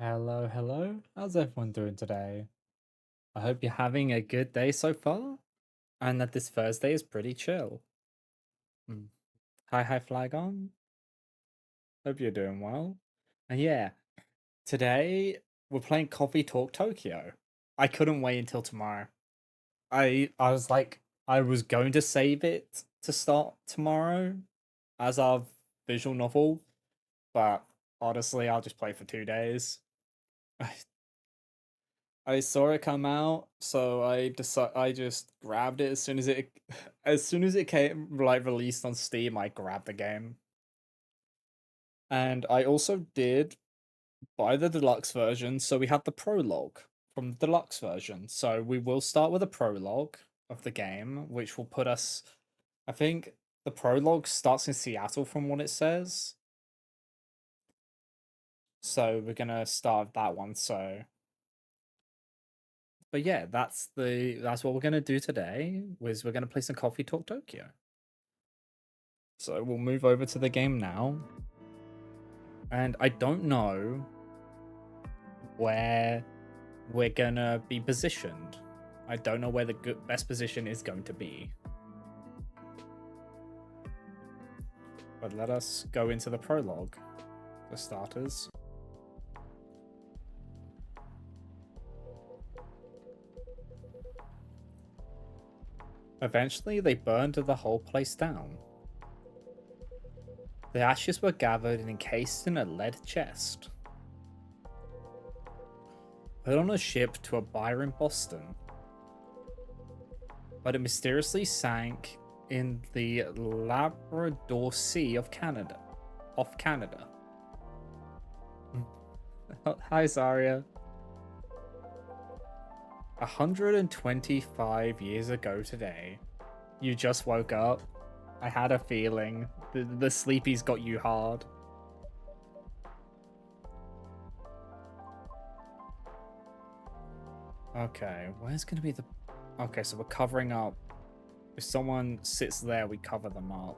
Hello, hello. How's everyone doing today? I hope you're having a good day so far and that this Thursday is pretty chill. Hmm. Hi, flag on. Hope you're doing well. And yeah, today we're playing Coffee Talk Tokyo. I couldn't wait until tomorrow. I was like, I was going to save it to start tomorrow as our visual novel, but honestly, I'll just play for 2 days. I saw it come out, so I just grabbed it as soon as it as soon as it came like released on Steam, I grabbed the game. And I also did buy the deluxe version, so we have the prologue from the deluxe version. So we will start with a prologue of the game, which will put us I think the prologue starts in Seattle from what it says. So we're gonna start that one, but yeah, that's what we're gonna do today. Was we're gonna play some Coffee Talk Tokyo. So we'll move over to the game now, and I don't know where we're gonna be positioned. I don't know where the best position is going to be. But let us go into the prologue, for starters. Eventually, they burned the whole place down. The ashes were gathered and encased in a lead chest, put on a ship to a buyer in Boston, but it mysteriously sank in the Labrador Sea of Canada. Off Canada. Hi, Zarya. 125 years ago today, you just woke up. I had a feeling the sleepies got you hard. Okay, where's gonna be the... Okay, so we're covering up. If someone sits there, we cover them up.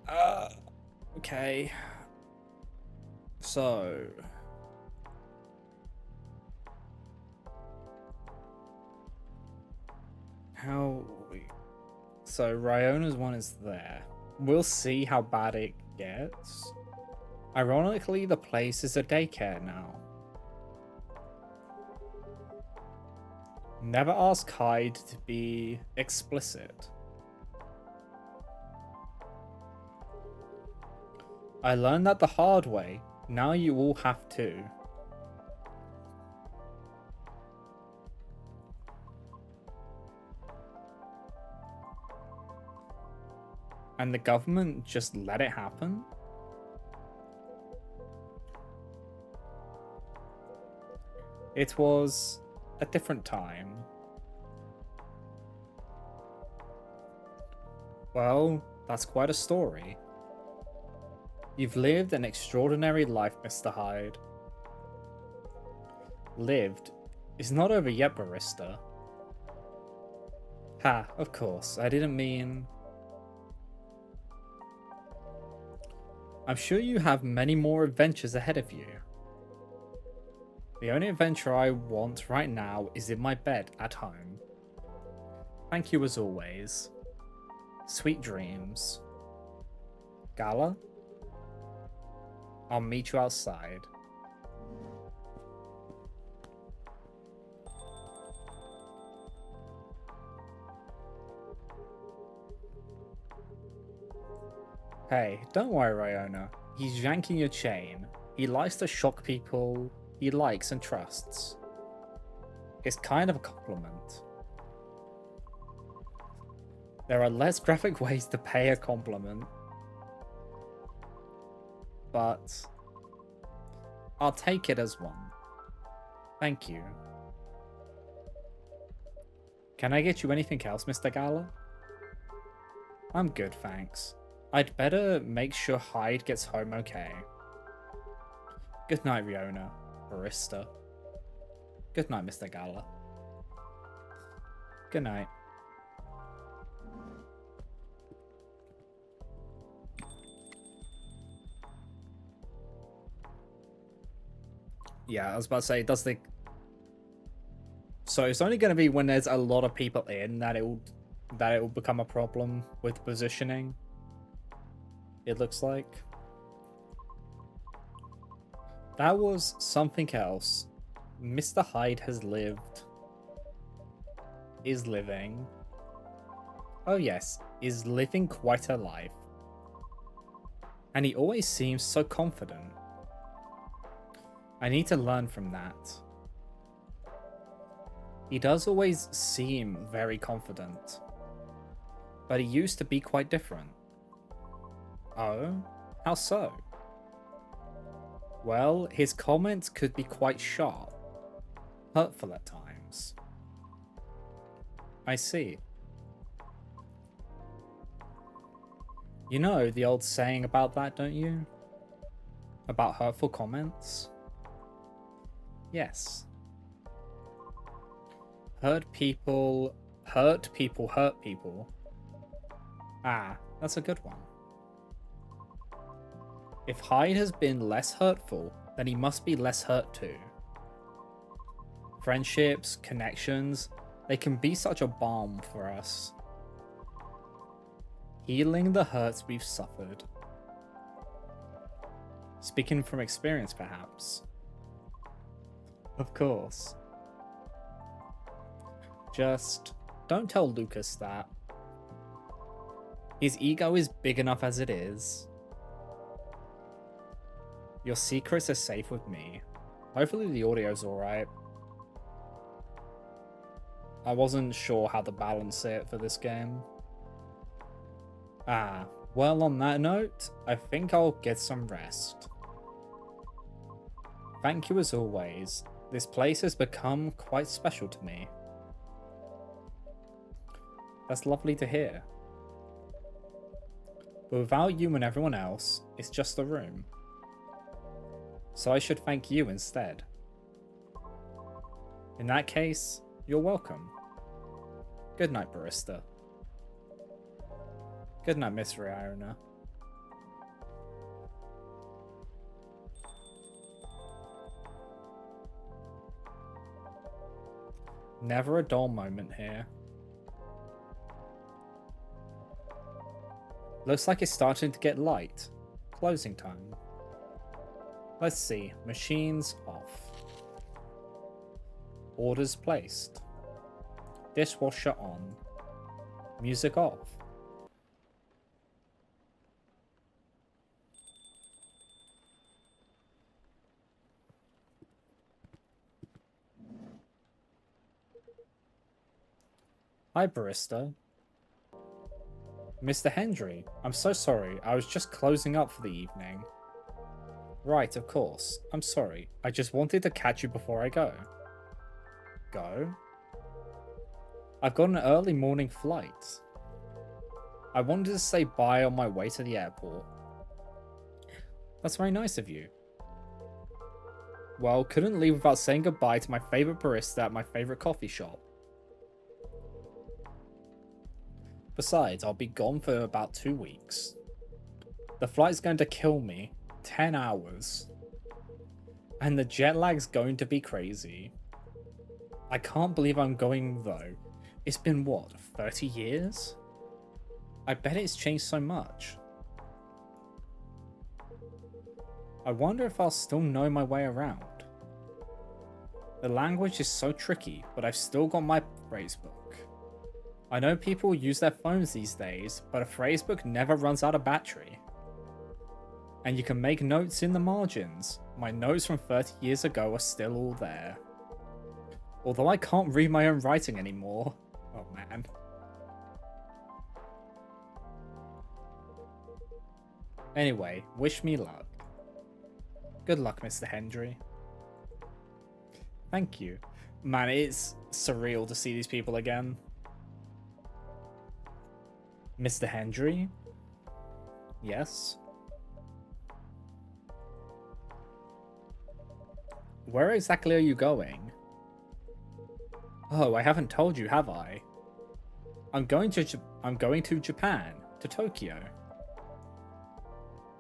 Uh, okay. So... How... So Ryona's one is there. We'll see how bad it gets. Ironically, the place is a daycare now. Never ask Hyde to be explicit. I learned that the hard way. Now you all have to. And the government just let it happen? It was a different time. Well, that's quite a story. You've lived an extraordinary life, Mr. Hyde. Lived is not over yet, Barista. Ha, of course, I didn't mean... I'm sure you have many more adventures ahead of you. The only adventure I want right now is in my bed at home. Thank you as always. Sweet dreams. Gala? I'll meet you outside. Hey, don't worry, Ryona. He's yanking your chain. He likes to shock people he likes and trusts. It's kind of a compliment. There are less graphic ways to pay a compliment, but I'll take it as one. Thank you. Can I get you anything else, Mr. Gala? I'm good, thanks. I'd better make sure Hyde gets home okay. Good night, Riona. Barista. Good night, Mr. Gala. Good night. Yeah, I was about to say, does the... So it's only going to be when there's a lot of people in that it will become a problem with positioning. It looks like. That was something else. Mr. Hyde has lived. Is living. Oh yes, is living quite a life. And he always seems so confident. I need to learn from that. He does always seem very confident. But he used to be quite different. Oh? How so? Well, his comments could be quite sharp. Hurtful at times. I see. You know the old saying about that, don't you? About hurtful comments? Yes. Hurt people hurt people. Ah, that's a good one. If Hyde has been less hurtful, then he must be less hurt too. Friendships, connections, they can be such a balm for us. Healing the hurts we've suffered. Speaking from experience, perhaps. Of course. Just don't tell Lucas that. His ego is big enough as it is. Your secrets are safe with me. Hopefully the audio's alright. I wasn't sure how to balance it for this game. Ah, well, on that note, I think I'll get some rest. Thank you as always. This place has become quite special to me. That's lovely to hear. But without you and everyone else, it's just a room. So I should thank you instead. In that case, you're welcome. Good night, Barista. Good night, Miss Riona. Never a dull moment here. Looks like it's starting to get light. Closing time. Let's see. Machines off. Orders placed. Dishwasher on. Music off. Hi, Barista. Mr. Hendry, I'm so sorry. I was just closing up for the evening. Right, of course. I'm sorry. I just wanted to catch you before I go. Go? I've got an early morning flight. I wanted to say bye on my way to the airport. That's very nice of you. Well, couldn't leave without saying goodbye to my favorite barista at my favorite coffee shop. Besides, I'll be gone for about 2 weeks. The flight's going to kill me. 10 hours. And the jet lag's going to be crazy. I can't believe I'm going though. It's been what, 30 years? I bet it's changed so much. I wonder if I'll still know my way around. The language is so tricky, but I've still got my phrasebook. I know people use their phones these days, but a phrasebook never runs out of battery. And you can make notes in the margins. My notes from 30 years ago are still all there. Although I can't read my own writing anymore. Oh man. Anyway, wish me luck. Good luck, Mr. Hendry. Thank you. Man, it's surreal to see these people again. Mr. Hendry? Yes? Where exactly are you going? Oh, I haven't told you, have I? I'm going to Japan, to Tokyo.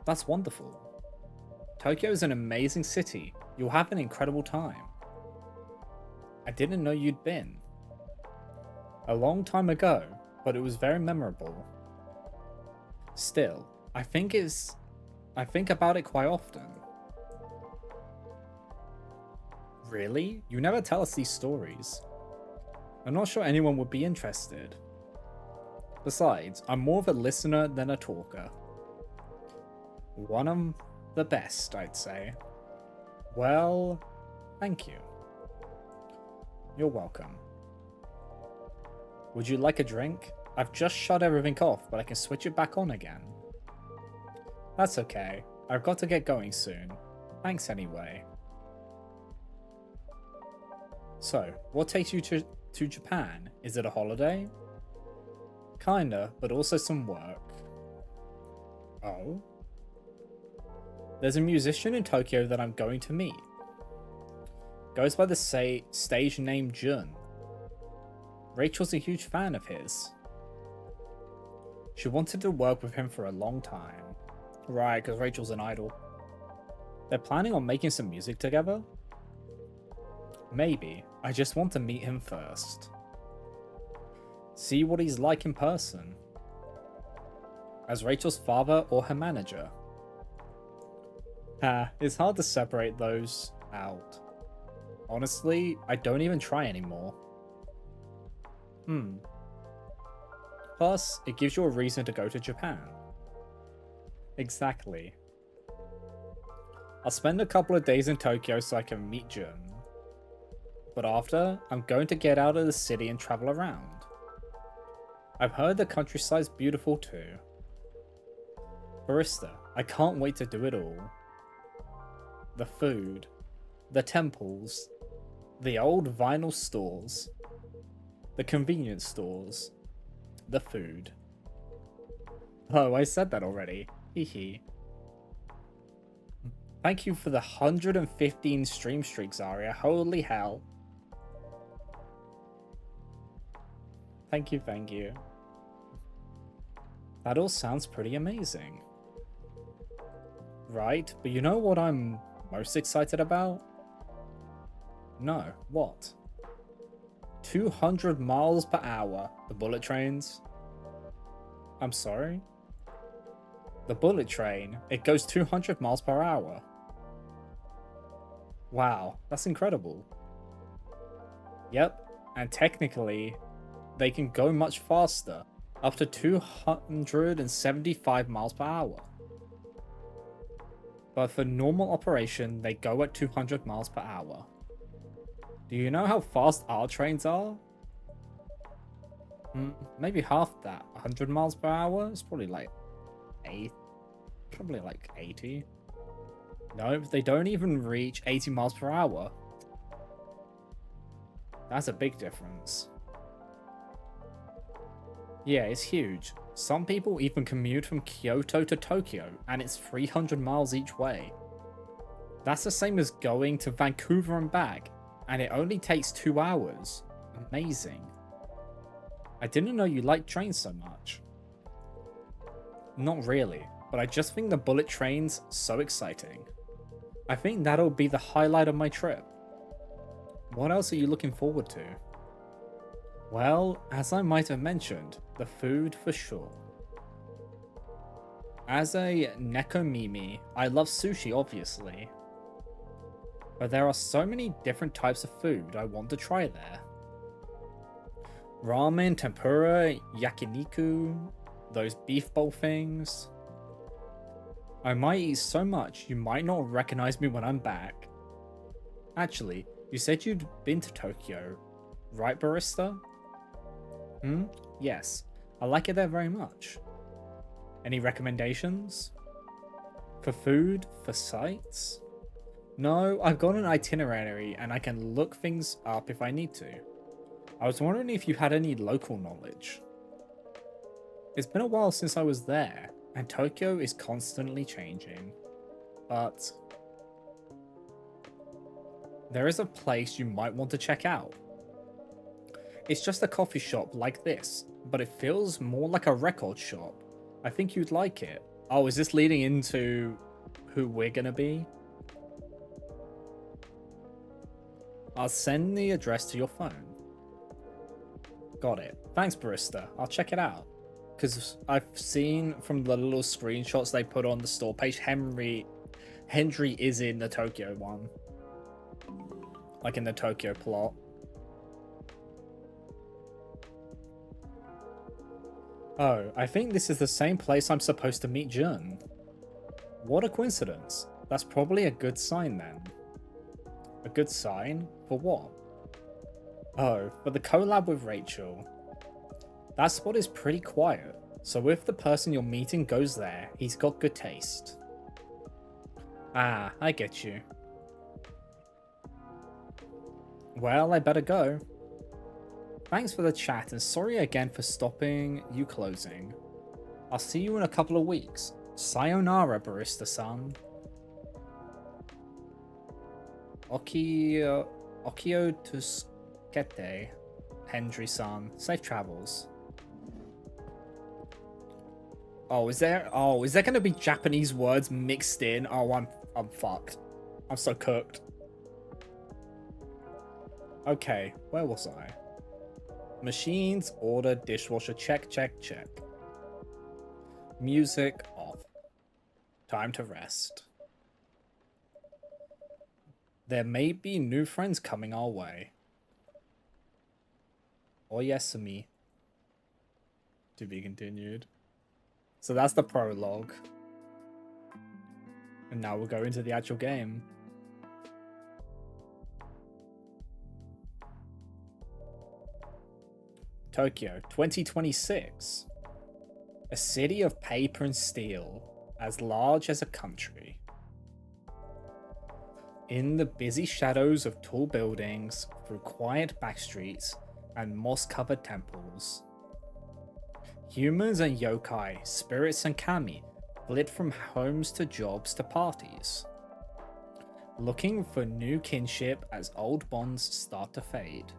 That's wonderful. Tokyo is an amazing city, You'll have an incredible time. I didn't know you'd been. A long time ago, but it was very memorable. Still, I think about it quite often. Really? You never tell us these stories. I'm not sure anyone would be interested. Besides, I'm more of a listener than a talker. One of the best, I'd say. Well, thank you. You're welcome. Would you like a drink? I've just shut everything off, but I can switch it back on again. That's okay. I've got to get going soon. Thanks anyway. So, what takes you to Japan? Is it a holiday? Kinda, but also some work. Oh? There's a musician in Tokyo that I'm going to meet. Goes by the stage name Jun. Rachel's a huge fan of his. She wanted to work with him for a long time. Right, because Rachel's an idol. They're planning on making some music together? Maybe. I just want to meet him first. See what he's like in person. As Rachel's father or her manager. It's hard to separate those out. Honestly, I don't even try anymore. Plus, it gives you a reason to go to Japan. Exactly. I'll spend a couple of days in Tokyo so I can meet Jun. But after, I'm going to get out of the city and travel around. I've heard the countryside's beautiful too. Barista, I can't wait to do it all. The food, the temples, the old vinyl stores, the convenience stores, the food. Oh, I said that already. Hehe. Thank you for the 115 stream streaks, Aria. Holy hell. Thank you, thank you. That all sounds pretty amazing. Right, but you know what I'm most excited about? No, what? 200 miles per hour, the bullet trains. I'm sorry? The bullet train, it goes 200 miles per hour. Wow, that's incredible. Yep, and technically, they can go much faster, up to 275 miles per hour. But for normal operation, they go at 200 miles per hour. Do you know how fast our trains are? Maybe half that. 100 miles per hour? It's probably like 80. Probably like 80. No, they don't even reach 80 miles per hour. That's a big difference. Yeah, it's huge. Some people even commute from Kyoto to Tokyo, and it's 300 miles each way. That's the same as going to Vancouver and back, and it only takes 2 hours. Amazing. I didn't know you liked trains so much. Not really, but I just think the bullet train's so exciting. I think that'll be the highlight of my trip. What else are you looking forward to? Well, as I might have mentioned, the food for sure. As a Nekomimi, I love sushi obviously. But there are so many different types of food I want to try there. Ramen, tempura, yakiniku, those beef bowl things. I might eat so much you might not recognize me when I'm back. Actually, you said you'd been to Tokyo, right, Barista? Yes, I like it there very much. Any recommendations? For food? For sights? No, I've got an itinerary and I can look things up if I need to. I was wondering if you had any local knowledge. It's been a while since I was there, and Tokyo is constantly changing. But there is a place you might want to check out. It's just a coffee shop like this, but it feels more like a record shop. I think you'd like it. Oh, is this leading into who we're gonna be? I'll send the address to your phone. Got it. Thanks, barista. I'll check it out. Because I've seen from the little screenshots they put on the store page, Henry is in the Tokyo one. Like in the Tokyo plot. Oh, I think this is the same place I'm supposed to meet Jun. What a coincidence. That's probably a good sign then. A good sign? For what? Oh, for the collab with Rachel. That spot is pretty quiet, so if the person you're meeting goes there, he's got good taste. Ah, I get you. Well, I better go. Thanks for the chat and sorry again for stopping you closing. I'll see you in a couple of weeks. Sayonara, barista-san. Okio Tuskete, Hendry-san. Safe travels. Oh, is there gonna be Japanese words mixed in? Oh, I'm fucked. I'm so cooked. Okay, where was I? Machines, order, dishwasher, check, check, check. Music off. Time to rest. There may be new friends coming our way. Oyasumi. To be continued. So that's the prologue. And now we'll go into the actual game. Tokyo, 2026. A city of paper and steel, as large as a country. In the busy shadows of tall buildings, through quiet backstreets and moss-covered temples. Humans and yokai, spirits and kami, flit from homes to jobs to parties. Looking for new kinship as old bonds start to fade.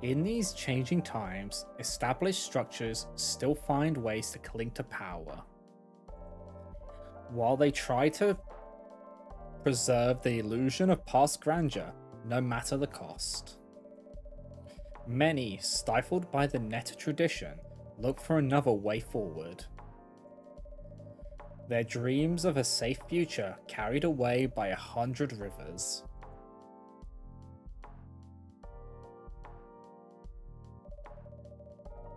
In these changing times, established structures still find ways to cling to power. While they try to preserve the illusion of past grandeur, no matter the cost. Many, stifled by the Neta tradition, look for another way forward. Their dreams of a safe future carried away by 100 rivers.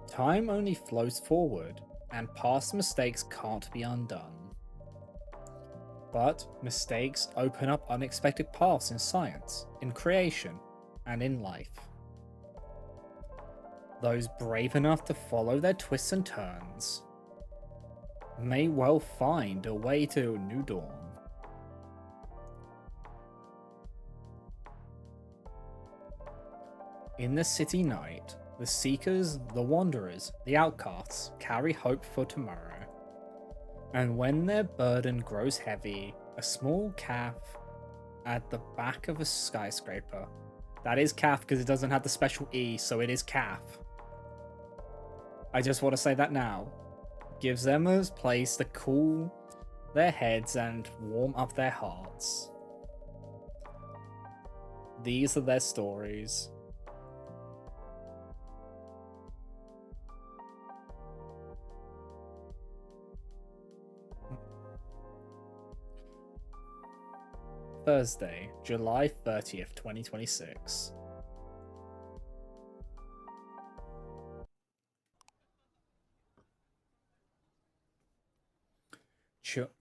Time only flows forward, and past mistakes can't be undone. But mistakes open up unexpected paths in science, in creation, and in life. Those brave enough to follow their twists and turns may well find a way to a new dawn. In the city night, the seekers, the wanderers, the outcasts carry hope for tomorrow. And when their burden grows heavy, a small calf at the back of a skyscraper, that is calf because it doesn't have the special E, so it is calf. I just want to say that now. Gives them a place to cool their heads and warm up their hearts. These are their stories. Thursday, July 30th, 2026.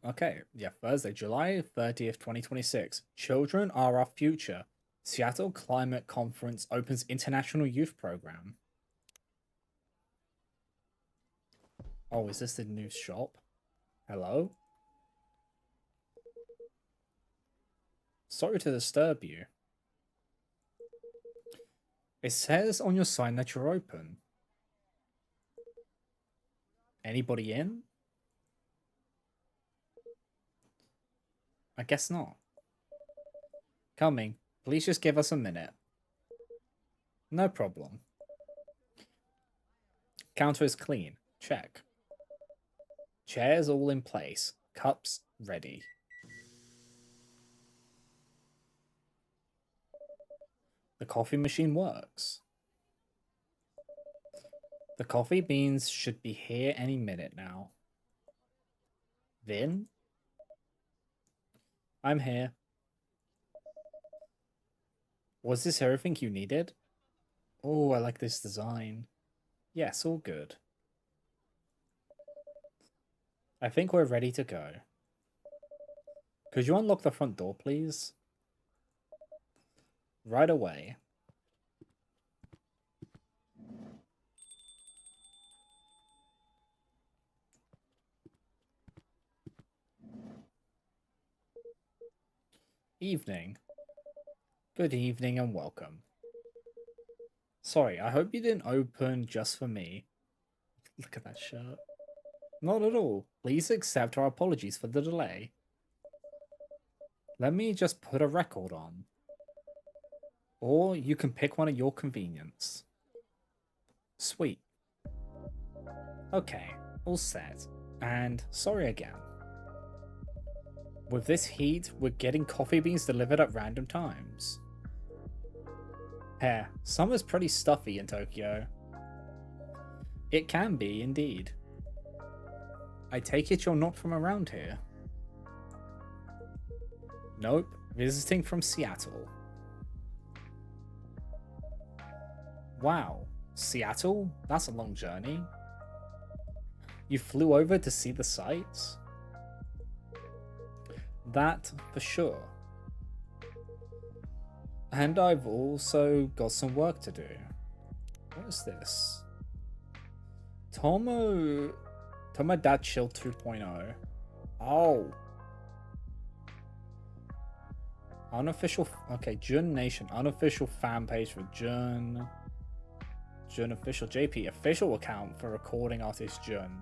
Okay, yeah, Thursday, July 30th, 2026. Children are our future. Seattle Climate Conference opens International Youth Program. Oh, is this the new shop? Hello? Sorry to disturb you. It says on your sign that you're open. Anybody in? I guess not. Coming. Please just give us a minute. No problem. Counter is clean. Check. Chairs all in place. Cups ready. The coffee machine works. The coffee beans should be here any minute now. Vin? I'm here. Was this everything you needed? Oh, I like this design. Yes, all good. I think we're ready to go. Could you unlock the front door, please? Right away. Evening. Good evening and welcome. Sorry, I hope you didn't open just for me. Look at that shirt. Not at all. Please accept our apologies for the delay. Let me just put a record on. Or you can pick one at your convenience. Sweet. Okay, all set. And sorry again. With this heat, we're getting coffee beans delivered at random times. Summer's pretty stuffy in Tokyo. It can be, indeed. I take it you're not from around here? Nope, visiting from Seattle. Wow, Seattle? That's a long journey. You flew over to see the sights? That for sure. And I've also got some work to do. What is this? Tomodachi 2.0. Oh. Unofficial. Okay, Jun Nation. Unofficial fan page for Jun. Jun official. JP. Official account for recording artist Jun.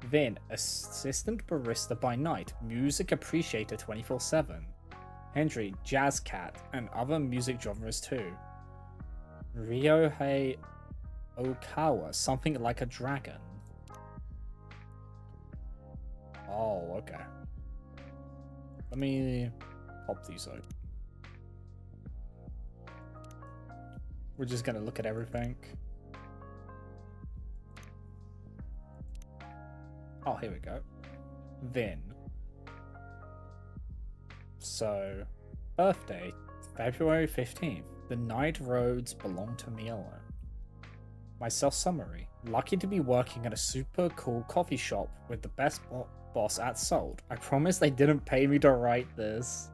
Vin. Assistant barista by night. Music appreciator 24/7. Henry. Jazz cat. And other music genres too. Ryohei Okawa. Something like a dragon. Oh, okay. Let me pop these out. We're just gonna look at everything. Oh, here we go. Vin. So, birthday, February 15th. The night roads belong to me alone. My self-summary. Lucky to be working at a super cool coffee shop with the best boss at Sold. I promise they didn't pay me to write this.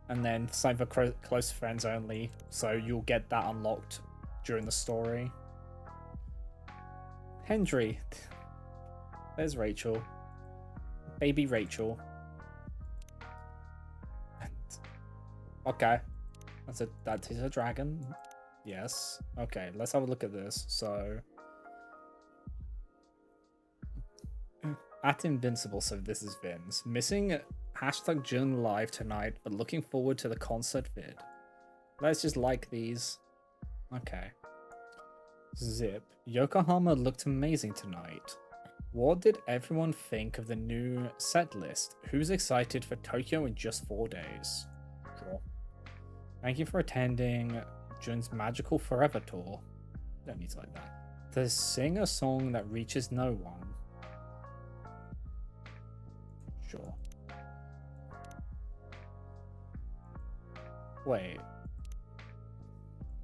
And then sign for close friends only, so you'll get that unlocked during the story. Hendry. There's Rachel. Baby Rachel. And okay. That is a dragon. Yes. Okay, let's have a look at this. So at Invincible, so this is Vin's. Missing hashtag June live tonight, but looking forward to the concert vid. Let's just like these. Okay. Zip. Yokohama looked amazing tonight. What did everyone think of the new set list? Who's excited for Tokyo in just 4 days? Cool. Thank you for attending Jun's Magical Forever tour. Don't need to like that. To sing a song that reaches no one. Sure. Wait.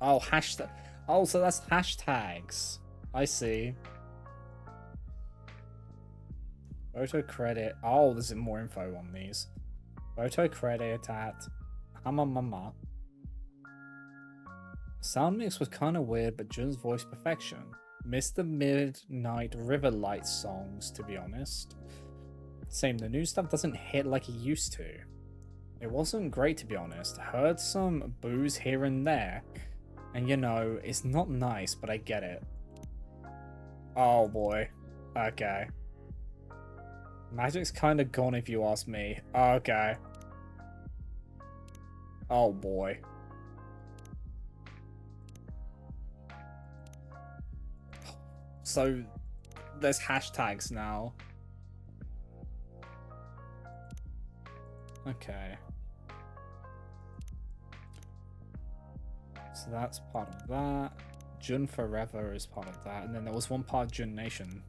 Oh, hashtag. Oh, so that's hashtags. I see. Photo credit. Oh, there's more info on these. Photo credit at Hamamama. Sound mix was kind of weird, but Jun's voice perfection. Missed the Midnight River Lights songs, to be honest. Same, the new stuff doesn't hit like it used to. It wasn't great, to be honest. Heard some boos here and there. And you know, it's not nice, but I get it. Oh boy. Okay. Magic's kind of gone if you ask me. Okay. Oh boy. So, there's hashtags now. Okay. So that's part of that. Jun Forever is part of that. And then there was one part of Jun Nation.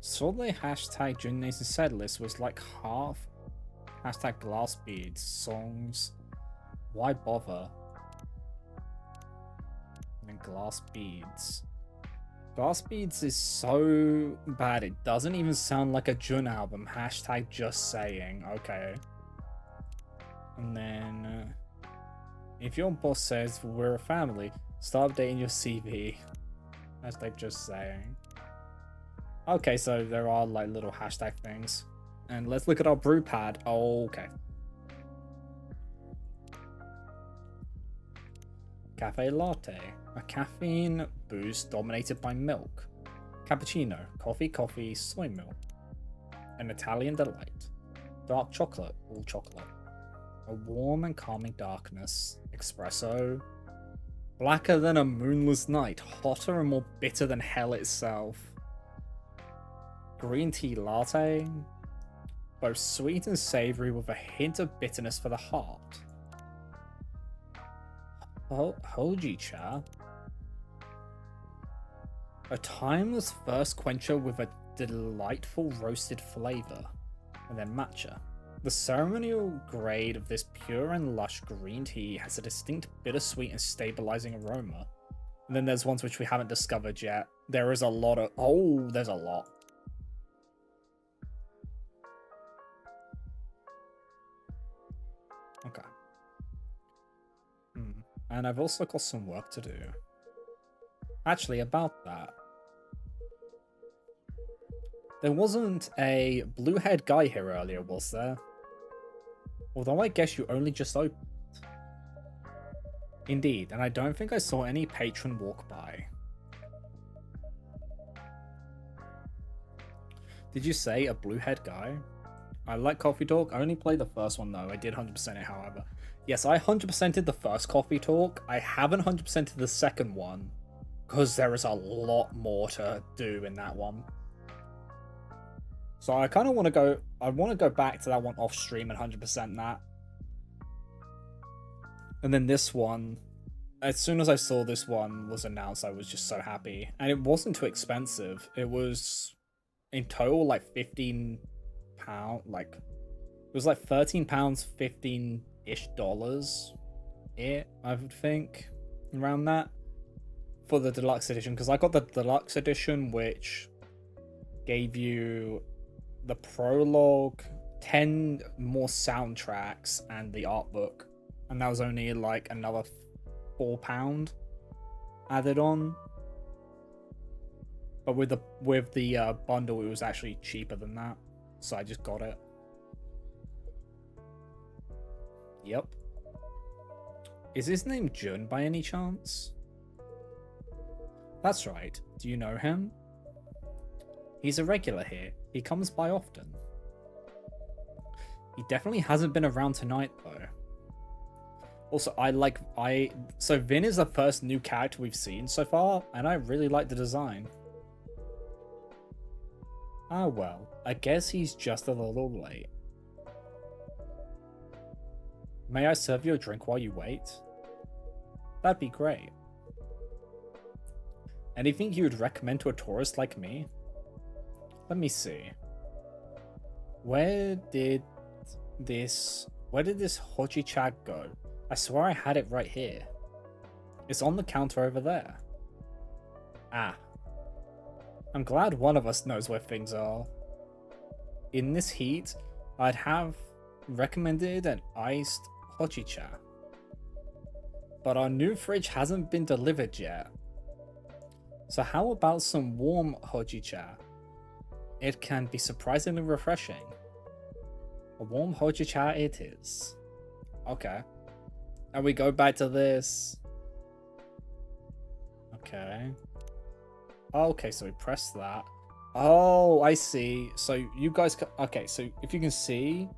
So the hashtag Jun Nation set list was like half hashtag glass beads, songs. Why bother? And then glass beads. Glass beads is so bad. It doesn't even sound like a Jun album. Hashtag just saying. Okay. And then if your boss says we're a family, start updating your CV. Hashtag just saying. Okay, so there are like little hashtag things. And let's look at our brew pad. Oh, okay. Cafe latte. A caffeine boost dominated by milk. Cappuccino. Coffee, soy milk. An Italian delight. Dark chocolate. All chocolate. A warm and calming darkness. Espresso. Blacker than a moonless night. Hotter and more bitter than hell itself. Green tea latte. Both sweet and savory with a hint of bitterness for the heart. Hojicha. A timeless thirst quencher with a delightful roasted flavor. And then matcha. The ceremonial grade of this pure and lush green tea has a distinct bittersweet and stabilizing aroma. And then there's ones which we haven't discovered yet. There is a lot of... Oh, there's a lot. Okay. And I've also got some work to do. Actually, about that. There wasn't a blue-haired guy here earlier, was there? Although I guess you only just opened. Indeed, and I don't think I saw any patron walk by. Did you say a blue-haired guy? I like Coffee Talk. I only played the first one though. I did 100% it, however. Yes, I 100%ed the first Coffee Talk. I haven't 100%ed the second one because there is a lot more to do in that one. So I kind of want to go. I want to go back to that one off stream and 100% that. And then this one, as soon as I saw this one was announced, I was just so happy. And it wasn't too expensive. It was in total like £15, like it was like £13, 15-ish dollars. I would think around that for the deluxe edition, because I got the deluxe edition, which gave you the prologue, 10 more soundtracks, and the art book, and that was only like another £4 added on. But with the bundle, it was actually cheaper than that, so I just got it. Yep. Is his name Jun by any chance? That's right. Do you know him? He's a regular here. He comes by often. He definitely hasn't been around tonight, though. Also, so Vin is the first new character we've seen so far, and I really like the design. Ah, well, I guess he's just a little late. May I serve you a drink while you wait? That'd be great. Anything you would recommend to a tourist like me? Let me see. Where did this hojicha go? I swear I had it right here. It's on the counter over there. Ah. I'm glad one of us knows where things are. In this heat, I'd have recommended an iced hojicha. But our new fridge hasn't been delivered yet. So how about some warm hojicha? It can be surprisingly refreshing. A warm hojicha it is. Okay. And we go back to this. Okay. Okay, so we press that. Oh, I see. So you guys... Okay, so if you can see,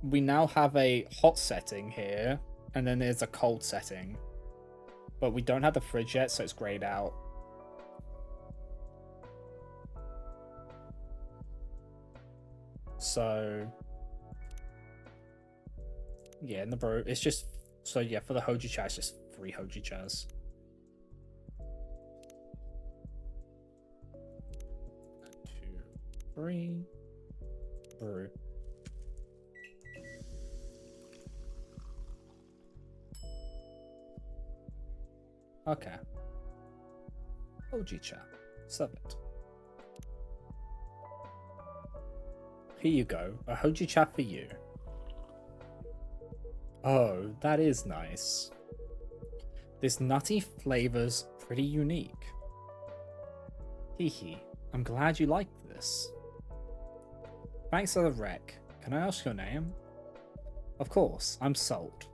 we now have a hot setting here. And then there's a cold setting. But we don't have the fridge yet, so it's grayed out. So Yeah, in the bro, it's just so yeah for the Hojicha, it's just 3 Hojichas. 2, 3, brew. Okay. Hojicha, serve it. Here you go, a Hojicha for you. Oh, that is nice. This nutty flavor's pretty unique. Hee hee, I'm glad you liked this. Thanks for the rec. Can I ask your name? Of course, I'm Salt.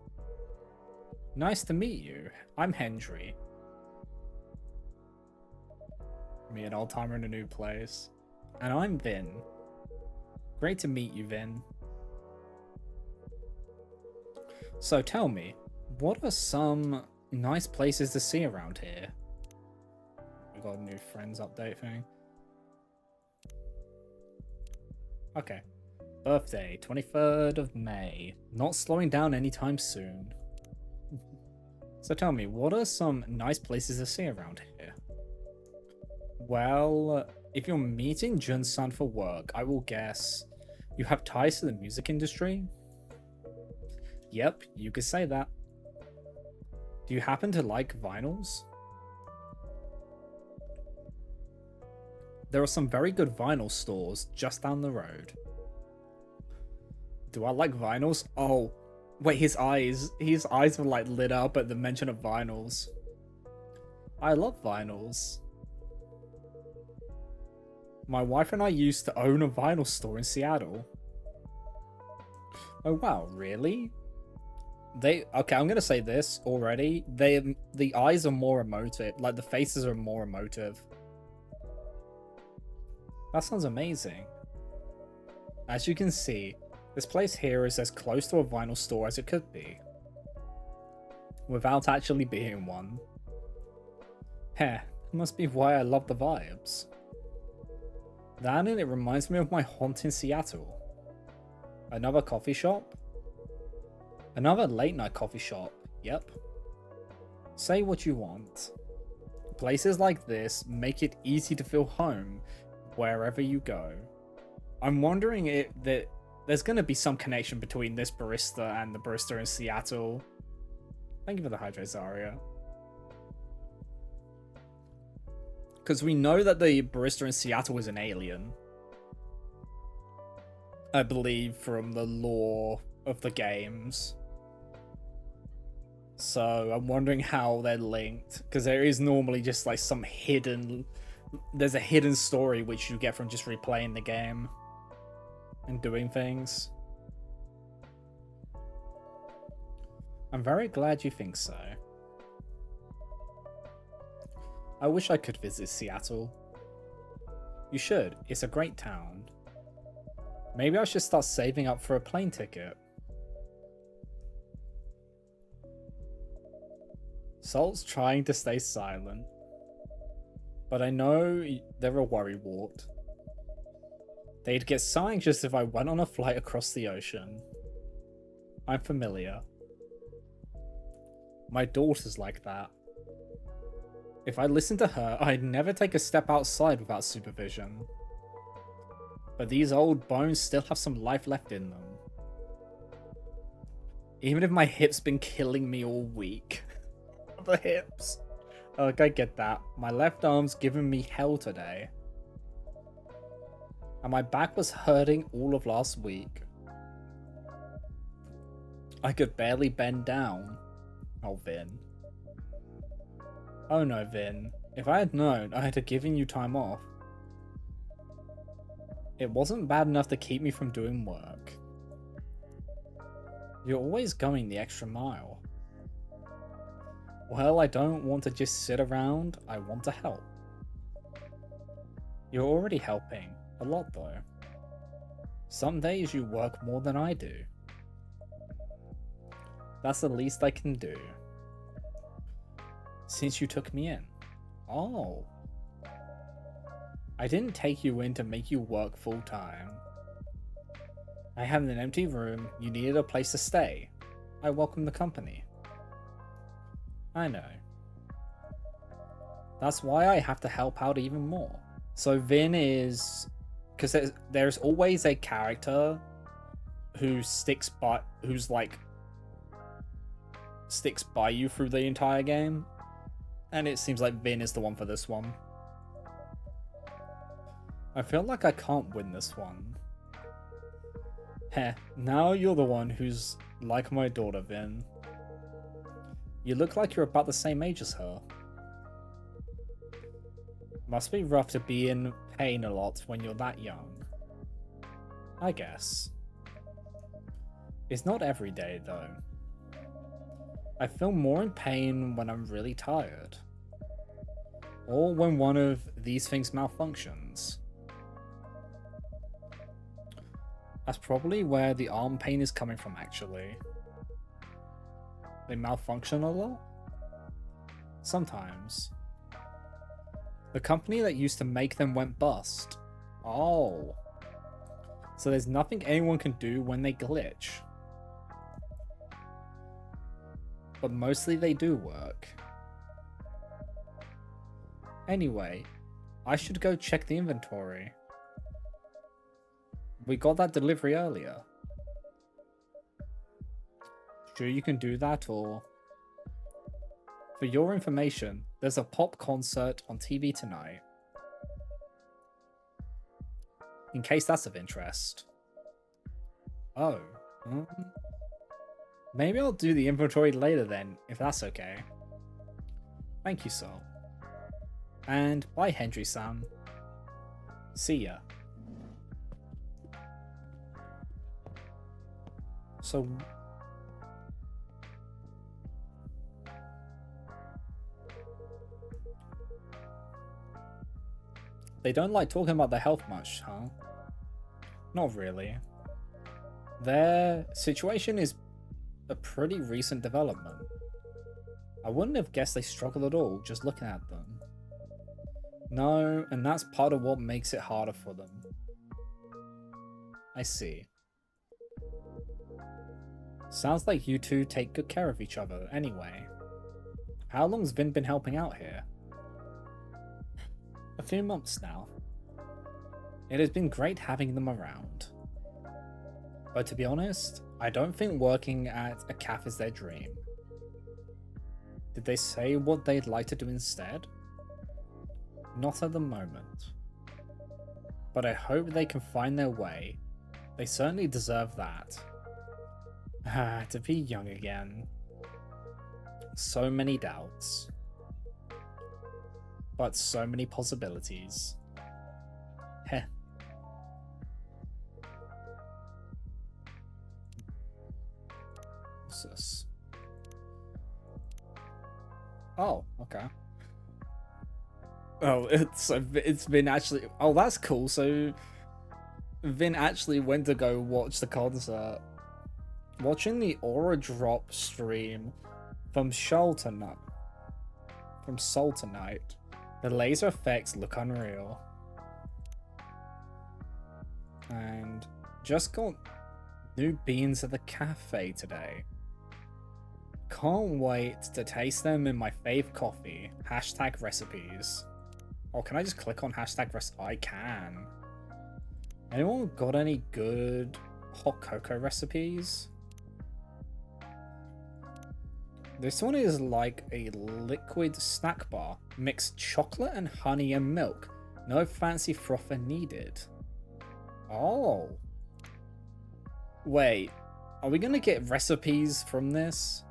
Nice to meet you. I'm Hendry. Me, an old timer in a new place. And I'm Vin. Great to meet you, Vin. So tell me, what are some nice places to see around here? We got a new friends update thing. Okay. Birthday, 23rd of May. Not slowing down anytime soon. So tell me, what are some nice places to see around here? Well, if you're meeting Jun-san for work, I will guess you have ties to the music industry? Yep, you could say that. Do you happen to like vinyls? There are some very good vinyl stores just down the road. Do I like vinyls? Oh, wait, his eyes were like lit up at the mention of vinyls. I love vinyls. My wife and I used to own a vinyl store in Seattle. Oh wow, really? Okay, I'm gonna say this already. The eyes are more emotive, like the faces are more emotive. That sounds amazing. As you can see, this place here is as close to a vinyl store as it could be, without actually being one. Heh, that must be why I love the vibes. That and it reminds me of my haunt in Seattle. Another coffee shop? Another late night coffee shop, yep. Say what you want. Places like this make it easy to feel home wherever you go. I'm wondering if there's going to be some connection between this barista and the barista in Seattle. Thank you for the Hydro Zarya. Because we know that the barista in Seattle is an alien. I believe from the lore of the games. So I'm wondering how they're linked. Because there is normally just like some hidden... There's a hidden story which you get from just replaying the game. And doing things. I'm very glad you think so. I wish I could visit Seattle. You should, it's a great town. Maybe I should start saving up for a plane ticket. Salt's trying to stay silent. But I know they're a worrywart. They'd get so anxious if I went on a flight across the ocean. I'm familiar. My daughter's like that. If I listened to her, I'd never take a step outside without supervision. But these old bones still have some life left in them. Even if my hip's been killing me all week. The hips. Look, I get that. My left arm's giving me hell today. And my back was hurting all of last week. I could barely bend down. Oh, Vin. Oh no, Vin. If I had known, I had to given you time off. It wasn't bad enough to keep me from doing work. You're always going the extra mile. Well, I don't want to just sit around, I want to help. You're already helping. A lot though. Some days you work more than I do. That's the least I can do. Since you took me in. Oh. I didn't take you in to make you work full time. I had an empty room, you needed a place to stay. I welcome the company. I know. That's why I have to help out even more. So Vin is... Because there's always a character who sticks by you through the entire game, and it seems like Vin is the one for this one. I feel like I can't win this one. Heh, now you're the one who's like my daughter, Vin. You look like you're about the same age as her. Must be rough to be in pain a lot when you're that young. I guess. It's not every day, though. I feel more in pain when I'm really tired. Or when one of these things malfunctions. That's probably where the arm pain is coming from, actually. They malfunction a lot? Sometimes. The company that used to make them went bust. Oh. So there's nothing anyone can do when they glitch. But mostly they do work. Anyway, I should go check the inventory. We got that delivery earlier. Sure you can do that, or... For your information, there's a pop concert on TV tonight. In case that's of interest. Oh. Maybe I'll do the inventory later then, if that's okay. Thank you, Sol. And bye, Hendry-san. See ya. So... They don't like talking about their health much, huh? Not really. Their situation is a pretty recent development. I wouldn't have guessed they struggle at all just looking at them. No, and that's part of what makes it harder for them. I see. Sounds like you two take good care of each other anyway. How long's Vin been helping out here? A few months now. It has been great having them around. But to be honest, I don't think working at a cafe is their dream. Did they say what they'd like to do instead? Not at the moment. But I hope they can find their way. They certainly deserve that. Ah, to be young again. So many doubts. But so many possibilities. Heh. What's this? Oh, okay. Oh, it's Vin actually... Oh, that's cool. So Vin actually went to go watch the concert. Watching the Aura Drop stream from Soul tonight. The laser effects look unreal. And just got new beans at the cafe today. Can't wait to taste them in my fave coffee. Hashtag recipes. Oh, can I just click on hashtag recipe? I can. Anyone got any good hot cocoa recipes? This one is like a liquid snack bar. Mix chocolate and honey and milk. No fancy frother needed. Oh. Wait. Are we gonna get recipes from this?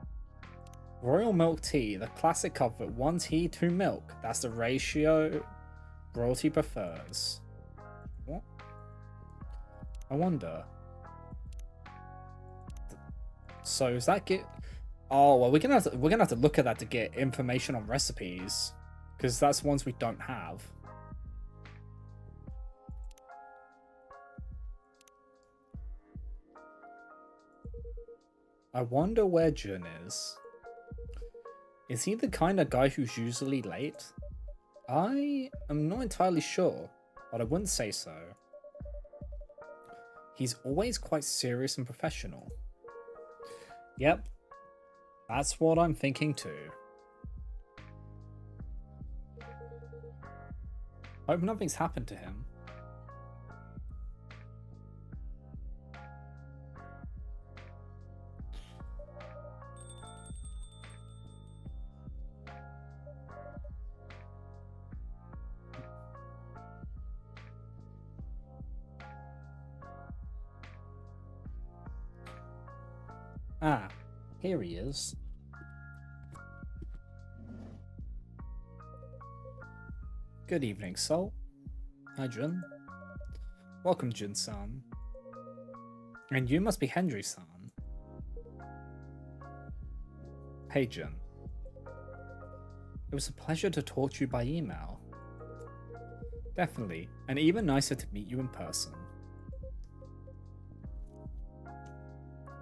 Royal milk tea. The classic comfort. 1 tea, 2 milk. That's the ratio royalty prefers. What? I wonder. So is that get... Oh, well, we're gonna have to look at that to get information on recipes, because that's ones we don't have. I wonder where Jun is. Is he the kind of guy who's usually late? I am not entirely sure, but I wouldn't say so. He's always quite serious and professional. Yep. That's what I'm thinking too. Hope nothing's happened to him. Ah, here he is. Good evening, Sol. Hi, Jun. Welcome, Jun-san. And you must be Hendry-san. Hey, Jun. It was a pleasure to talk to you by email. Definitely, and even nicer to meet you in person.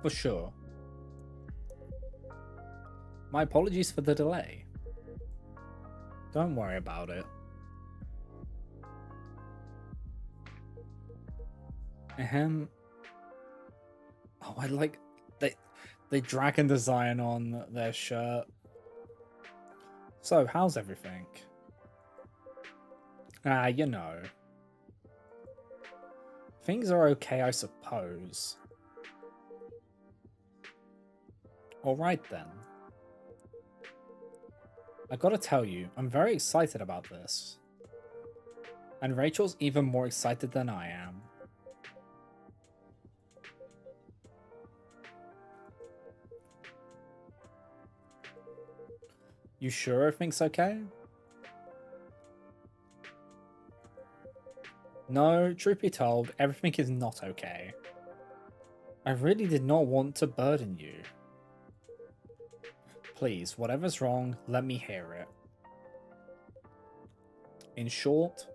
For sure. My apologies for the delay. Don't worry about it. Ahem. Oh, I like the dragon design on their shirt. So, how's everything? Ah, you know. Things are okay, I suppose. Alright then. I gotta tell you, I'm very excited about this. And Rachel's even more excited than I am. You sure everything's okay? No, truth be told, everything is not okay. I really did not want to burden you. Please, whatever's wrong, let me hear it. In short,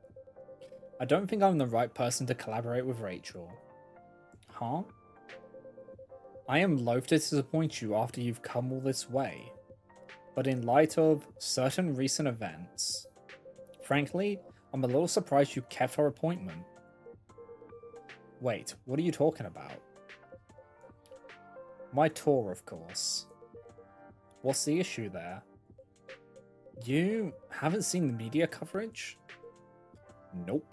I don't think I'm the right person to collaborate with Rachel. Huh? I am loath to disappoint you after you've come all this way, but in light of certain recent events, frankly, I'm a little surprised you kept our appointment. Wait, what are you talking about? My tour, of course. What's the issue there? You haven't seen the media coverage? Nope.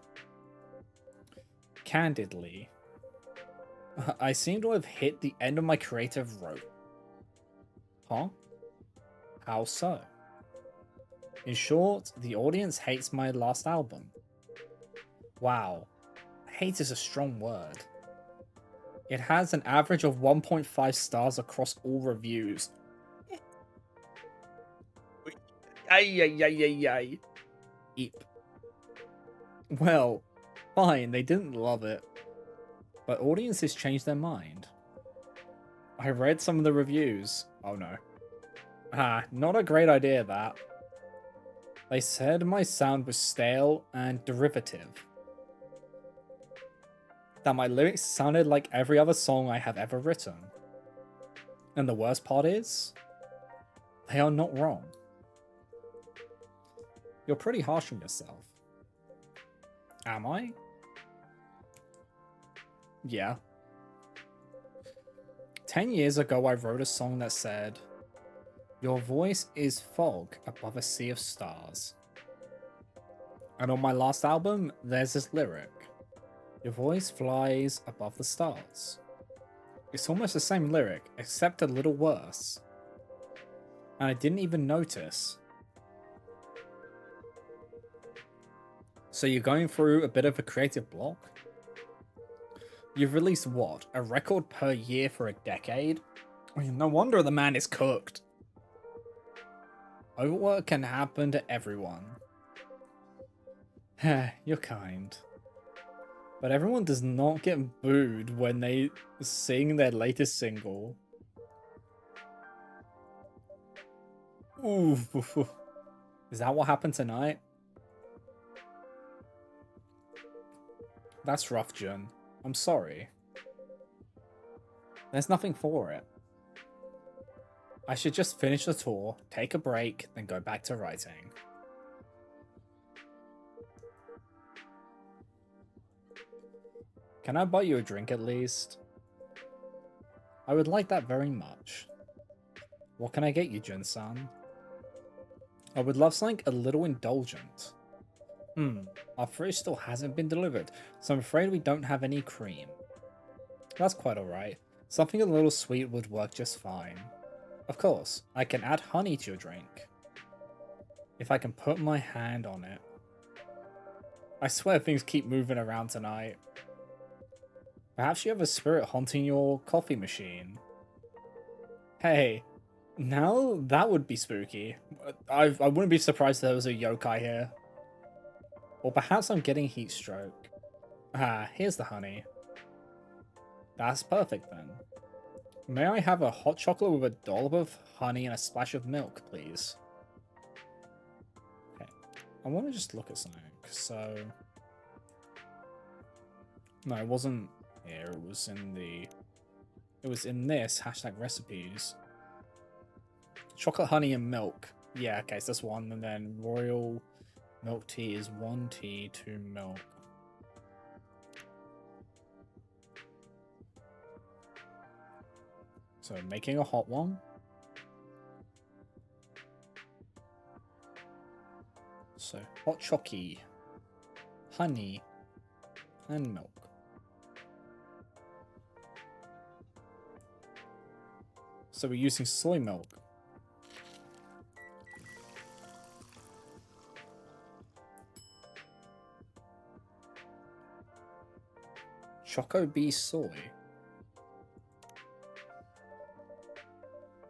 Candidly, I seem to have hit the end of my creative rope. Huh? How so? In short, the audience hates my last album. Wow, hate is a strong word. It has an average of 1.5 stars across all reviews. Ay, ay, ay, ay, ay. Eep. Well, fine, they didn't love it. But audiences changed their mind. I read some of the reviews. Oh no. Ah, not a great idea, that. They said my sound was stale and derivative. That my lyrics sounded like every other song I have ever written. And the worst part is, they are not wrong. You're pretty harsh on yourself. Am I? Yeah. 10 years ago, I wrote a song that said, "Your voice is fog above a sea of stars." And on my last album, there's this lyric, "Your voice flies above the stars." It's almost the same lyric, except a little worse. And I didn't even notice. So you're going through a bit of a creative block? You've released what, a record per year for a decade? I mean, no wonder the man is cooked. Overwork can happen to everyone. You're kind. But everyone does not get booed when they sing their latest single. Ooh. Is that what happened tonight? That's rough, Jun. I'm sorry. There's nothing for it. I should just finish the tour, take a break, then go back to writing. Can I buy you a drink at least? I would like that very much. What can I get you, Jun-san? I would love something a little indulgent. Our fridge still hasn't been delivered, so I'm afraid we don't have any cream. That's quite alright. Something a little sweet would work just fine. Of course, I can add honey to your drink. If I can put my hand on it. I swear things keep moving around tonight. Perhaps you have a spirit haunting your coffee machine. Hey, now that would be spooky. I wouldn't be surprised if there was a yokai here. Or perhaps I'm getting heat stroke. Ah, here's the honey. That's perfect then. May I have a hot chocolate with a dollop of honey and a splash of milk, please? Okay, I want to just look at something. So, no, it wasn't here. It was in the. It was in this hashtag recipes. Chocolate, honey, and milk. Yeah, okay, so that's one, and then royal milk tea is 1 tea, 2 milk. So making a hot one. So hot chocky, honey, and milk. So we're using soy milk. Choco Bee soy.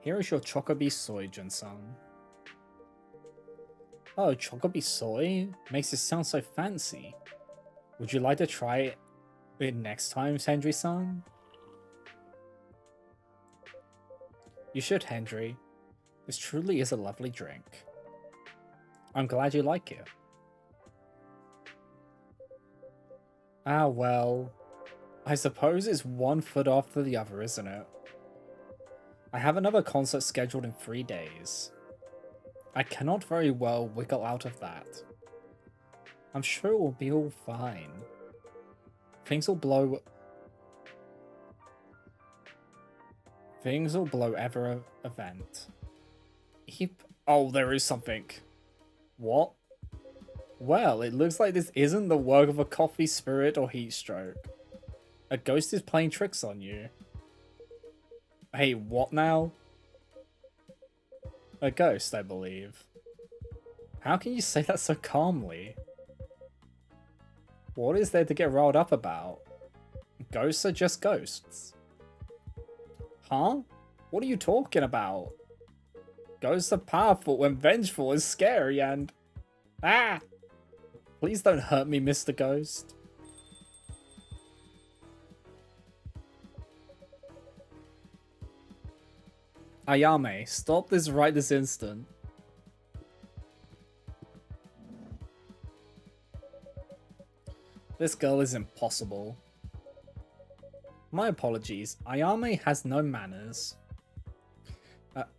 Here is your Choco Bee soy, Jun-san. Oh, Choco Bee soy? Makes it sound so fancy. Would you like to try it next time, Hendry-san? You should, Hendry. This truly is a lovely drink. I'm glad you like it. Ah, well. I suppose it's one foot after the other, isn't it? I have another concert scheduled in 3 days. I cannot very well wiggle out of that. I'm sure it will be all fine. Things will blow ever event. Oh, there is something. What? Well, it looks like this isn't the work of a coffee spirit or heat stroke. A ghost is playing tricks on you. Hey, what now? A ghost, I believe. How can you say that so calmly? What is there to get riled up about? Ghosts are just ghosts. Huh? What are you talking about? Ghosts are powerful and vengeful and scary and... Ah! Please don't hurt me, Mr. Ghost. Ayame, stop this right this instant. This girl is impossible. My apologies. Ayame has no manners.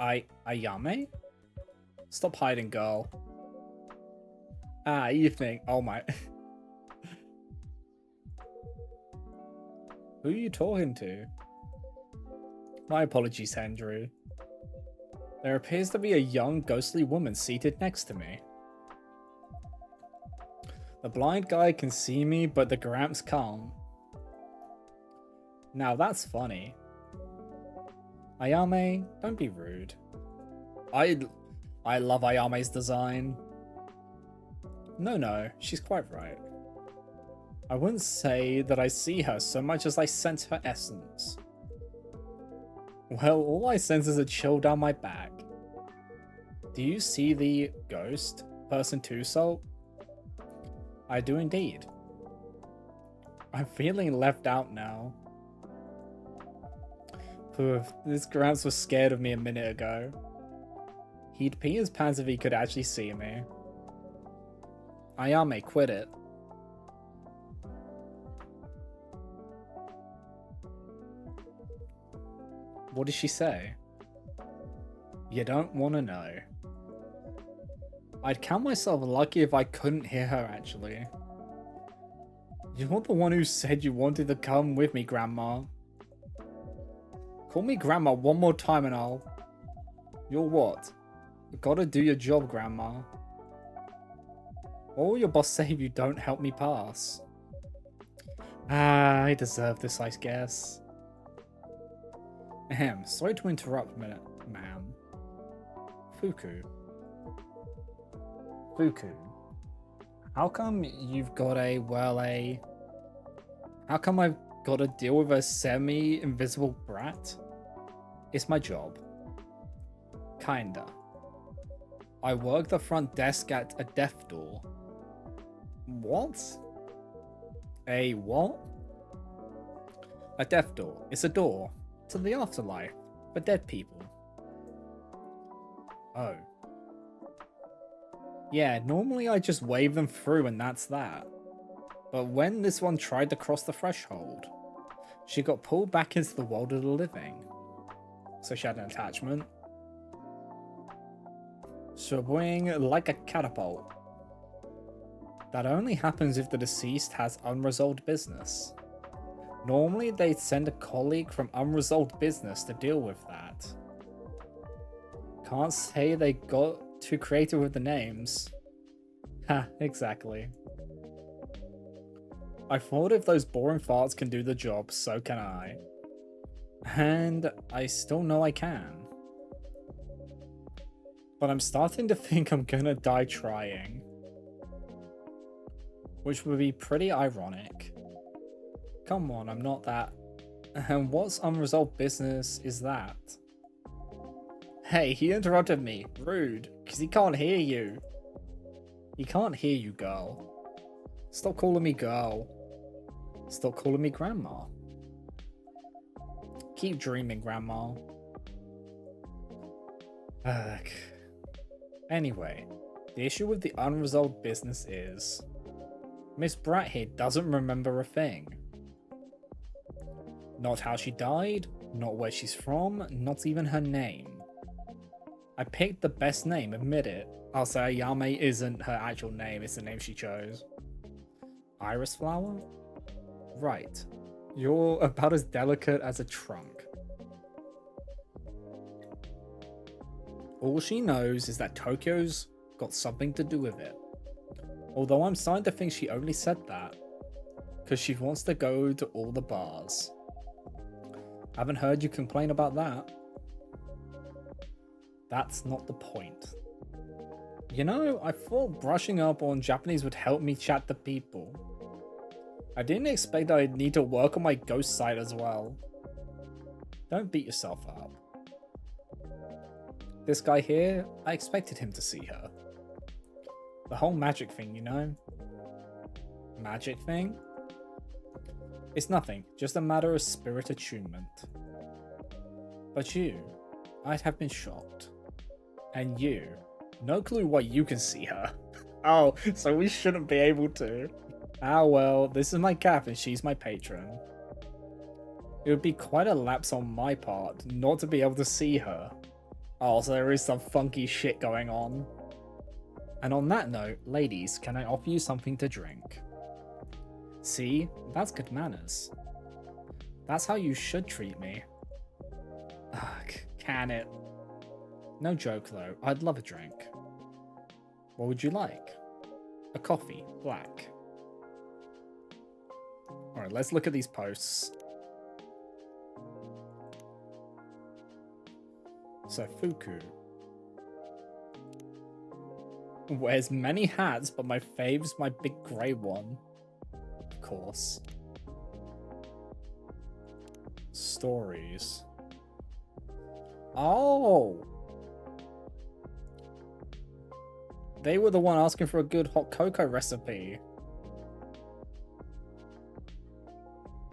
Ayame? Stop hiding, girl. Ah, you think. Oh my. Who are you talking to? My apologies, Andrew. There appears to be a young, ghostly woman seated next to me. The blind guy can see me, but the Gramps can't. Now that's funny. Ayame, don't be rude. I love Ayame's design. No, she's quite right. I wouldn't say that I see her so much as I sense her essence. Well, all I sense is a chill down my back. Do you see the ghost person too, Salt? I do indeed. I'm feeling left out now. Poof, this Gramps was scared of me a minute ago. He'd pee his pants if he could actually see me. Ayame, quit it. What did she say? You don't want to know. I'd count myself lucky if I couldn't hear her, actually. You're the one who said you wanted to come with me, Grandma. Call me Grandma one more time and I'll... You're what? You gotta do your job, Grandma. What will your boss say if you don't help me pass? Ah, I deserve this, I guess. Ahem, sorry to interrupt, ma'am. Fuku. Fuku. How come you've got how come I've got to deal with a semi-invisible brat? It's my job. Kinda. I work the front desk at a deaf door. What? A what? A deaf door. It's a door to the afterlife for dead people. Oh. Yeah, normally I just wave them through and that's that. But when this one tried to cross the threshold, she got pulled back into the world of the living. So she had an attachment. Swing like a catapult. That only happens if the deceased has unresolved business. Normally they'd send a colleague from unresolved business to deal with that. Can't say they got too creative with the names. Ha, exactly. I thought if those boring farts can do the job, so can I. And I still know I can. But I'm starting to think I'm gonna die trying. Which would be pretty ironic. Come on, I'm not that. And what's unresolved business is that? Hey, he interrupted me. Rude. Because he can't hear you. He can't hear you, girl. Stop calling me girl. Stop calling me grandma. Keep dreaming, grandma. Ugh. Anyway, the issue with the unresolved business is Miss Brat here doesn't remember a thing. Not how she died, not where she's from, not even her name. I picked the best name, admit it. I'll say Ayame isn't her actual name, it's the name she chose. Iris flower? Right. You're about as delicate as a trunk. All she knows is that Tokyo's got something to do with it. Although I'm starting to think she only said that because she wants to go to all the bars. Haven't heard you complain about that. That's not the point. You know, I thought brushing up on Japanese would help me chat to people. I didn't expect I'd need to work on my ghost side as well. Don't beat yourself up. This guy here, I expected him to see her. The whole magic thing, you know? Magic thing? It's nothing, just a matter of spirit attunement. But you, I'd have been shocked. And you, no clue why you can see her. Oh, so we shouldn't be able to. Ah well, this is my cap and she's my patron. It would be quite a lapse on my part not to be able to see her. Oh, so there is some funky shit going on. And on that note, ladies, can I offer you something to drink? See, that's good manners. That's how you should treat me. Ugh, can it? No joke though, I'd love a drink. What would you like? A coffee, black. Alright, let's look at these posts. So, Fuku wears many hats, but my fave's my big grey one. Of course. Stories. Oh! They were the one asking for a good hot cocoa recipe.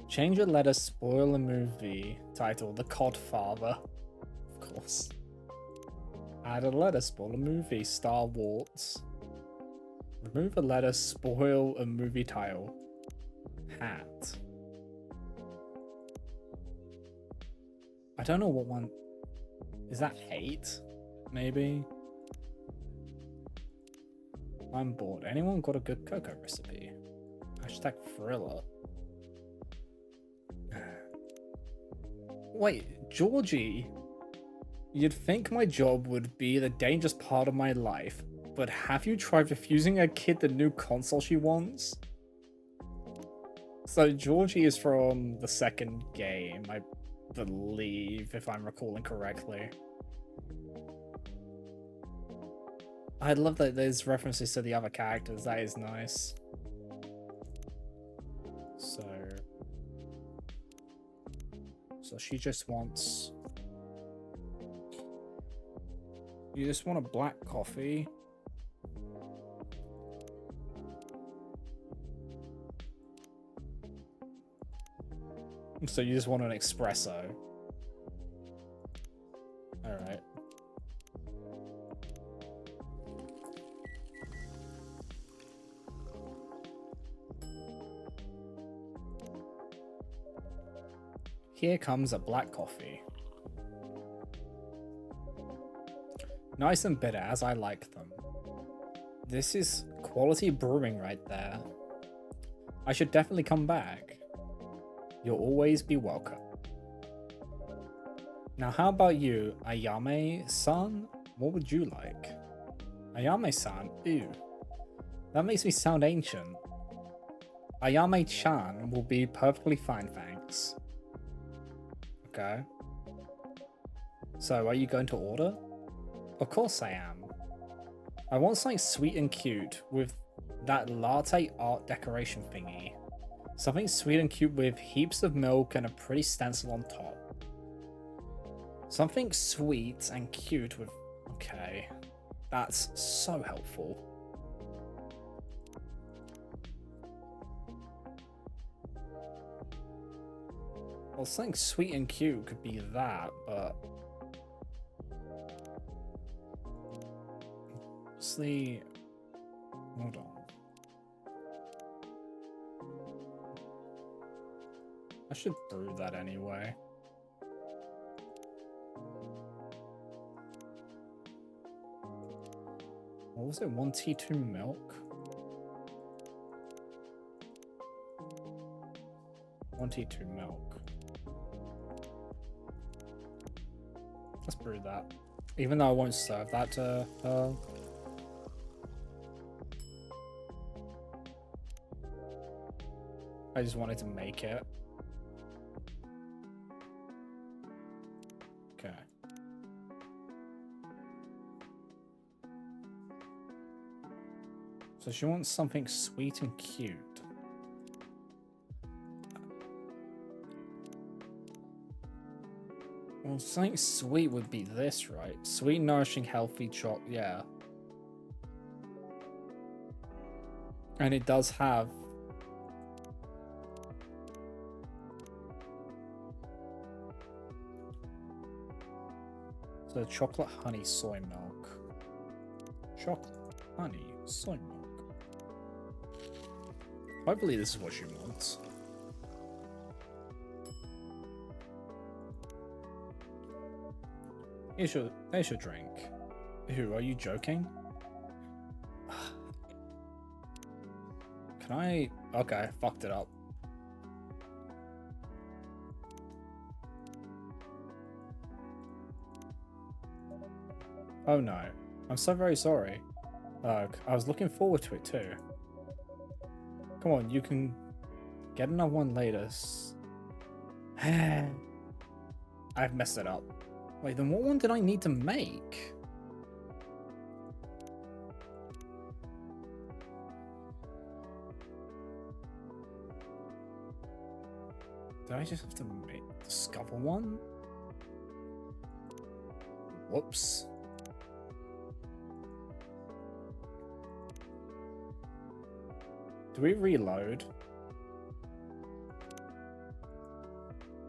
Change a letter, spoil a movie. Title, The Codfather. Of course. Add a letter, spoil a movie. Star Wars. Remove a letter, spoil a movie title. Hat. I don't know what one... Is that hate? Maybe? I'm bored. Anyone got a good cocoa recipe? Hashtag thriller. Wait, Georgie, You'd think my job would be the dangerous part of my life, but have you tried refusing a kid the new console she wants? So Georgie is from the second game, I believe, if I'm recalling correctly. I love that there's references to the other characters, that is nice. So she just wants... You just want a black coffee. So you just want an espresso. Alright. Here comes a black coffee. Nice and bitter, as I like them. This is quality brewing right there. I should definitely come back. You'll always be welcome. Now how about you, Ayame-san? What would you like? Ayame-san? Ew. That makes me sound ancient. Ayame-chan will be perfectly fine, thanks. Okay. So, are you going to order? Of course I am. I want something sweet and cute with that latte art decoration thingy. Something sweet and cute with heaps of milk and a pretty stencil on top. Something sweet and cute with... Okay. That's so helpful. Well, something sweet and cute could be that, but... Honestly... Hold on. I should brew that anyway. What was it? 1 T2 milk? 1 T2 milk. Let's brew that. Even though I won't serve that to her. I just wanted to make it. Okay. So she wants something sweet and cute. Well, something sweet would be this, right? Sweet, nourishing, healthy chocolate, yeah. And it does have... So chocolate, honey, soy milk. Chocolate, honey, soy milk. Hopefully this is what she wants. There's your drink. Ew, are you joking? Can I... Okay, fucked it up. Oh no. I'm so very sorry. I was looking forward to it too. Come on, you can get another one later. I've messed it up. Wait, then what one did I need to make? Did I just have to discover one? Whoops. Do we reload?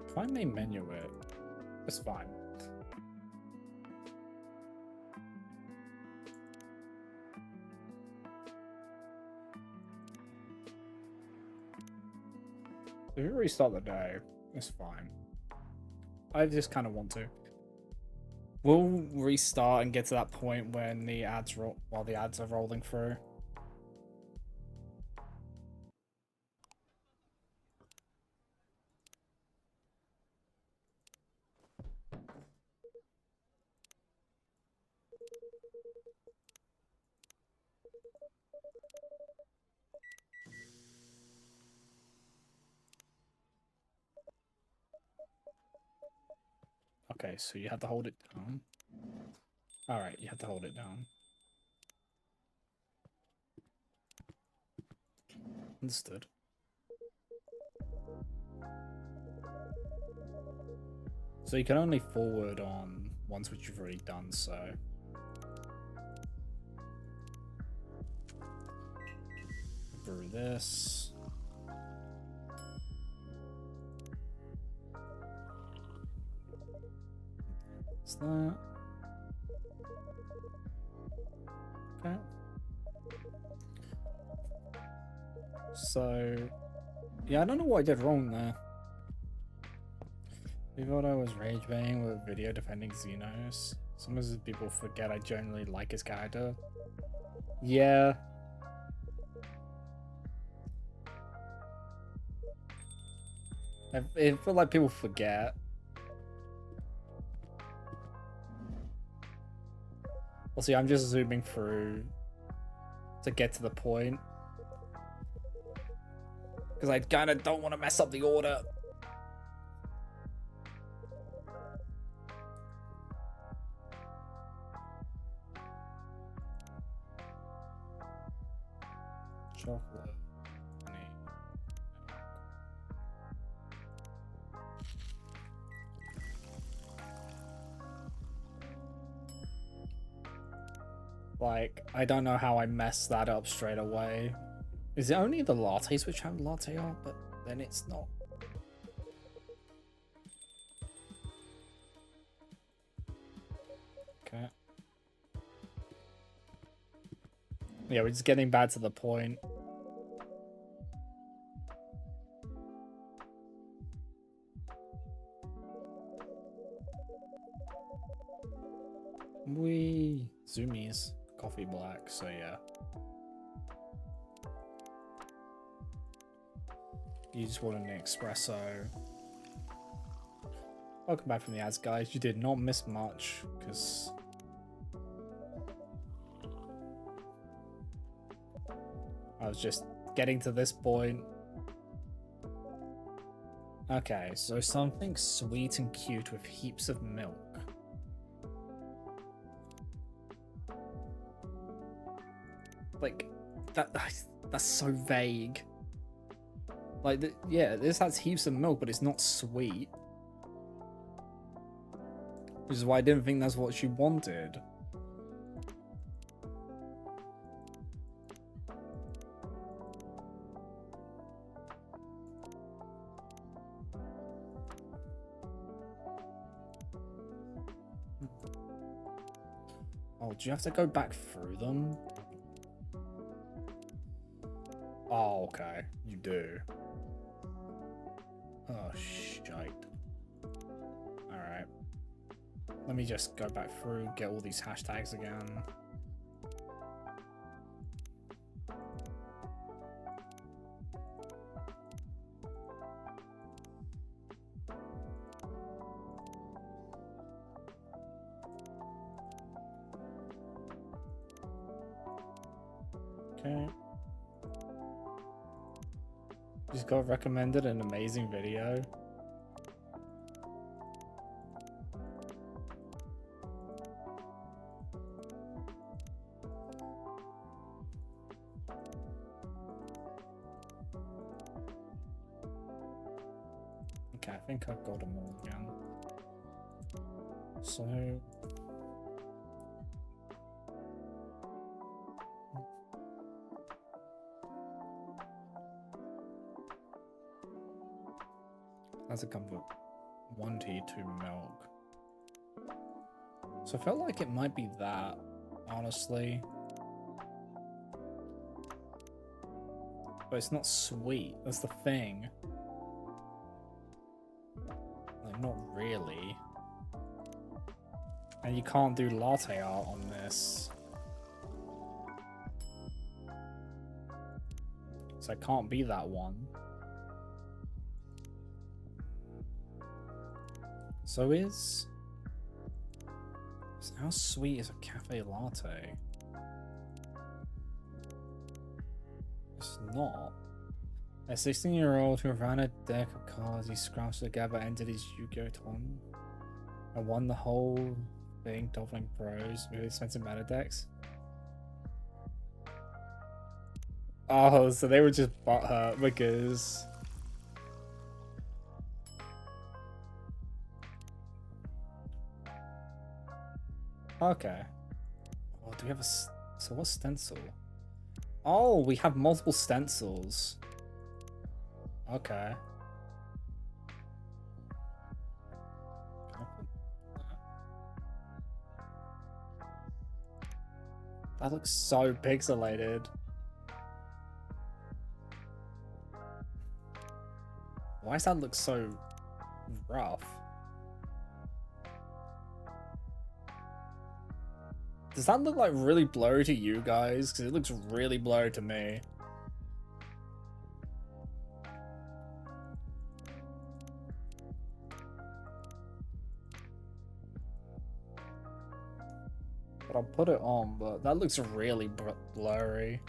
If I may menu it, it's fine. If we restart the day, it's fine. I just kind of want to. We'll restart and get to that point when the ads while the ads are rolling through. Okay, so you have to hold it down. Alright, you have to hold it down. Understood. So you can only forward on ones which you've already done, so... Through this. What's that? Okay. So... Yeah, I don't know what I did wrong there. We thought I was rage baiting with a video defending Xenos. Sometimes people forget I generally like his character. Yeah. I feel like people forget. Well, see, I'm just zooming through to get to the point. Because I kind of don't want to mess up the order. Chocolate. Honey. Like, I don't know how I messed that up straight away. Is it only the lattes which have latte art? But then it's not. Okay. Yeah, we're just getting back to the point. Zoomies. Coffee black, so yeah. You just want an espresso. Welcome back from the ads, guys. You did not miss much, because... I was just getting to this point. Okay, so something sweet and cute with heaps of milk. Like, that's so vague. Like, yeah, this has heaps of milk, but it's not sweet. Which is why I didn't think that's what she wanted. Oh, do you have to go back through them? Oh, okay. You do. Oh, shite. Alright. Let me just go back through, get all these hashtags again. Okay. Just got recommended an amazing video. Okay, I think I've got them all again. So... As a comfort, 1 tea, 2 milk. So I felt like it might be that, honestly. But it's not sweet, that's the thing. Like, not really. And you can't do latte art on this. So it can't be that one. So how sweet is a cafe latte? It's not. A 16-year-old who ran a deck of cards he scratched together entered his Yu-Gi-Oh tournament and won the whole thing, doubling pros with expensive meta decks. Oh, so they were just butthurt because... Okay. Oh, do we have a... So what's stencil? Oh, we have multiple stencils. Okay. That looks so pixelated. Why does that look so rough? Does that look like really blurry to you guys? Because it looks really blurry to me. But I'll put it on, but that looks really blurry.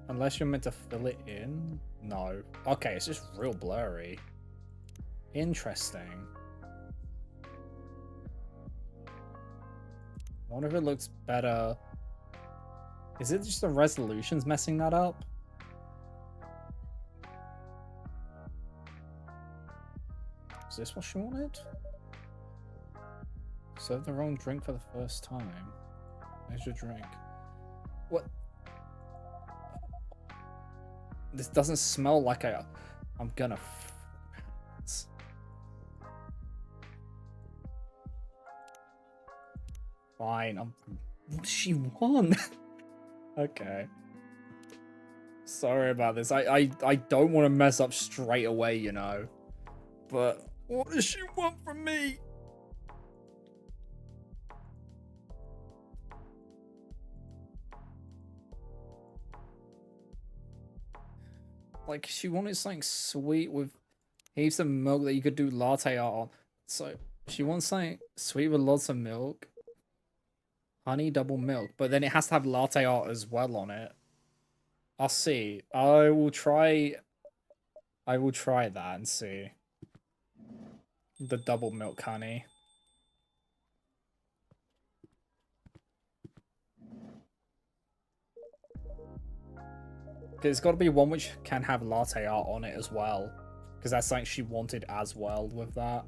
Unless you're meant to fill it in? No. Okay, it's just real blurry. Interesting. I wonder if it looks better. Is it just the resolutions messing that up? Is this what she wanted? Serve the wrong drink for the first time. Where's your drink? What? This doesn't smell like I'm gonna... Fine, what does she want? Okay. Sorry about this. I don't want to mess up straight away, you know. But what does she want from me? Like, she wanted something sweet with heaps of milk that you could do latte art on. So, she wants something sweet with lots of milk. Honey double milk. But then it has to have latte art as well on it. I'll see. I will try that and see. The double milk honey. Because it's got to be one which can have latte art on it as well. Because that's something she wanted as well with that.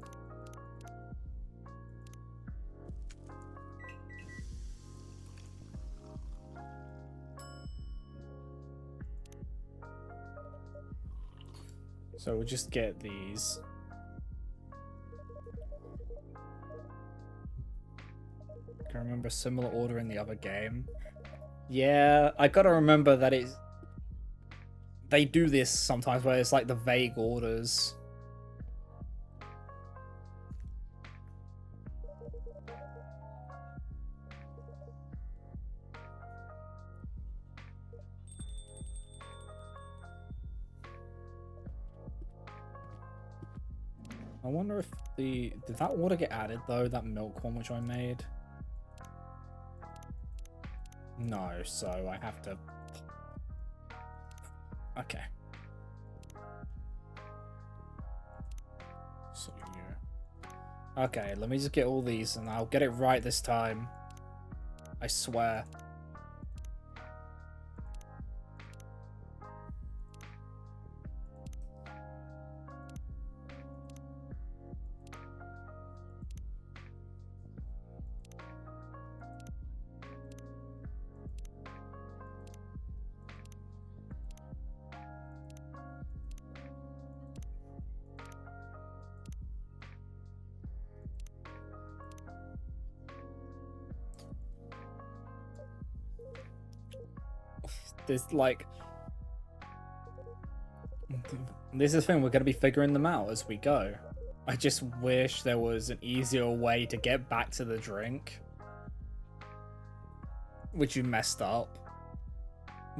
So we'll just get these. Can remember a similar order in the other game. Yeah, I gotta remember that they do this sometimes where it's like the vague orders. I wonder if did that order get added though, that milk one which I made? No, so I have to... Okay. So, yeah. Okay, let me just get all these and I'll get it right this time. I swear. There's like... This is the thing, we're going to be figuring them out as we go. I just wish there was an easier way to get back to the drink. Which you messed up.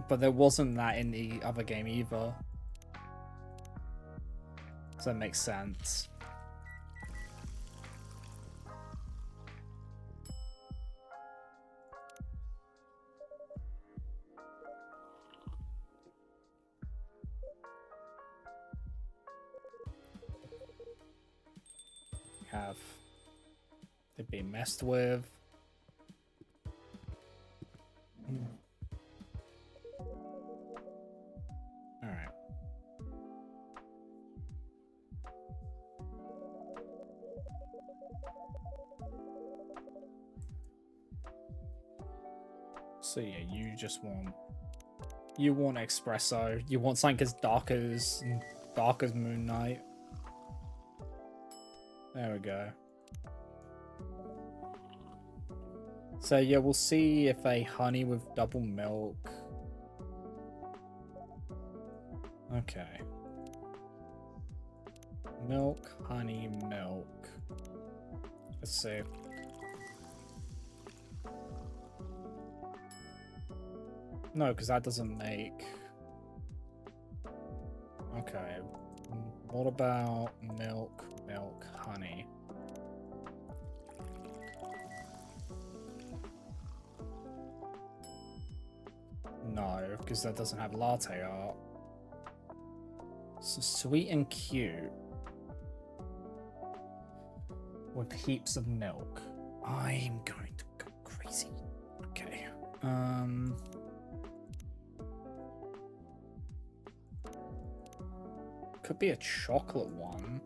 But there wasn't that in the other game either. So that makes sense. have they been messed with? All right. So yeah, you want espresso. You want something as dark as Moon Knight. There we go. So yeah, we'll see if a honey with double milk. Okay. Milk, honey, milk. Let's see. No, because that doesn't make... Okay. What about milk, milk, honey? No, because that doesn't have latte art. So sweet and cute. With heaps of milk. I'm going to go crazy. Okay. Could be a chocolate one.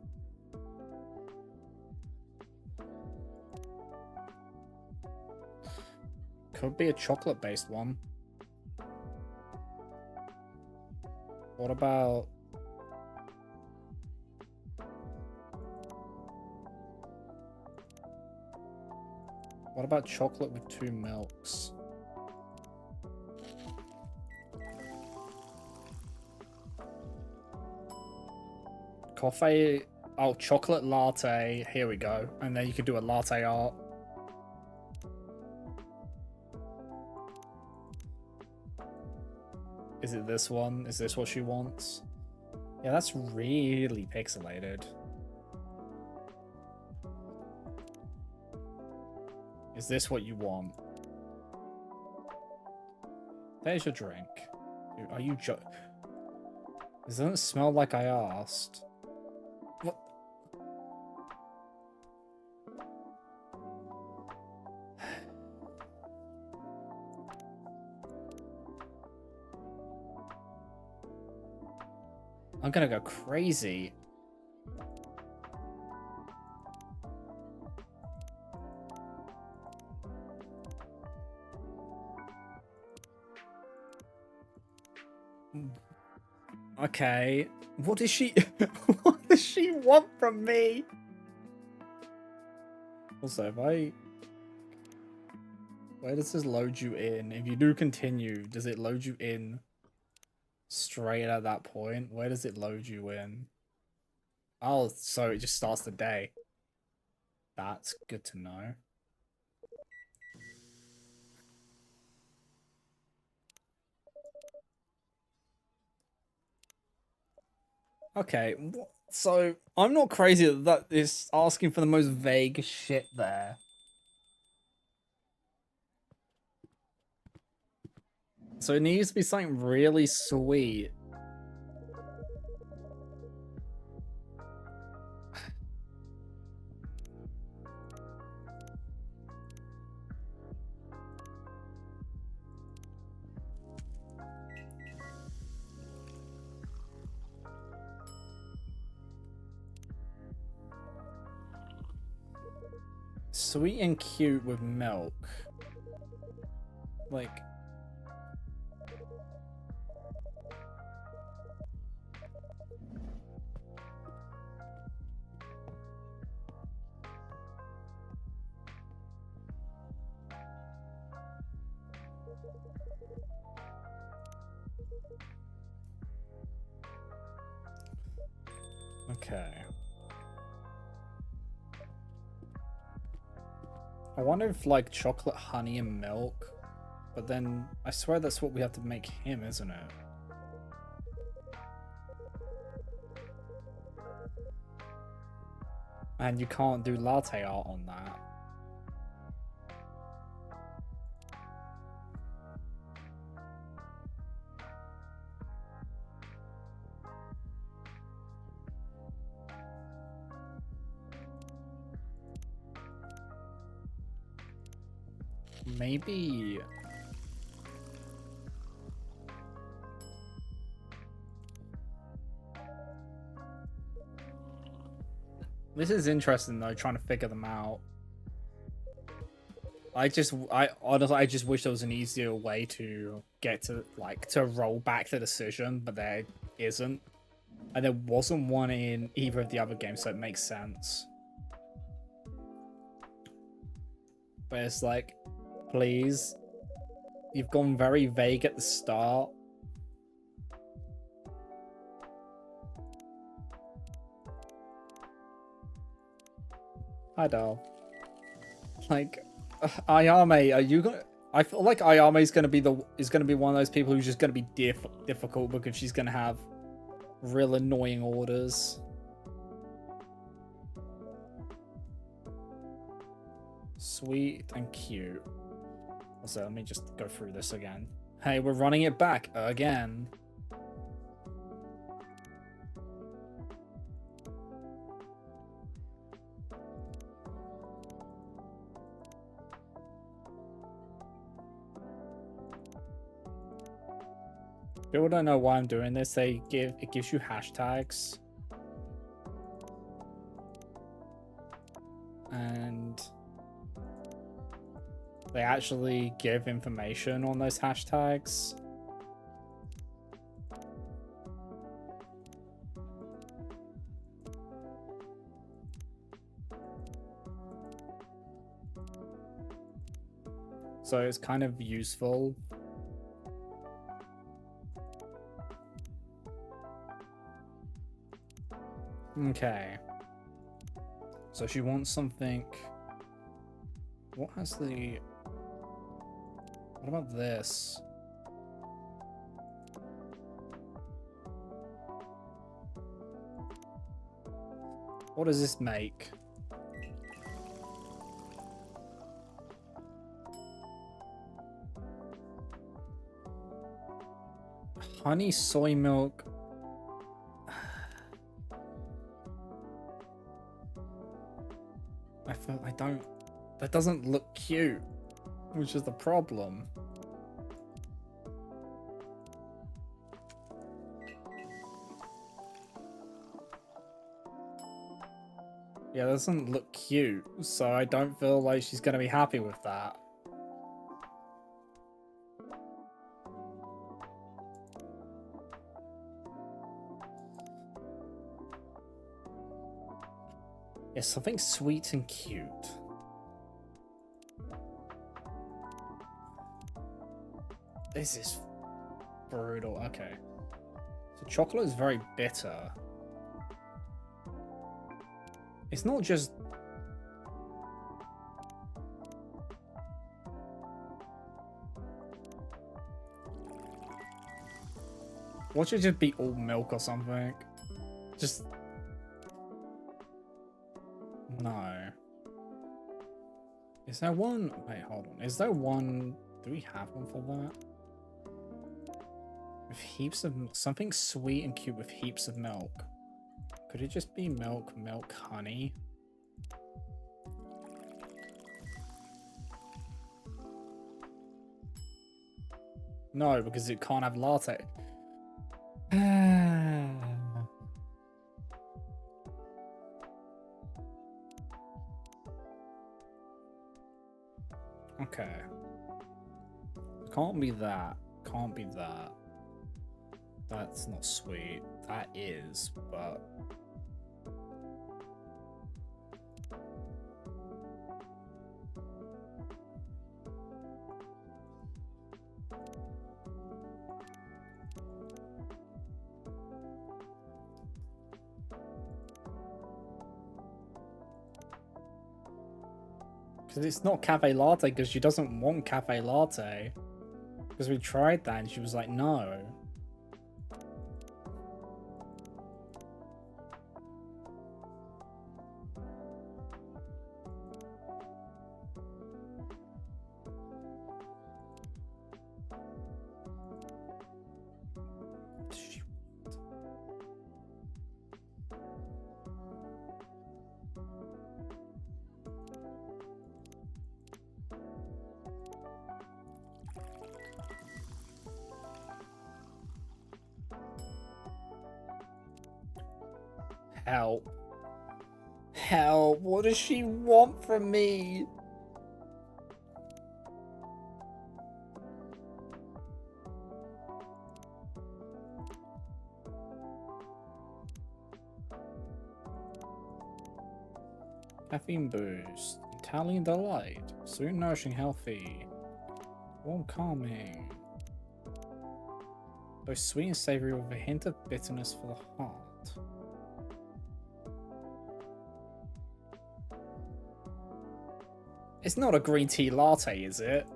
Could be a chocolate-based one. What about... What about chocolate with 2 milks? Coffee... Oh, chocolate latte. Here we go. And then you could do a latte art. Is it this one? Is this what she wants? Yeah, that's really pixelated. Is this what you want? There's your drink. Dude, are you This doesn't smell like I asked. What? I'm gonna go crazy. Okay. What does she what does she want from me? Also, where does this load you in? If you do continue, does it load you in straight at that point? Where does it load you in? Oh, so it just starts the day. That's good to know. Okay, so I'm not crazy that is asking for the most vague shit there. So it needs to be something really sweet. Sweet and cute with milk. Like... Okay. I wonder if, like, chocolate, honey, and milk. But then, I swear that's what we have to make him, isn't it? And you can't do latte art on that. Maybe... This is interesting though, trying to figure them out. I honestly, I just wish there was an easier way to get to, like, to roll back the decision, but there isn't. And there wasn't one in either of the other games, so it makes sense. But it's like, please, you've gone very vague at the start. Hi, doll. Like, Ayame, are you gonna? I feel like Ayame is gonna be one of those people who's just gonna be difficult because she's gonna have real annoying orders. Sweet and cute. So let me just go through this again. Hey, we're running it back again. People don't know why I'm doing this. It gives you hashtags. And they actually give information on those hashtags. So it's kind of useful. Okay. So she wants something. What has the... What about this? What does this make? Honey, soy milk. I don't... That doesn't look cute, which is the problem. Yeah, that doesn't look cute, so I don't feel like she's gonna be happy with that. Yeah, something sweet and cute. This is brutal. Okay. So chocolate is very bitter. It's not just... What should just be all milk or something? Just... No. Is there one? Wait, hold on. Is there one? Do we have one for that? With heaps of something sweet and cute with heaps of milk. Could it just be milk, honey? No, because it can't have latte. Okay. Can't be that. Can't be that. That's not sweet. That is, but... Because it's not cafe latte, because she doesn't want cafe latte. Because we tried that and she was like, no. Help. Help. What does she want from me? Caffeine boost. Italian delight. Sweet, nourishing, healthy. Warm, calming. Both sweet and savory with a hint of bitterness for the heart. It's not a green tea latte, is it?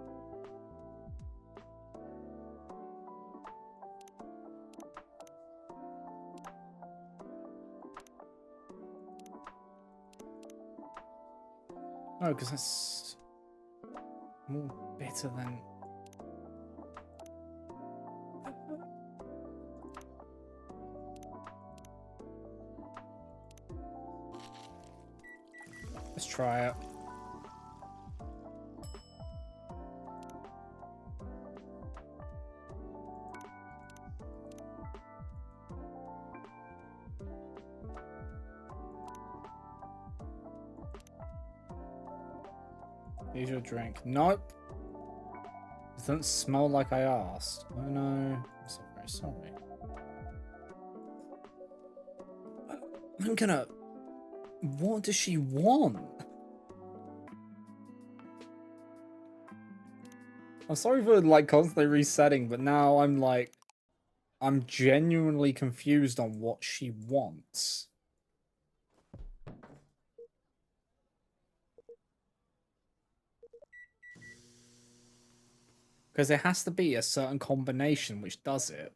No, because that's more bitter than... Let's try it. Here's your drink. Nope. It doesn't smell like I asked. Oh no. I'm so very sorry. I'm gonna... What does she want? I'm sorry for like constantly resetting, but now I'm like... I'm genuinely confused on what she wants. Because there has to be a certain combination which does it.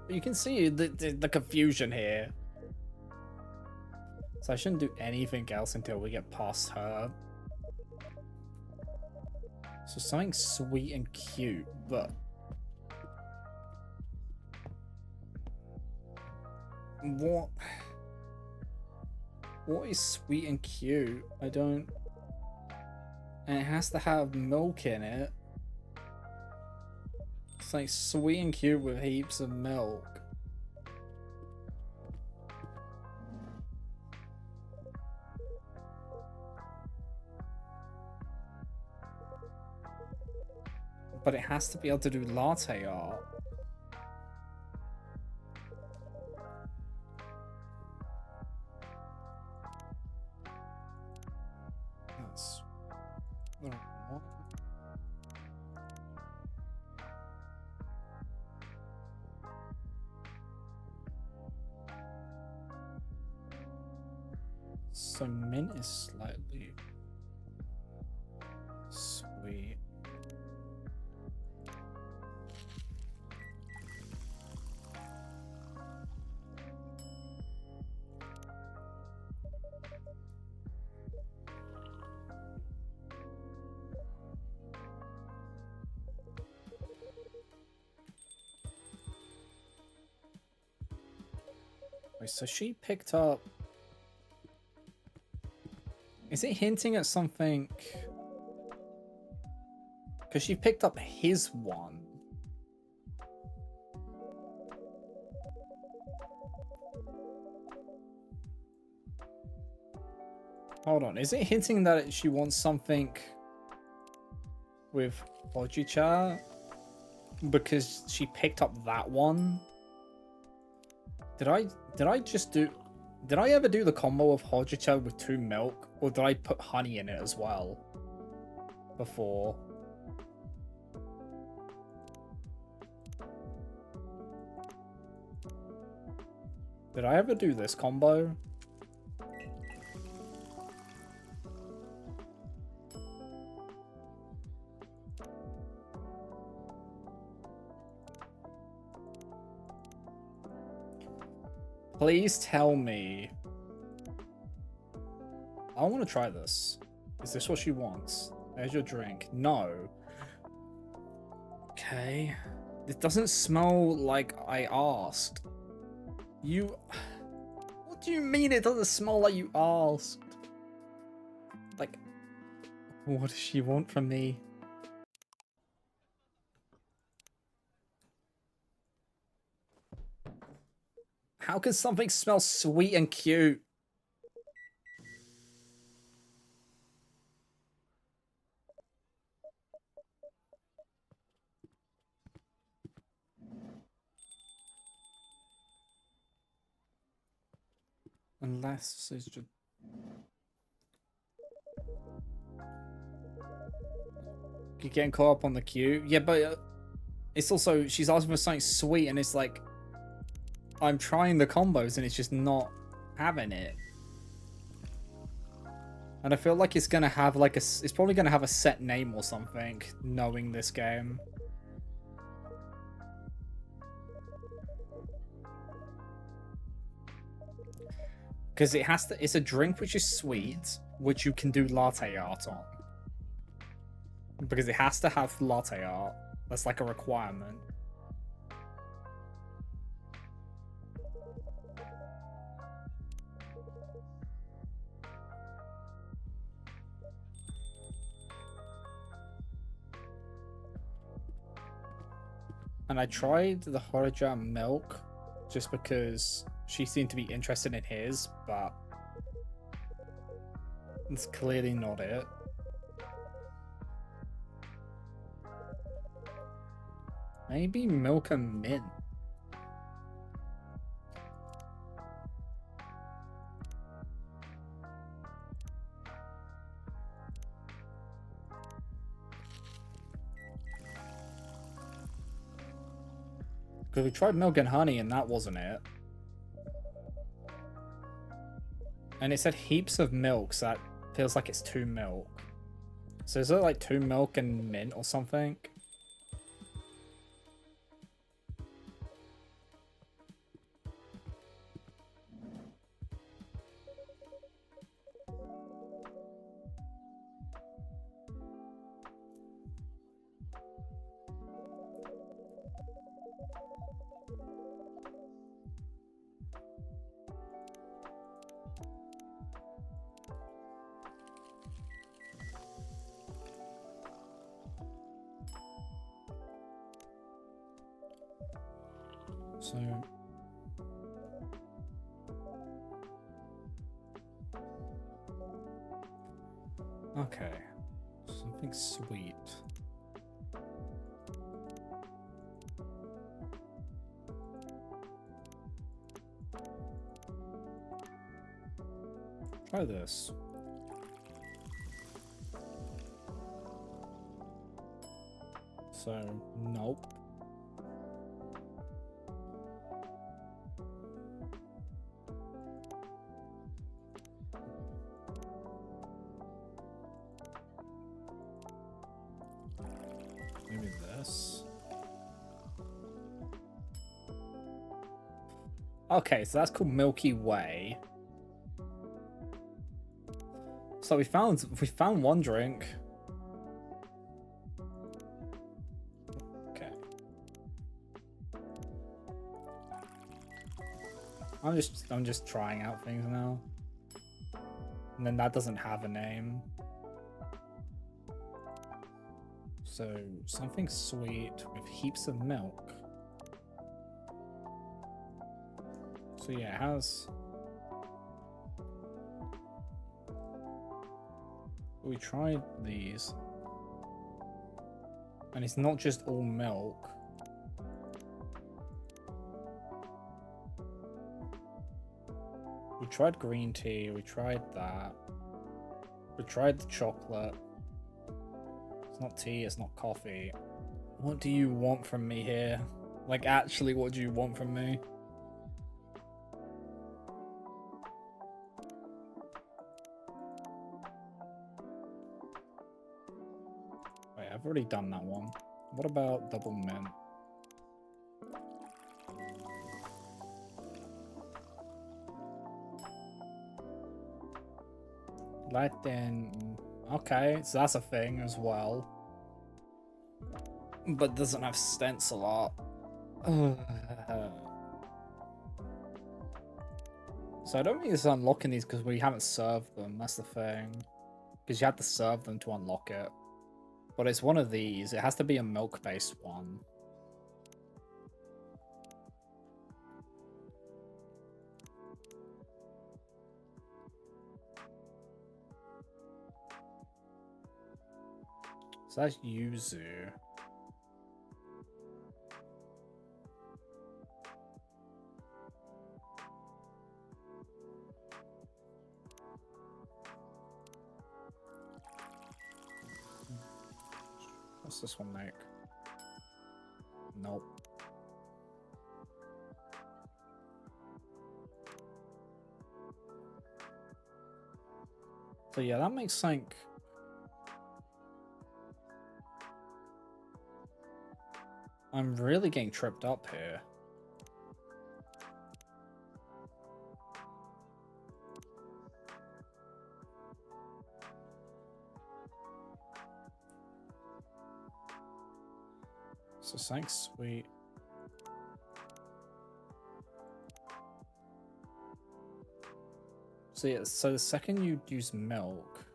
But you can see the confusion here. So I shouldn't do anything else until we get past her. So something sweet and cute, but... What? What is sweet and cute? I don't... And it has to have milk in it. It's like sweet and cute with heaps of milk. But it has to be able to do latte art. That's what I want. So mint is slightly sweet. Wait, so she picked up... Is it hinting at something? Because she picked up his one. Hold on, is it hinting that she wants something with Hojicha? Because she picked up that one? Did I just do... Did I ever do the combo of Hojicha with 2 milk? Or did I put honey in it as well? Before? Did I ever do this combo? Please tell me. I want to try this. Is this what she wants? There's your drink. No. Okay. It doesn't smell like I asked. You... What do you mean it doesn't smell like you asked? Like, what does she want from me? How can something smell sweet and cute? Unless it's just... You're getting caught up on the queue. Yeah, but it's also... She's asking for something sweet and it's like... I'm trying the combos and it's just not having it. And I feel like it's gonna have like a... It's probably gonna have a set name or something, knowing this game. Because it has to... It's a drink which is sweet, which you can do latte art on. Because it has to have latte art. That's like a requirement. And I tried the Horoja milk just because she seemed to be interested in his, but it's clearly not it. Maybe milk and mint. Because we tried milk and honey and that wasn't it. And it said heaps of milk, so that feels like it's 2 milk. So is it like 2 milk and mint or something? So... Okay. Something sweet. Try this. So, nope. Maybe this. Okay, so that's called Milky Way. So we found one drink. Okay. I'm just trying out things now. And then that doesn't have a name. So something sweet with heaps of milk. So yeah, it has... We tried these. And it's not just all milk. We tried green tea, we tried that. We tried the chocolate. It's not tea, it's not coffee. What do you want from me here? Like, actually, what do you want from me? Wait, I've already done that one. What about double mint? Latin. Okay, so that's a thing as well. But doesn't have stencil art. So I don't think it's unlocking these because we haven't served them. That's the thing. Because you have to serve them to unlock it. But it's one of these. It has to be a milk-based one. So that's Yuzu. What's this one make? Nope. So yeah, that makes like... I'm really getting tripped up here. So thanks, sweet. So yeah, so the second you use milk...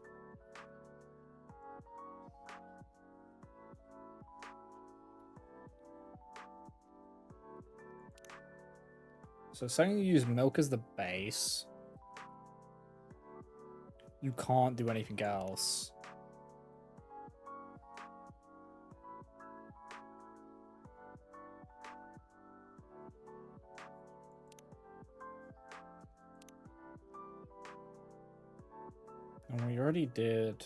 So the second you use milk as the base... You can't do anything else. And we already did...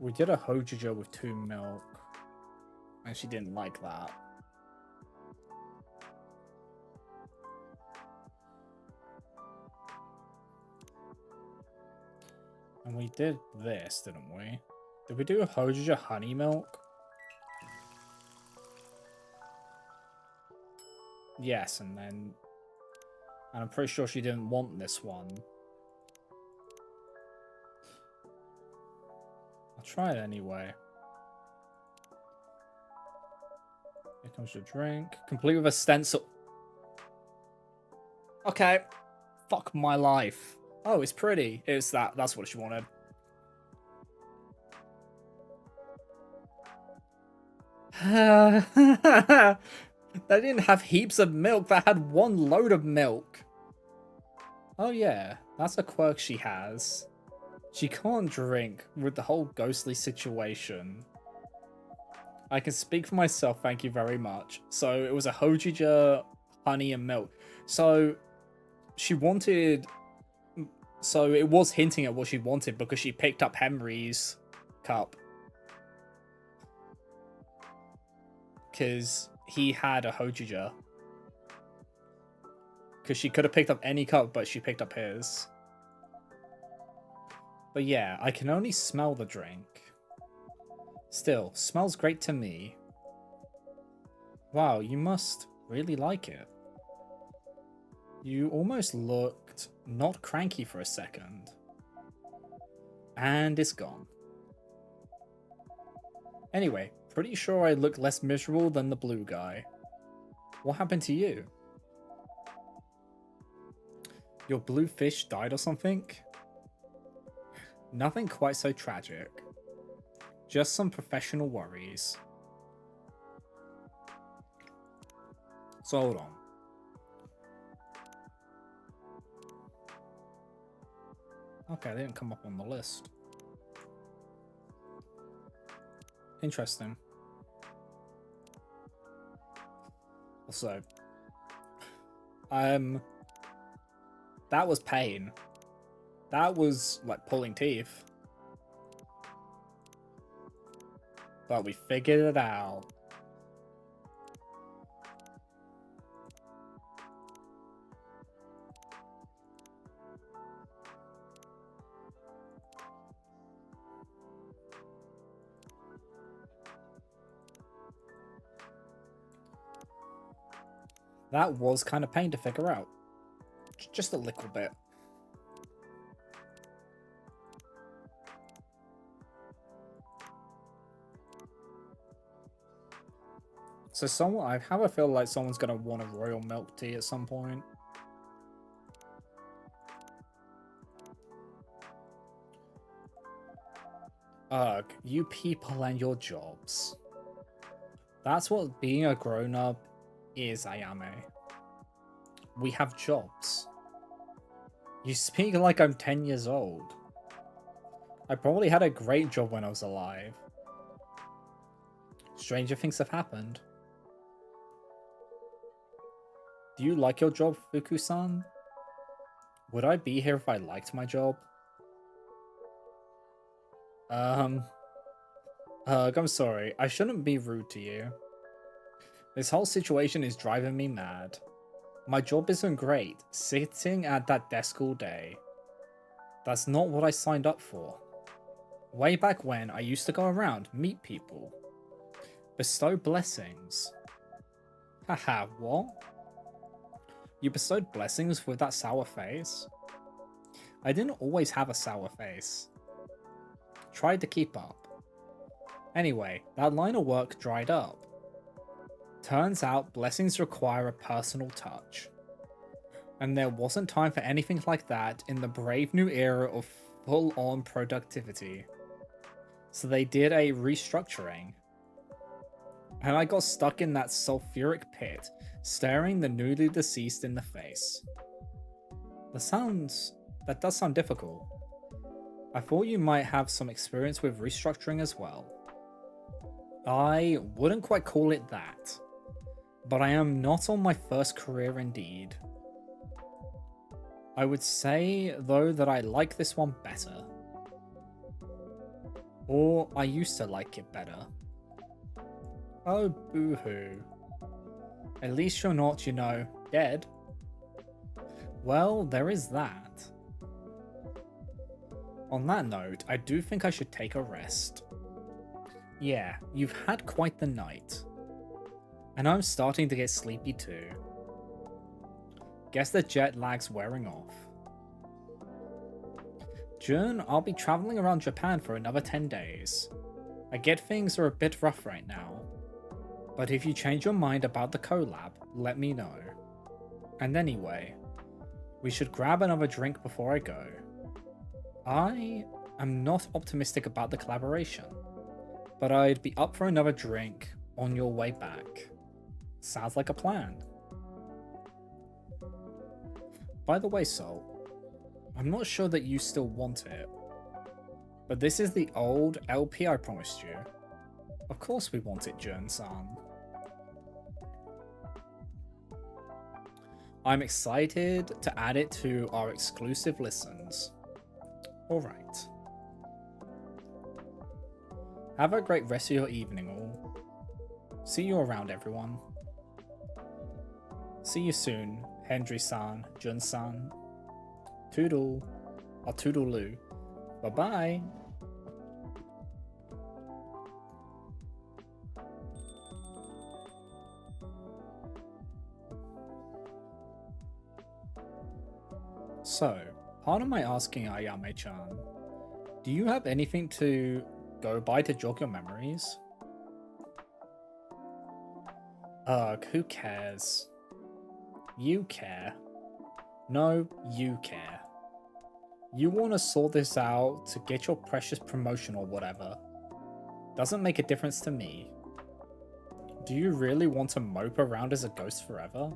We did a Hojijo with 2 milk. And she didn't like that. And we did this, didn't we? Did we do a Hojijo honey milk? Yes, and then... And I'm pretty sure she didn't want this one. I'll try it anyway. Here comes your drink. Complete with a stencil. Okay. Fuck my life. Oh, it's pretty. It's that. That's what she wanted. That didn't have heaps of milk. That had 1 load of milk. Oh yeah, that's a quirk she has. She can't drink with the whole ghostly situation. I can speak for myself, thank you very much. So it was a Hojijo, honey and milk. So she wanted... So it was hinting at what she wanted because she picked up Henry's cup. Because he had a Hojijo. Because she could have picked up any cup, but she picked up his. But yeah, I can only smell the drink. Still, smells great to me. Wow, you must really like it. You almost looked not cranky for a second. And it's gone. Anyway, pretty sure I look less miserable than the blue guy. What happened to you? Your blue fish died or something? Nothing quite so tragic. Just some professional worries. So hold on. Okay, they didn't come up on the list. Interesting. Also, that was pain. That was like pulling teeth. But we figured it out. That was kind of pain to figure out. Just a little bit. So I have a feel like someone's gonna want a royal milk tea at some point. Ugh, you people and your jobs. That's what being a grown-up is, Ayame. We have jobs. You speak like I'm 10 years old. I probably had a great job when I was alive. Stranger things have happened. Do you like your job, Fuku-san? Would I be here if I liked my job? I'm sorry. I shouldn't be rude to you. This whole situation is driving me mad. My job isn't great, sitting at that desk all day. That's not what I signed up for. Way back when, I used to go around, meet people, bestow blessings. Haha, what? You bestowed blessings with that sour face? I didn't always have a sour face. Tried to keep up. Anyway, that line of work dried up. Turns out blessings require a personal touch. And there wasn't time for anything like that in the brave new era of full-on productivity. So they did a restructuring. And I got stuck in that sulfuric pit, staring the newly deceased in the face. That does sound difficult. I thought you might have some experience with restructuring as well. I wouldn't quite call it that, but I am not on my first career indeed. I would say, though, that I like this one better. Or I used to like it better. Oh, boo-hoo. At least you're not, dead. Well, there is that. On that note, I do think I should take a rest. Yeah, you've had quite the night. And I'm starting to get sleepy too. Guess the jet lag's wearing off. June, I'll be traveling around Japan for another 10 days. I get things are a bit rough right now. But if you change your mind about the collab, let me know. And anyway, we should grab another drink before I go. I am not optimistic about the collaboration, but I'd be up for another drink on your way back. Sounds like a plan. By the way, Sol, I'm not sure that you still want it, but this is the old LP I promised you. Of course we want it, Jun-san. I'm excited to add it to our exclusive listens. Alright. Have a great rest of your evening, all. See you around, everyone. See you soon, Hendry-san, Jun-san. Toodle, or toodaloo. Bye-bye. So, pardon my asking, Ayame-chan, do you have anything to go by to jog your memories? Ugh, who cares? You care. No, you care. You want to sort this out to get your precious promotion or whatever. Doesn't make a difference to me. Do you really want to mope around as a ghost forever?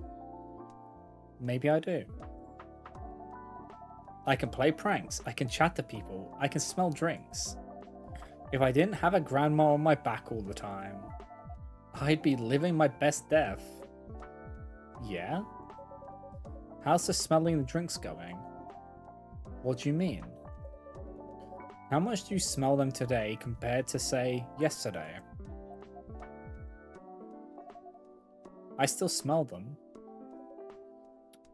Maybe I do. I can play pranks, I can chat to people, I can smell drinks. If I didn't have a grandma on my back all the time, I'd be living my best death. Yeah? How's the smelling the drinks going? What do you mean? How much do you smell them today compared to, say, yesterday? I still smell them,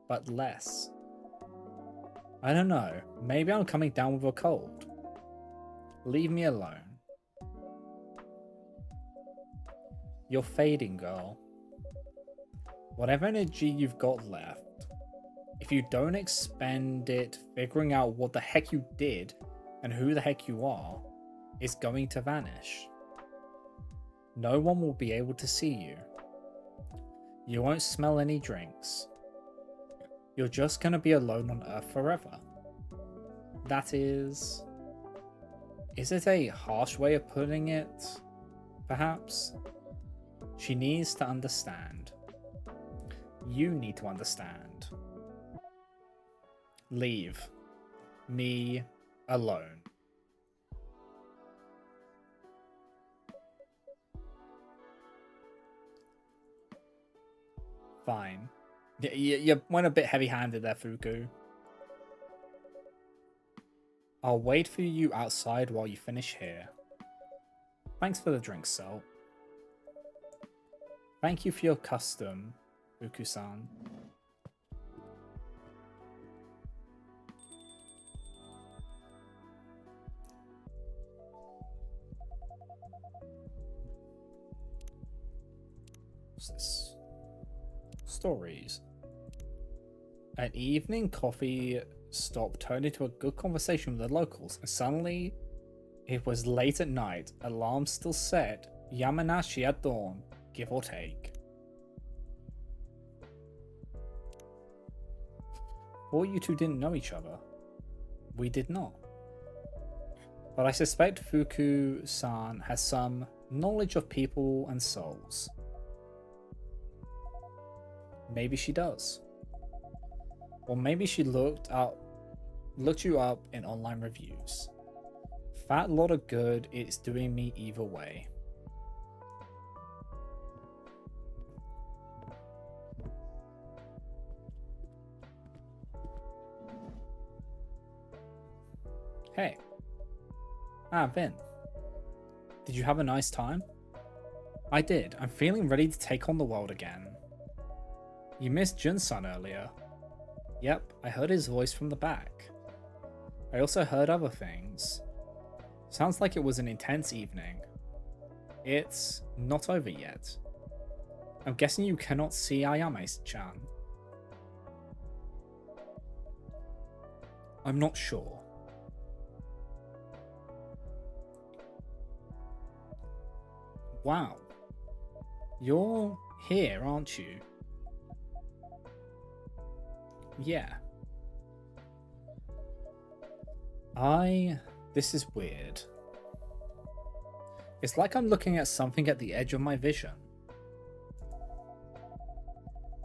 but less. I don't know, maybe I'm coming down with a cold. Leave me alone. You're fading, girl. Whatever energy you've got left, if you don't expend it figuring out what the heck you did and who the heck you are, it's going to vanish. No one will be able to see you. You won't smell any drinks. You're just gonna be alone on Earth forever. That is... Is it a harsh way of putting it? Perhaps? She needs to understand. You need to understand. Leave me alone. Fine. You went a bit heavy-handed there, Fuku. I'll wait for you outside while you finish here. Thanks for the drink, Salt. Thank you for your custom, Fuku-san. What's this? Stories. An evening coffee stop turned into a good conversation with the locals, and suddenly it was late at night, alarms still set, Yamanashi at dawn, give or take. Or you two didn't know each other. We did not. But I suspect Fuku-san has some knowledge of people and souls. Maybe she does. Or maybe she looked you up in online reviews. Fat lot of good it's doing me either way. Hey. Vin. Did you have a nice time? I did. I'm feeling ready to take on the world again. You missed Jun-san earlier. Yep, I heard his voice from the back. I also heard other things. Sounds like it was an intense evening. It's not over yet. I'm guessing you cannot see Ayame-chan. I'm not sure. Wow. You're here, aren't you? Yeah. This is weird. It's like I'm looking at something at the edge of my vision.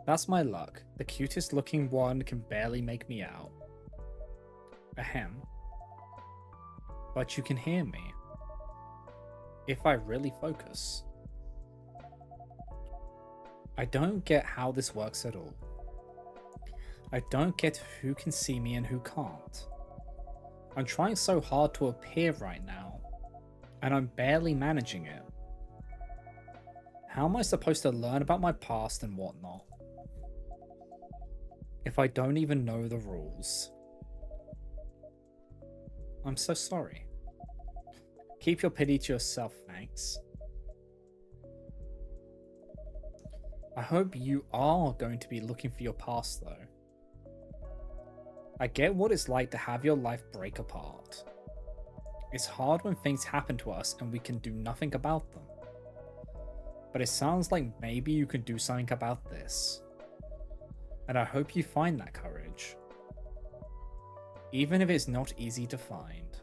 That's my luck. The cutest looking one can barely make me out. Ahem. But you can hear me. If I really focus. I don't get how this works at all. I don't get who can see me and who can't. I'm trying so hard to appear right now, and I'm barely managing it. How am I supposed to learn about my past and whatnot if I don't even know the rules? I'm so sorry. Keep your pity to yourself, thanks. I hope you are going to be looking for your past though. I get what it's like to have your life break apart. It's hard when things happen to us and we can do nothing about them. But it sounds like maybe you can do something about this. And I hope you find that courage. Even if it's not easy to find.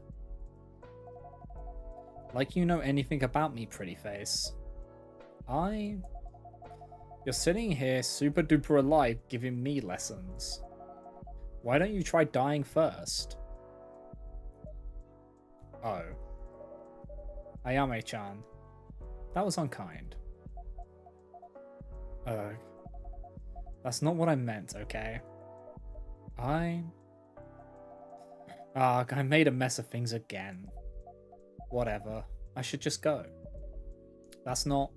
Like you know anything about me, pretty face. You're sitting here super duper alive giving me lessons. Why don't you try dying first? Oh. Ayame-chan. That was unkind. That's not what I meant, okay? I made a mess of things again. Whatever. I should just go. That's not...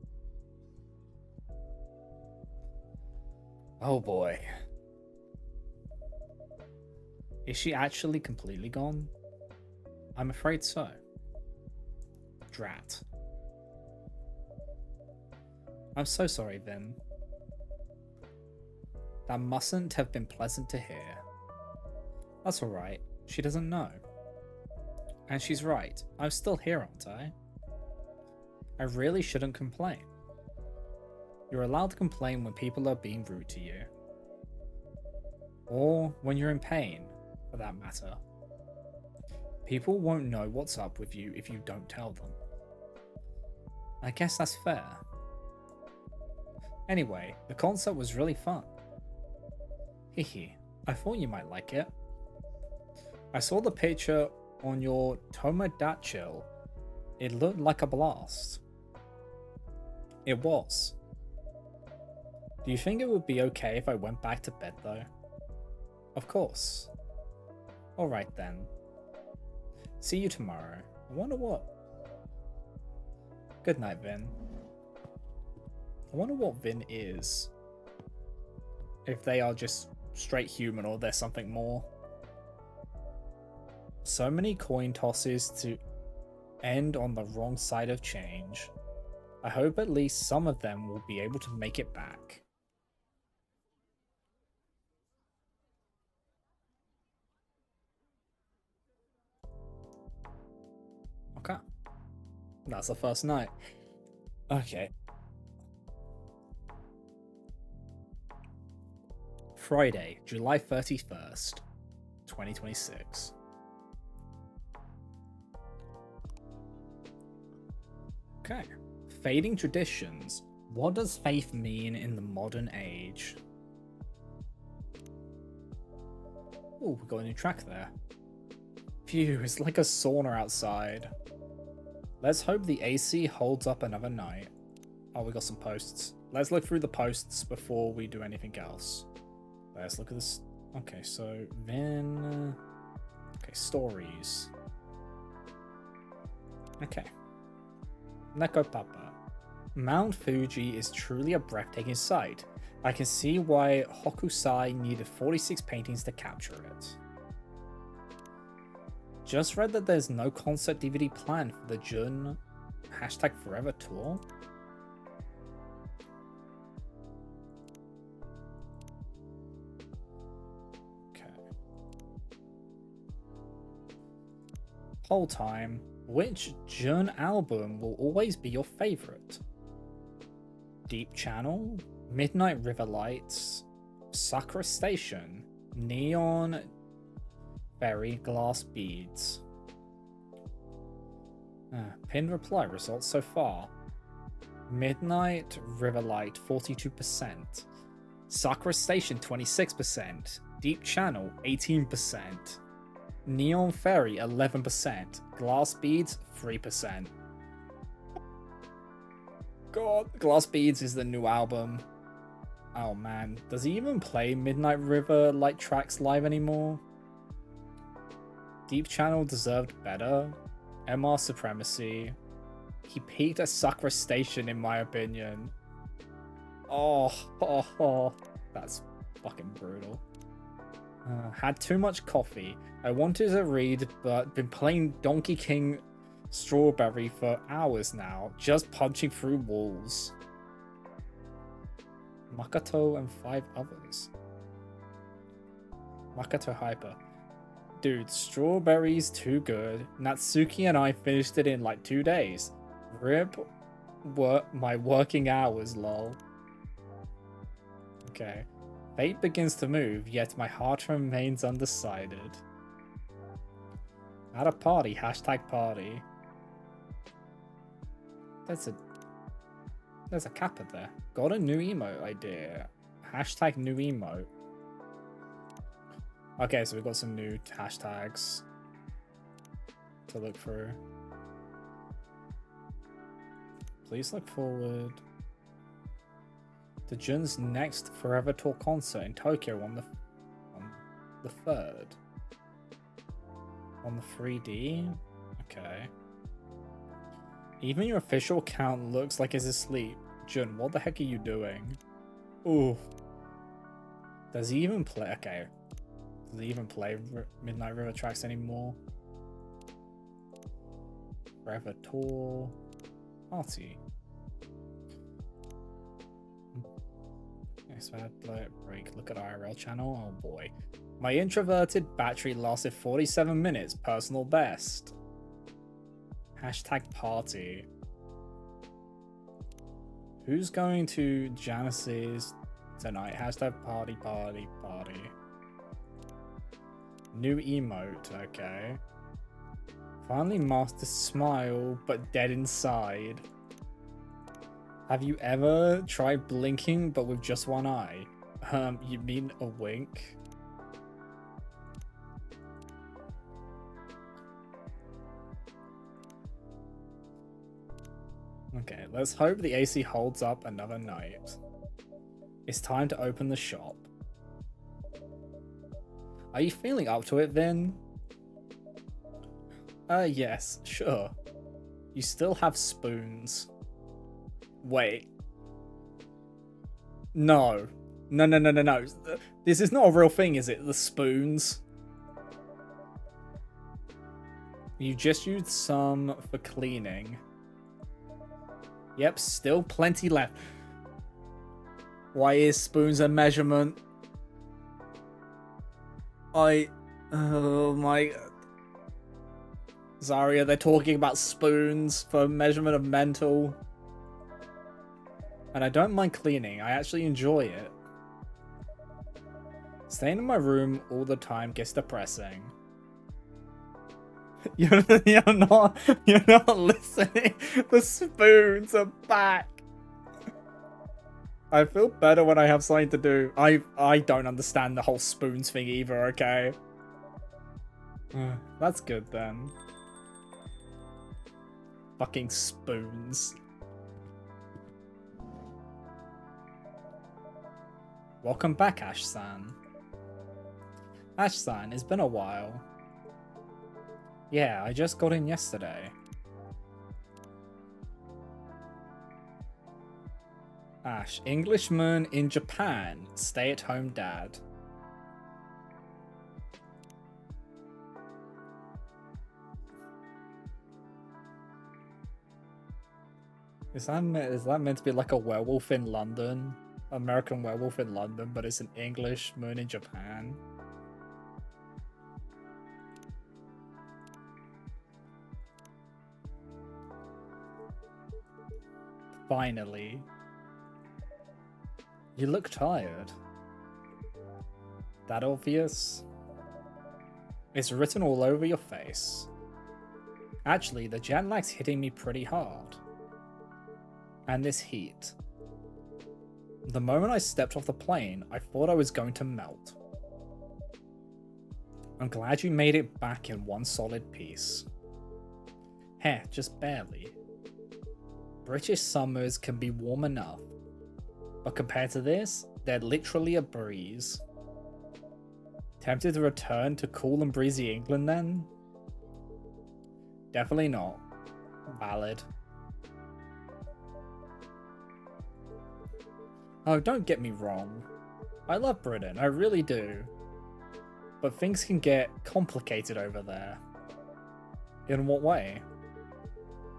Oh boy. Is she actually completely gone? I'm afraid so. Drat. I'm so sorry, Vin. That mustn't have been pleasant to hear. That's alright. She doesn't know. And she's right. I'm still here, aren't I? I really shouldn't complain. You're allowed to complain when people are being rude to you. Or when you're in pain, for that matter. People won't know what's up with you if you don't tell them. I guess that's fair. Anyway, the concert was really fun. Hehe, I thought you might like it. I saw the picture on your Tomodachi. It looked like a blast. It was. Do you think it would be okay if I went back to bed though? Of course. Alright then. See you tomorrow. I wonder what. Good night, Vin. I wonder what Vin is. If they are just straight human or there's something more. So many coin tosses to end on the wrong side of change. I hope at least some of them will be able to make it back. Okay. That's the first night. Okay. Friday, July 31st, 2026. Okay. Fading traditions. What does faith mean in the modern age? Oh, we got a new track there. Phew, it's like a sauna outside. Let's hope the AC holds up another night. Oh, we got some posts. Let's look through the posts before we do anything else. Let's look at this. Okay, so then... Okay, stories. Okay. Neko Papa. Mount Fuji is truly a breathtaking sight. I can see why Hokusai needed 46 paintings to capture it. Just read that there's no concert DVD planned for the June #Forever tour. Okay. Whole time. Which June album will always be your favorite? Deep Channel, Midnight River Lights, Sakura Station, Neon Berry Glass Beads. Pinned reply results so far. Midnight Riverlight 42%. Sakura Station 26%. Deep Channel 18%. Neon Fairy 11%. Glass Beads 3%. God, Glass Beads is the new album. Oh man, does he even play Midnight River Light tracks live anymore? Deep Channel deserved better. MR Supremacy. He peaked at Sakura Station in my opinion. Oh, that's fucking brutal. Had too much coffee. I wanted to read, but been playing Donkey King Strawberry for hours now, just punching through walls. Makoto and 5 others. Makoto Hyper. Dude, Strawberry's too good. Natsuki and I finished it in like 2 days. RIP my working hours, lol. Okay. Fate begins to move, yet my heart remains undecided. At a party, #party. There's a kappa there. Got a new emote idea. #new emote. Okay, so we've got some new hashtags to look through. Please look forward to Jun's next Forever Tour concert in Tokyo on the 3rd. On the 3D? Okay. Even your official account looks like it's asleep. Jun, what the heck are you doing? Ooh. Does he even play? Okay. Does he even play Midnight River tracks anymore? Forever Tour. Party. Okay, so I had to let it break. Look at IRL channel. Oh boy. My introverted battery lasted 47 minutes. Personal best. #party. Who's going to Janice's tonight? Hashtag party. Janice's tonight. Hashtag party. New emote, okay. Finally master smile, but dead inside. Have you ever tried blinking, but with just one eye? You mean a wink? Okay, let's hope the AC holds up another night. It's time to open the shop. Are you feeling up to it, Vin? Yes, sure. You still have spoons. Wait. No. No. This is not a real thing, is it? The spoons? You just used some for cleaning. Yep, still plenty left. Why is spoons a measurement? Oh my... Zarya, they're talking about spoons for measurement of mental. And I don't mind cleaning, I actually enjoy it. Staying in my room all the time gets depressing. You're not listening. The spoons are back. I feel better when I have something to do. I don't understand the whole spoons thing either, okay? That's good then. Fucking spoons. Welcome back, Ash-san. Ash-san, it's been a while. Yeah, I just got in yesterday. Ash, Englishman in Japan, stay-at-home dad. Is that meant to be like a werewolf in London? American Werewolf in London, but it's an Englishman in Japan? Finally. You look tired. That obvious? It's written all over your face. Actually, the jet lag's hitting me pretty hard. And this heat. The moment I stepped off the plane, I thought I was going to melt. I'm glad you made it back in one solid piece. Heh, just barely. British summers can be warm enough, but compared to this, they're literally a breeze. Tempted to return to cool and breezy England then? Definitely not. Valid. Oh, don't get me wrong. I love Britain, I really do. But things can get complicated over there. In what way?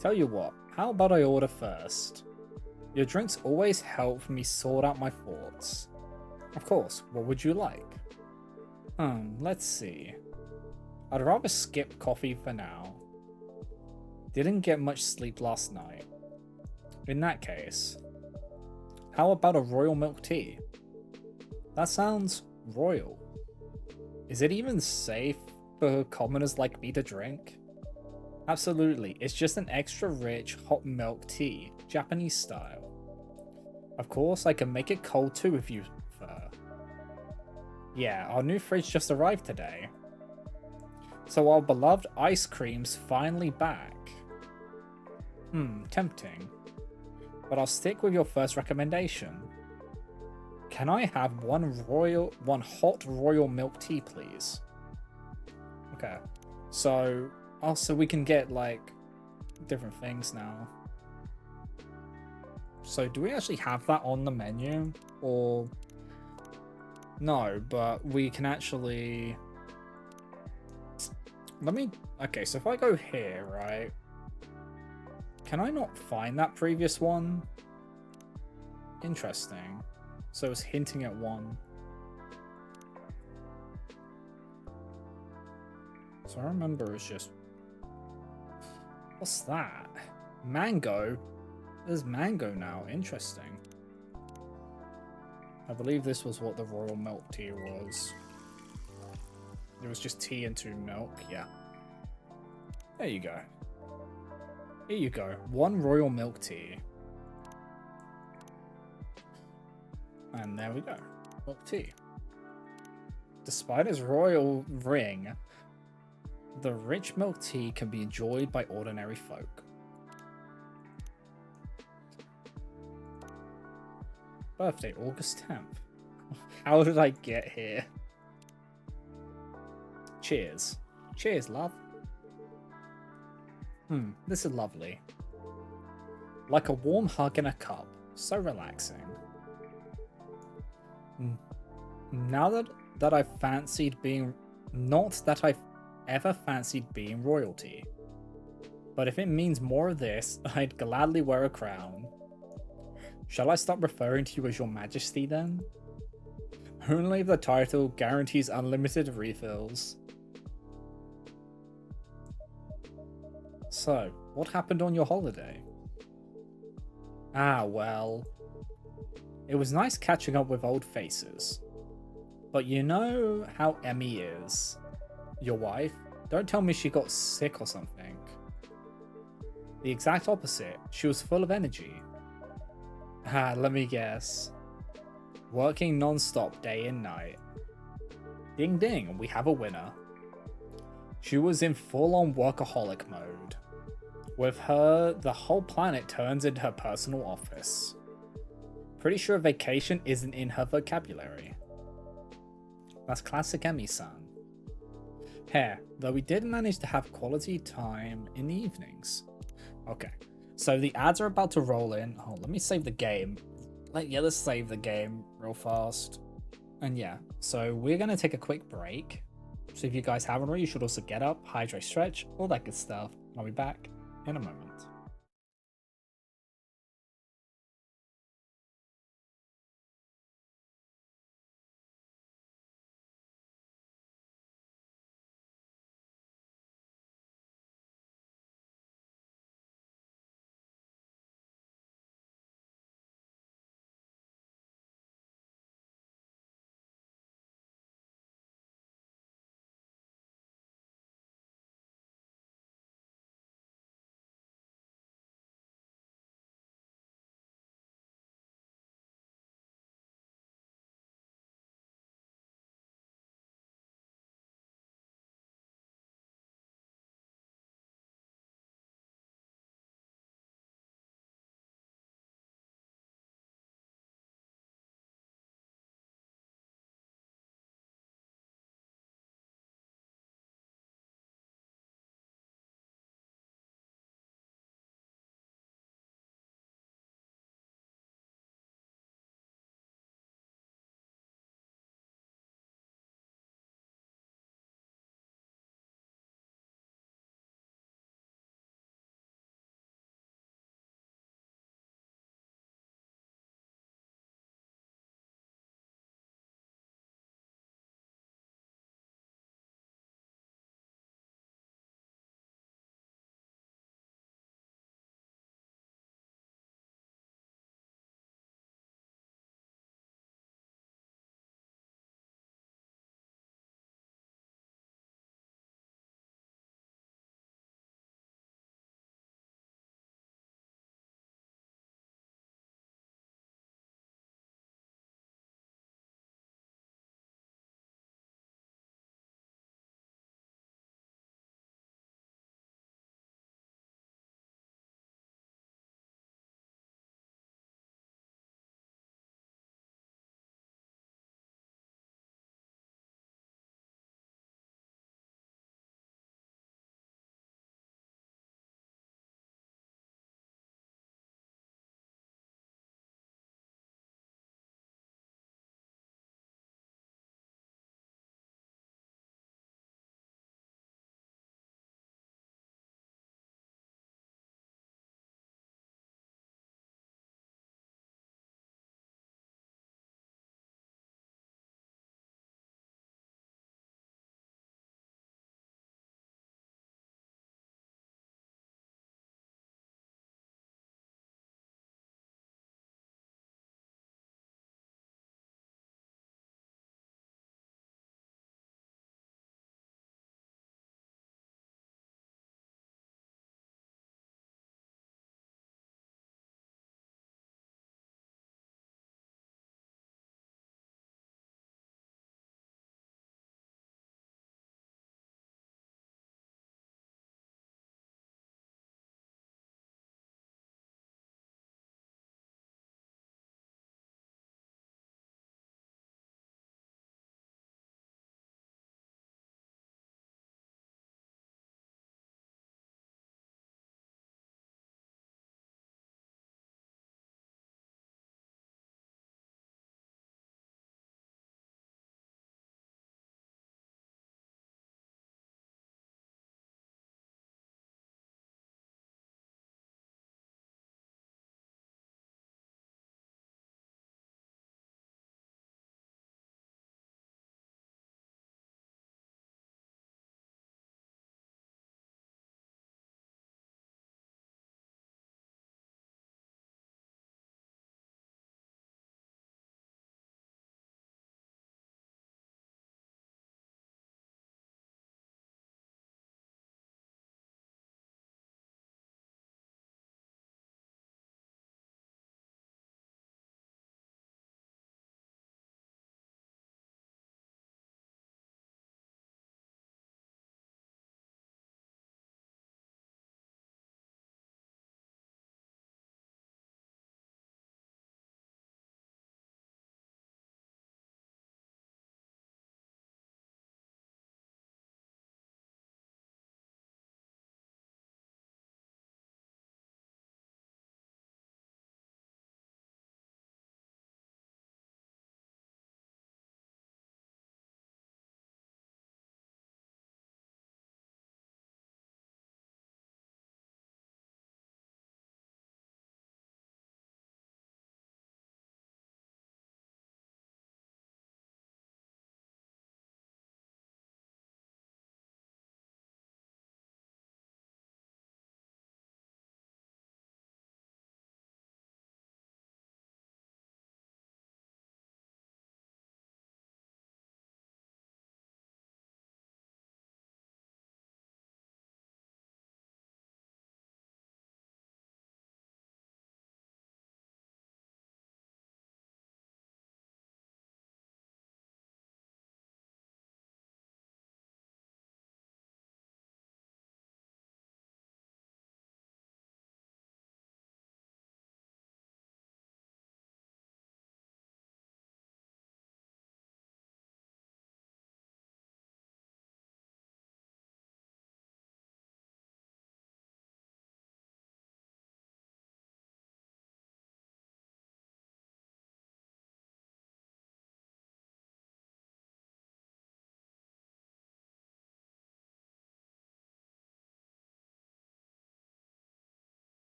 Tell you what, how about I order first? Your drinks always help me sort out my thoughts. Of course, what would you like? Let's see. I'd rather skip coffee for now. Didn't get much sleep last night. In that case, how about a royal milk tea? That sounds royal. Is it even safe for commoners like me to drink? Absolutely, it's just an extra rich hot milk tea, Japanese style. Of course, I can make it cold too if you prefer. Yeah, our new fridge just arrived today. So our beloved ice cream's finally back. Tempting. But I'll stick with your first recommendation. Can I have one hot royal milk tea, please? Okay. So, also we can get like different things now. So do we actually have that on the menu? Or no, but we can actually... Okay, so if I go here, right? Can I not find that previous one? Interesting. So it's hinting at one. So I remember it's just... What's that? Mango? There's mango now. Interesting. I believe this was what the royal milk tea was. It was just tea into milk. Yeah. There you go. Here you go. 1 royal milk tea. And there we go. Milk tea. Despite its royal ring, the rich milk tea can be enjoyed by ordinary folk. Birthday, August 10th. How did I get here? Cheers. Cheers, love. This is lovely. Like a warm hug in a cup. So relaxing. Now that I've fancied being... Not that I've ever fancied being royalty. But if it means more of this, I'd gladly wear a crown. Shall I stop referring to you as your majesty then? Only if the title guarantees unlimited refills. So, what happened on your holiday? Ah, well... It was nice catching up with old faces. But you know how Emmy is. Your wife? Don't tell me she got sick or something. The exact opposite. She was full of energy. Ah, let me guess. Working non-stop day and night. Ding ding, we have a winner. She was in full-on workaholic mode. With her, the whole planet turns into her personal office. Pretty sure vacation isn't in her vocabulary. That's classic Emmy-san. Here, though we did manage to have quality time in the evenings. Okay, so the ads are about to roll in. Oh, let me save the game. Let's save the game real fast. And yeah, so we're going to take a quick break. So if you guys haven't already, you should also get up, hydrate, stretch, all that good stuff. I'll be back in a moment.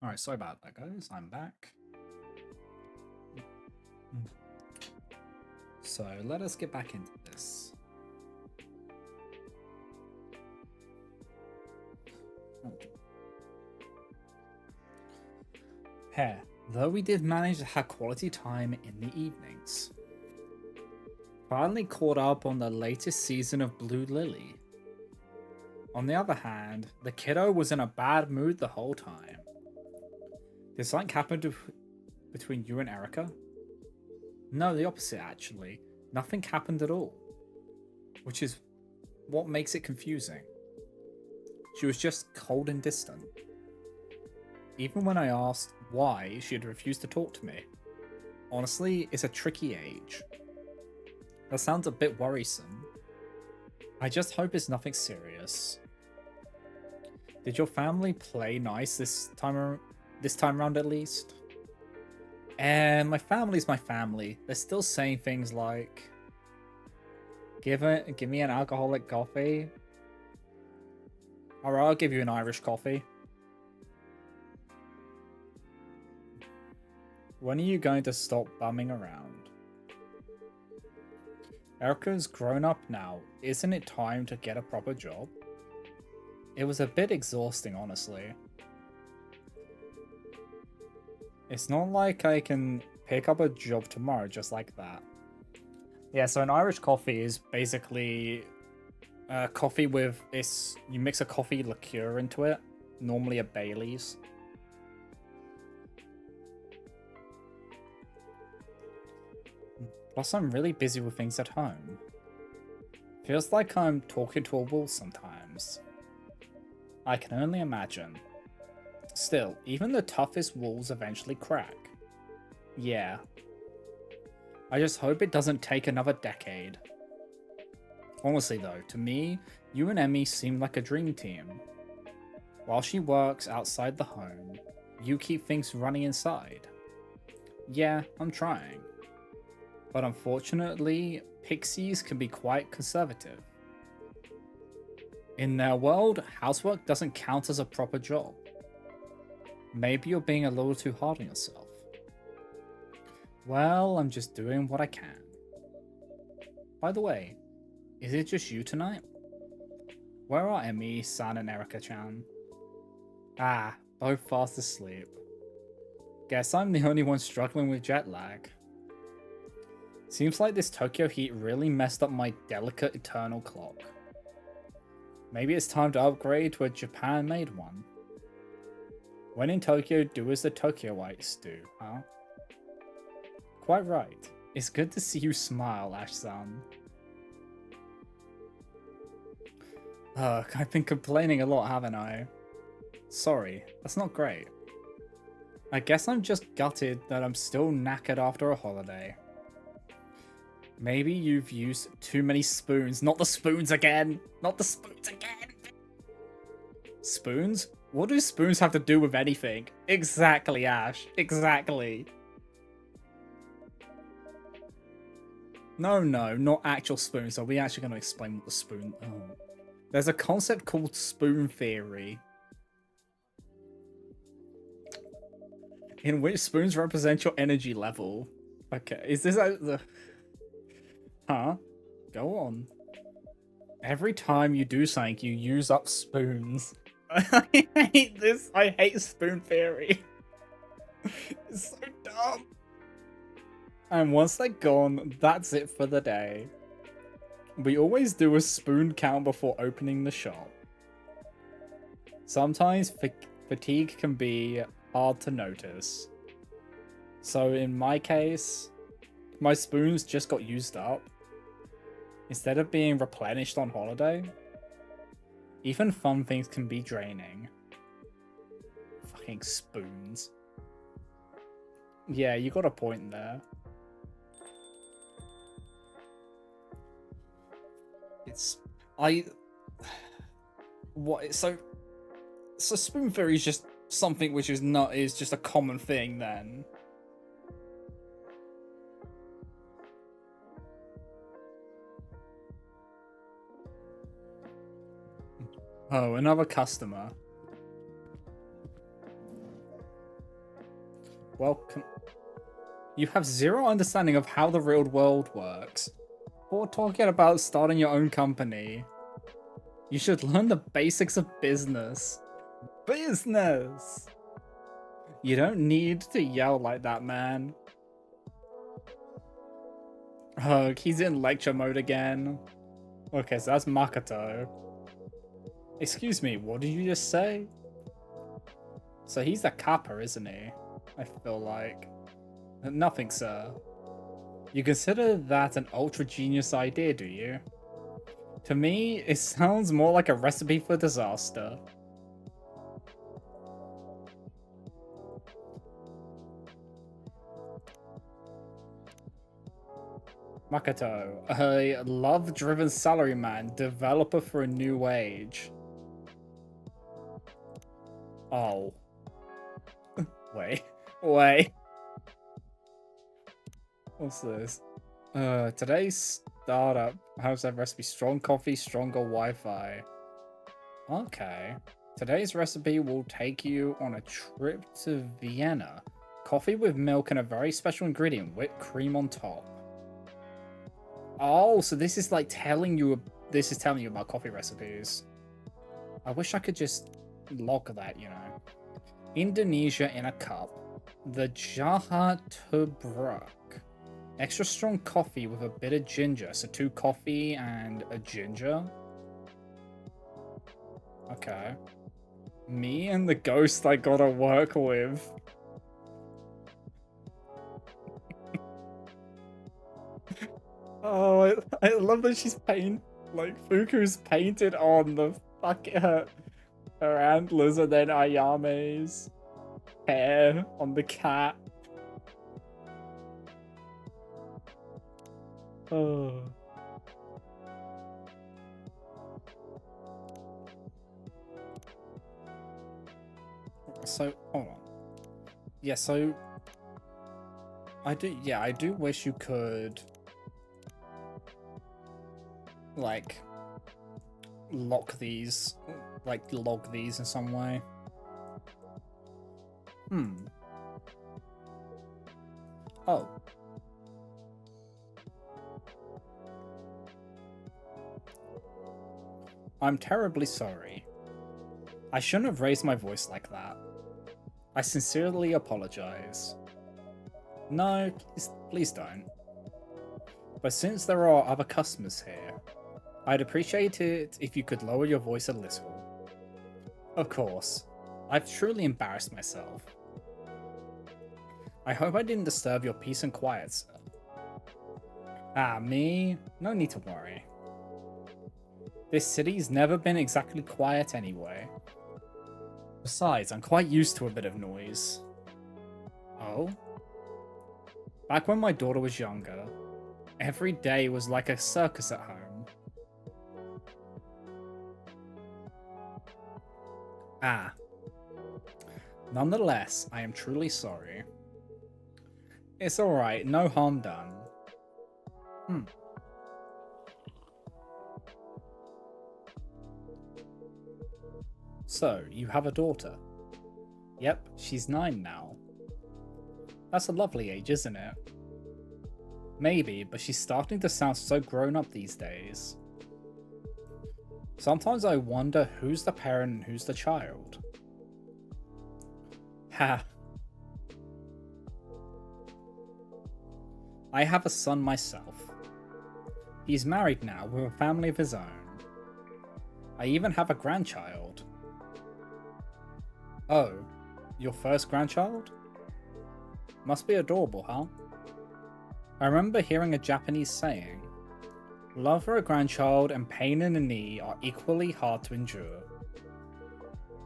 Alright, sorry about that, guys. I'm back. So let us get back into this. Here, though we did manage to have quality time in the evenings. Finally caught up on the latest season of Blue Lily. On the other hand, the kiddo was in a bad mood the whole time. Did something happen between you and Erica? No, the opposite actually. Nothing happened at all. Which is what makes it confusing. She was just cold and distant. Even when I asked why, she had refused to talk to me. Honestly, it's a tricky age. That sounds a bit worrisome. I just hope it's nothing serious. Did your family play nice this time around at least? And my family's my family. They're still saying things like, give me an alcoholic coffee. Alright, I'll give you an Irish coffee. When are you going to stop bumming around? Erica's grown up now. Isn't it time to get a proper job? It was a bit exhausting, honestly. It's not like I can pick up a job tomorrow just like that. Yeah, so an Irish coffee is basically coffee with this. You mix a coffee liqueur into it, normally a Bailey's. Plus, I'm really busy with things at home. Feels like I'm talking to a wall sometimes. I can only imagine. Still, even the toughest walls eventually crack. Yeah. I just hope it doesn't take another decade. Honestly though, to me, you and Emmy seem like a dream team. While she works outside the home, you keep things running inside. Yeah, I'm trying. But unfortunately, pixies can be quite conservative. In their world, housework doesn't count as a proper job. Maybe you're being a little too hard on yourself. Well, I'm just doing what I can. By the way, is it just you tonight? Where are Emmy, San, and Erica-chan? Ah, both fast asleep. Guess I'm the only one struggling with jet lag. Seems like this Tokyo heat really messed up my delicate eternal clock. Maybe it's time to upgrade to a Japan-made one. When in Tokyo, do as the Tokyoites do, huh? Quite right. It's good to see you smile, Ash-san. Ugh, I've been complaining a lot, haven't I? Sorry, that's not great. I guess I'm just gutted that I'm still knackered after a holiday. Maybe you've used too many spoons. Not the spoons again! Not the spoons again! Spoons? What do spoons have to do with anything? Exactly, Ash. Exactly. No, not actual spoons. Are we actually going to explain what the spoon... Oh. There's a concept called spoon theory, in which spoons represent your energy level. Okay, is this the... Huh? Go on. Every time you do something, you use up spoons. I hate this. I hate spoon theory. It's so dumb. And once they're gone, that's it for the day. We always do a spoon count before opening the shop. Sometimes fatigue can be hard to notice. So in my case, my spoons just got used up. Instead of being replenished on holiday, even fun things can be draining. Fucking spoons. Yeah, you got a point there. What, so spoon theory is just something which is just a common thing then. Oh, another customer. Welcome. You have zero understanding of how the real world works. Before talking about starting your own company, you should learn the basics of business. Business! You don't need to yell like that, man. Oh, he's in lecture mode again. Okay, so that's Makoto. Excuse me, what did you just say? So he's the kappa, isn't he? I feel like. Nothing, sir. You consider that an ultra genius idea, do you? To me, it sounds more like a recipe for disaster. Makoto, a love-driven salaryman, developer for a new age. Oh. Wait. What's this? Today's startup has a recipe: strong coffee, stronger Wi-Fi. Okay. Today's recipe will take you on a trip to Vienna. Coffee with milk and a very special ingredient, whipped cream on top. Oh, so this is like telling you about coffee recipes. I wish I could just log that, you know. Indonesia in a cup. The Jaha Tubruk. Extra strong coffee with a bit of ginger. So 2 coffee and a ginger. Okay. Me and the ghost I gotta work with. Oh, I love that she's like Fuku's painted on the her antlers, and then Ayame's hair on the cat. Oh. So, hold on. Yeah, so I do wish you could like log these in some way. Oh. I'm terribly sorry. I shouldn't have raised my voice like that. I sincerely apologize. No, please don't. But since there are other customers here, I'd appreciate it if you could lower your voice a little. Of course. I've truly embarrassed myself. I hope I didn't disturb your peace and quiet, sir. Ah, me? No need to worry. This city's never been exactly quiet anyway. Besides, I'm quite used to a bit of noise. Oh? Back when my daughter was younger, every day was like a circus at home. Ah. Nonetheless, I am truly sorry. It's alright, no harm done. So, you have a daughter? Yep, she's 9 now. That's a lovely age, isn't it? Maybe, but she's starting to sound so grown up these days. Sometimes I wonder who's the parent and who's the child. Ha. I have a son myself. He's married now with a family of his own. I even have a grandchild. Oh, your first grandchild? Must be adorable, huh? I remember hearing a Japanese saying, love for a grandchild and pain in the knee are equally hard to endure.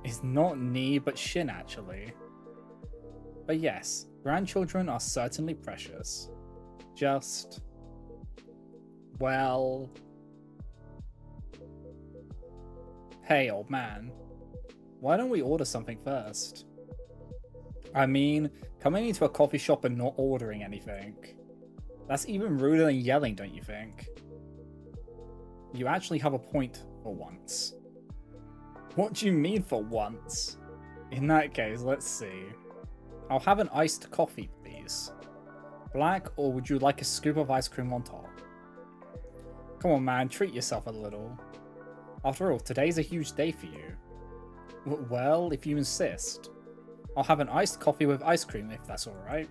It's not knee but shin actually. But yes, grandchildren are certainly precious. Just... well... Hey, old man. Why don't we order something first? I mean, coming into a coffee shop and not ordering anything. That's even ruder than yelling, don't you think? You actually have a point for once. What do you mean for once? In that case, let's see. I'll have an iced coffee, please. Black, or would you like a scoop of ice cream on top? Come on, man, treat yourself a little. After all, today's a huge day for you. Well, if you insist. I'll have an iced coffee with ice cream, if that's alright.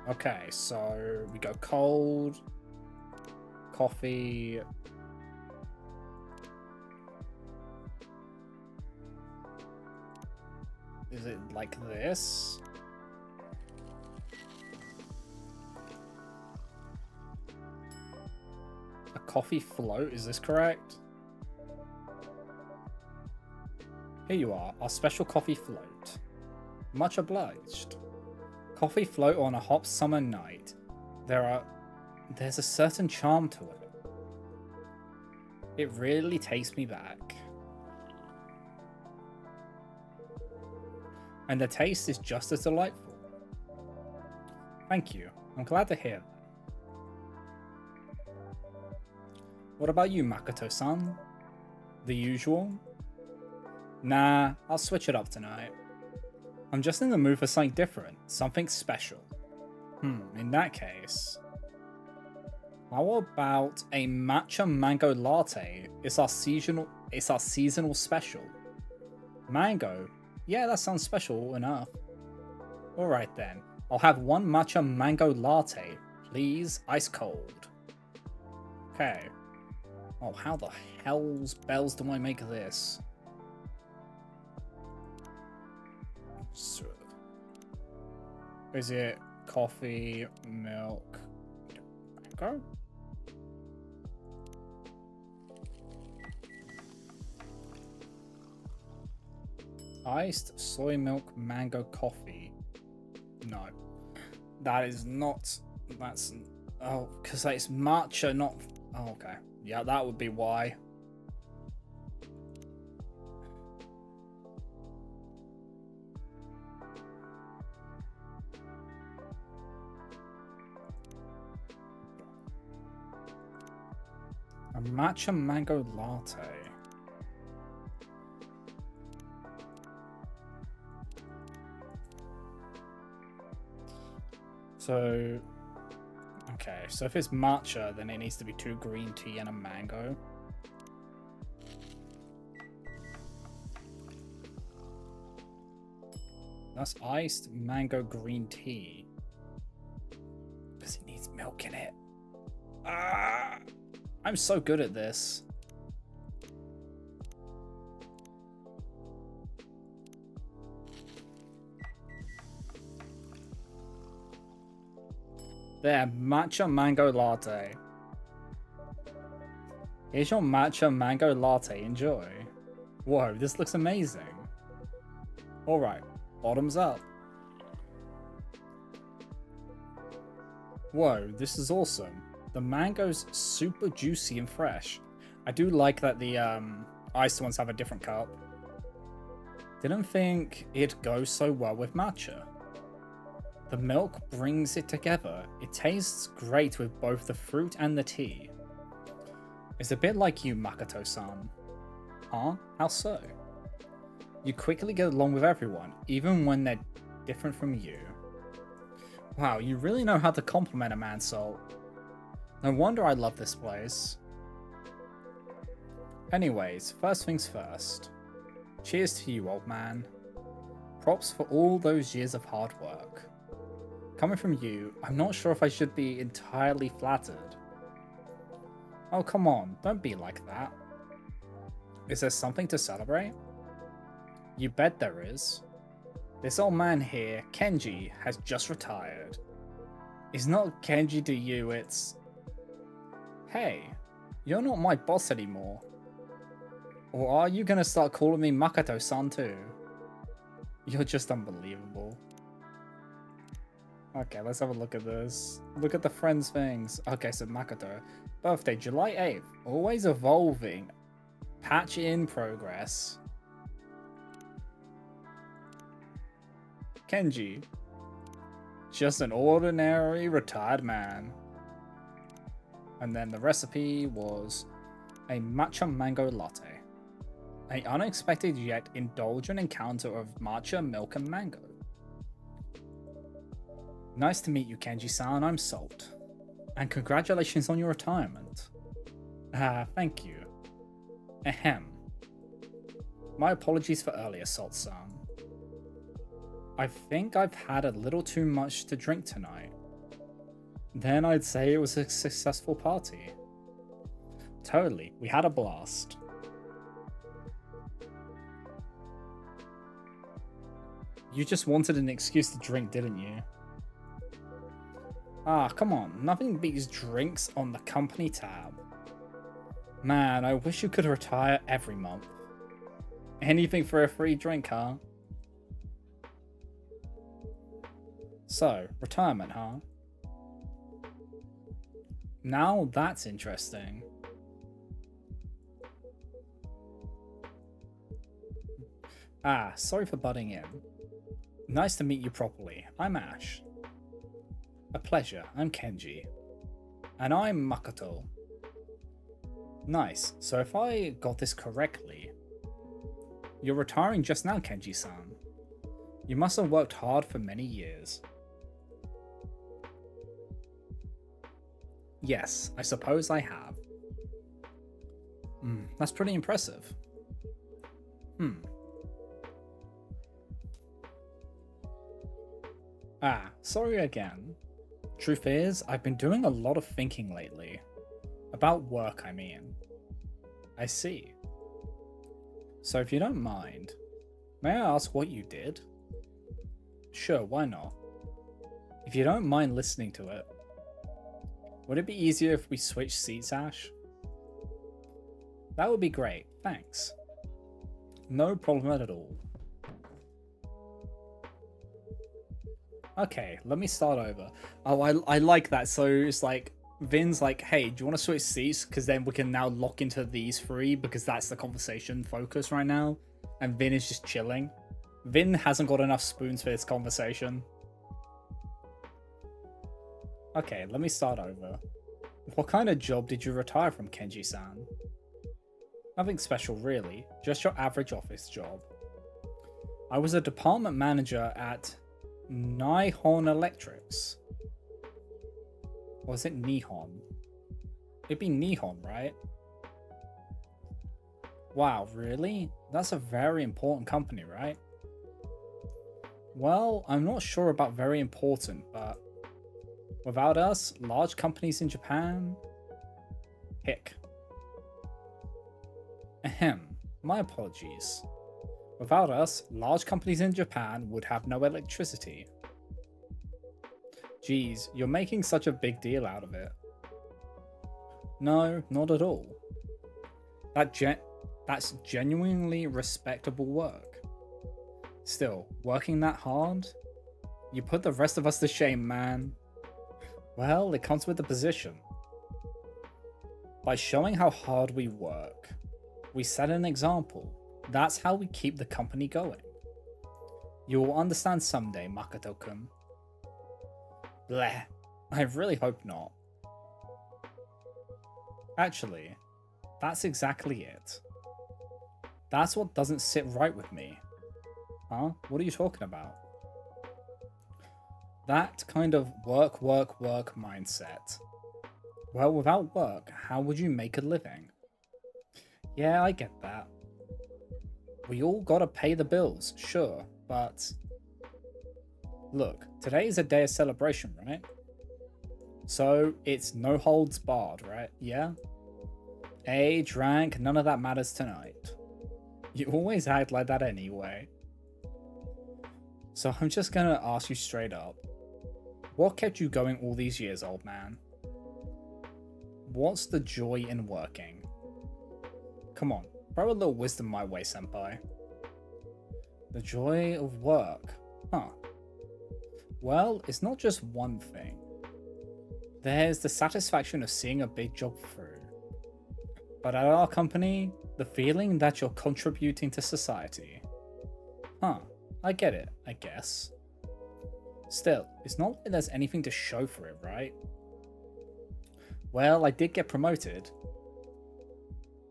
Okay, so we go cold, coffee. Is it like this? A coffee float, is this correct? Here you are, our special coffee float. Much obliged. Coffee float on a hot summer night. There's a certain charm to it. It really takes me back. And the taste is just as delightful. Thank you. I'm glad to hear that. What about you, Makoto-san? The usual? Nah, I'll switch it up tonight. I'm just in the mood for something different, something special. In that case... How about a matcha mango latte? It's our seasonal special. Mango? Yeah, that sounds special enough. Alright then, I'll have one matcha mango latte, please, ice cold. Okay. Oh, how the hell's bells do I make this? So, is it coffee, milk, mango? Iced soy milk mango coffee. No, that is not. That's because it's matcha, not. Oh, okay. Yeah, that would be why. A matcha mango latte. So, okay, so if it's matcha, then it needs to be 2 green tea and a mango. That's iced mango green tea. Because it needs milk in it. Ah, I'm so good at this. There, matcha mango latte. Here's your matcha mango latte, enjoy. Whoa, this looks amazing. Alright, bottoms up. Whoa, this is awesome. The mango's super juicy and fresh. I do like that the iced ones have a different cup. Didn't think it'd go so well with matcha. The milk brings it together. It tastes great with both the fruit and the tea. It's a bit like you, Makoto-san. Huh? How so? You quickly get along with everyone, even when they're different from you. Wow, you really know how to compliment a man, Salt. No wonder I love this place. Anyways, first things first. Cheers to you, old man. Props for all those years of hard work. Coming from you, I'm not sure if I should be entirely flattered. Oh, come on, don't be like that. Is there something to celebrate? You bet there is. This old man here, Kenji, has just retired. It's not Kenji to you, it's... Hey, you're not my boss anymore. Or are you gonna start calling me Makoto-san too? You're just unbelievable. Okay, let's have a look at this. Look at the friends things. Okay, so Makoto. Birthday, July 8th. Always evolving. Patch in progress. Kenji. Just an ordinary retired man. And then the recipe was a matcha mango latte. An unexpected yet indulgent encounter of matcha, milk, and mango. Nice to meet you, Kenji-san. I'm Salt. And congratulations on your retirement. Thank you. Ahem. My apologies for earlier, Salt-san. I think I've had a little too much to drink tonight. Then I'd say it was a successful party. Totally, we had a blast. You just wanted an excuse to drink, didn't you? Ah, come on, nothing beats drinks on the company tab. Man, I wish you could retire every month. Anything for a free drink, huh? So, retirement, huh? Now that's interesting. Ah, sorry for butting in. Nice to meet you properly. I'm Ash. A pleasure. I'm Kenji. And I'm Makoto. Nice. So if I got this correctly, you're retiring just now, Kenji-san. You must have worked hard for many years. Yes, I suppose I have. That's pretty impressive. Ah, sorry again. Truth is, I've been doing a lot of thinking lately. About work, I mean. I see. So if you don't mind, may I ask what you did? Sure, why not? If you don't mind listening to it. Would it be easier if we switch seats, Ash? That would be great, thanks. No problem at all. Okay, let me start over. Oh, I like that. So it's like, Vin's like, hey, do you want to switch seats? Because then we can now lock into these three because that's the conversation focus right now. And Vin is just chilling. Vin hasn't got enough spoons for this conversation. Okay, let me start over. What kind of job did you retire from, Kenji-san? Nothing special, really. Just your average office job. I was a department manager at Nihon Electrics. Or is it Nihon? It'd be Nihon, right? Wow, really? That's a very important company, right? Well, I'm not sure about very important, but without us, large companies in Japan... Hick. Ahem, my apologies. Without us, large companies in Japan would have no electricity. Geez, you're making such a big deal out of it. No, not at all. That's genuinely respectable work. Still, working that hard? You put the rest of us to shame, man. Well, it comes with the position. By showing how hard we work, we set an example. That's how we keep the company going. You will understand someday, Makoto-kun. Bleh. I really hope not. Actually, that's exactly it. That's what doesn't sit right with me. Huh? What are you talking about? That kind of work mindset. Well, without work, how would you make a living? Yeah, I get that. We all gotta pay the bills, sure, but... Look, today is a day of celebration, right? So, it's no holds barred, right? Yeah? Age, rank, none of that matters tonight. You always act like that anyway. So I'm just gonna ask you straight up. What kept you going all these years, old man? What's the joy in working? Come on, throw a little wisdom my way, senpai. The joy of work. Huh. Well, it's not just one thing. There's the satisfaction of seeing a big job through. But at our company, the feeling that you're contributing to society. Huh. I get it, I guess. Still, it's not like there's anything to show for it, right? Well, I did get promoted.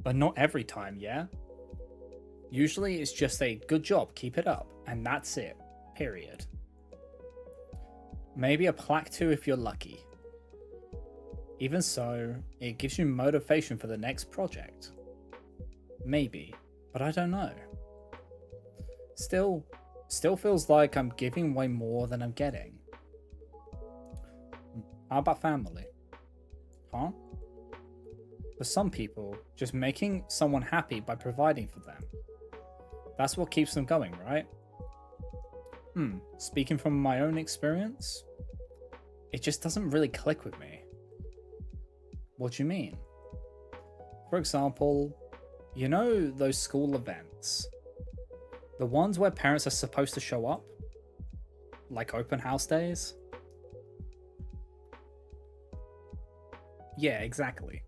But not every time, yeah? Usually it's just a good job, keep it up, and that's it. Period. Maybe a plaque too if you're lucky. Even so, it gives you motivation for the next project. Maybe, but I don't know. Still feels like I'm giving way more than I'm getting. How about family? Huh? For some people, just making someone happy by providing for them. That's what keeps them going, right? Speaking from my own experience, it just doesn't really click with me. What do you mean? For example, you know those school events? The ones where parents are supposed to show up? Like open house days? Yeah, exactly.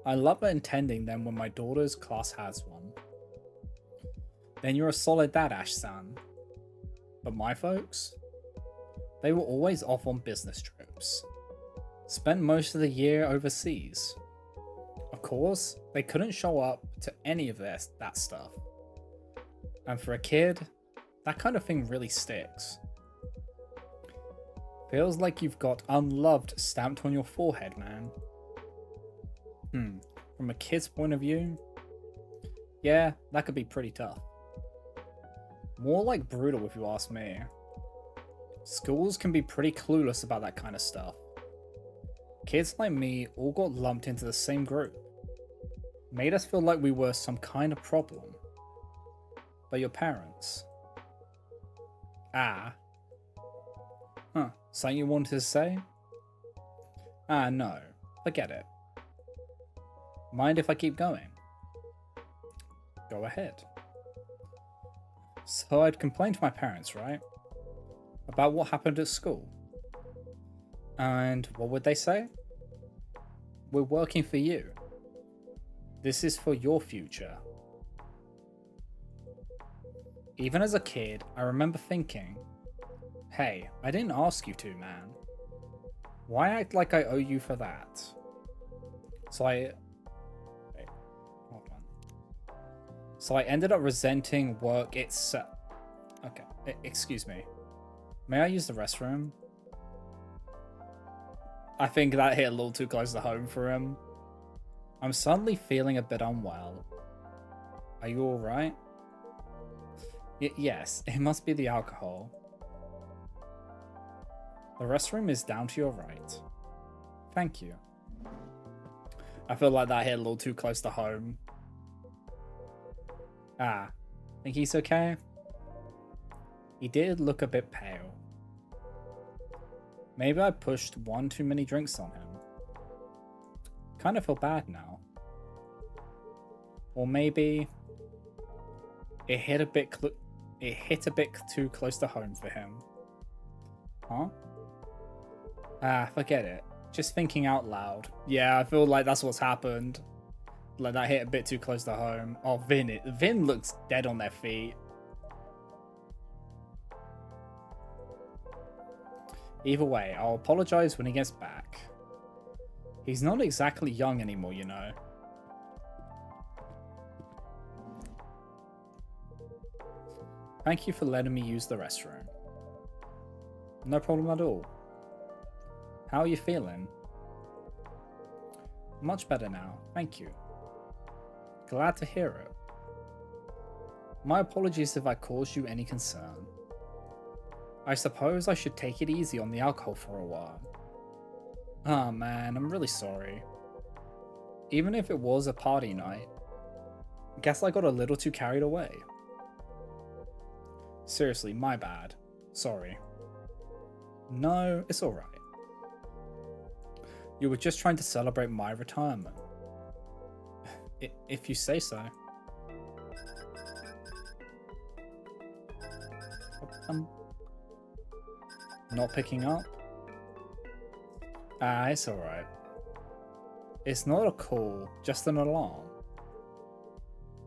I love attending them when my daughter's class has one. Then you're a solid dad, Ash-san. But my folks? They were always off on business trips. Spent most of the year overseas. Of course, they couldn't show up to any of that stuff. And for a kid, that kind of thing really sticks. Feels like you've got unloved stamped on your forehead, man. From a kid's point of view, yeah, that could be pretty tough. More like brutal if you ask me. Schools can be pretty clueless about that kind of stuff. Kids like me all got lumped into the same group. Made us feel like we were some kind of problem. But your parents? Ah. Huh, something you wanted to say? Ah, no. Forget it. Mind if I keep going? Go ahead. So I'd complained to my parents, right? About what happened at school. And what would they say? We're working for you. This is for your future. Even as a kid, I remember thinking, hey, I didn't ask you to, man. Why act like I owe you for that? So I ended up resenting work itself. Okay, excuse me. May I use the restroom? I think that hit a little too close to home for him. I'm suddenly feeling a bit unwell. Are you alright? Yes, it must be the alcohol. The restroom is down to your right. Thank you. I feel like that hit a little too close to home. Ah, think he's okay? He did look a bit pale. Maybe I pushed one too many drinks on him. Kind of feel bad now. Or maybe it hit a bit too close to home for him. Huh? Ah, forget it. Just thinking out loud. Yeah, I feel like that's what's happened. Like that hit a bit too close to home. Oh, Vin looks dead on their feet. Either way, I'll apologize when he gets back. He's not exactly young anymore, you know. Thank you for letting me use the restroom. No problem at all. How are you feeling? Much better now, thank you. Glad to hear it. My apologies if I caused you any concern. I suppose I should take it easy on the alcohol for a while. Ah man, I'm really sorry. Even if it was a party night, guess I got a little too carried away. Seriously, my bad. Sorry. No, it's alright. You were just trying to celebrate my retirement. If you say so. Not picking up? Ah, it's alright. It's not a call, just an alarm.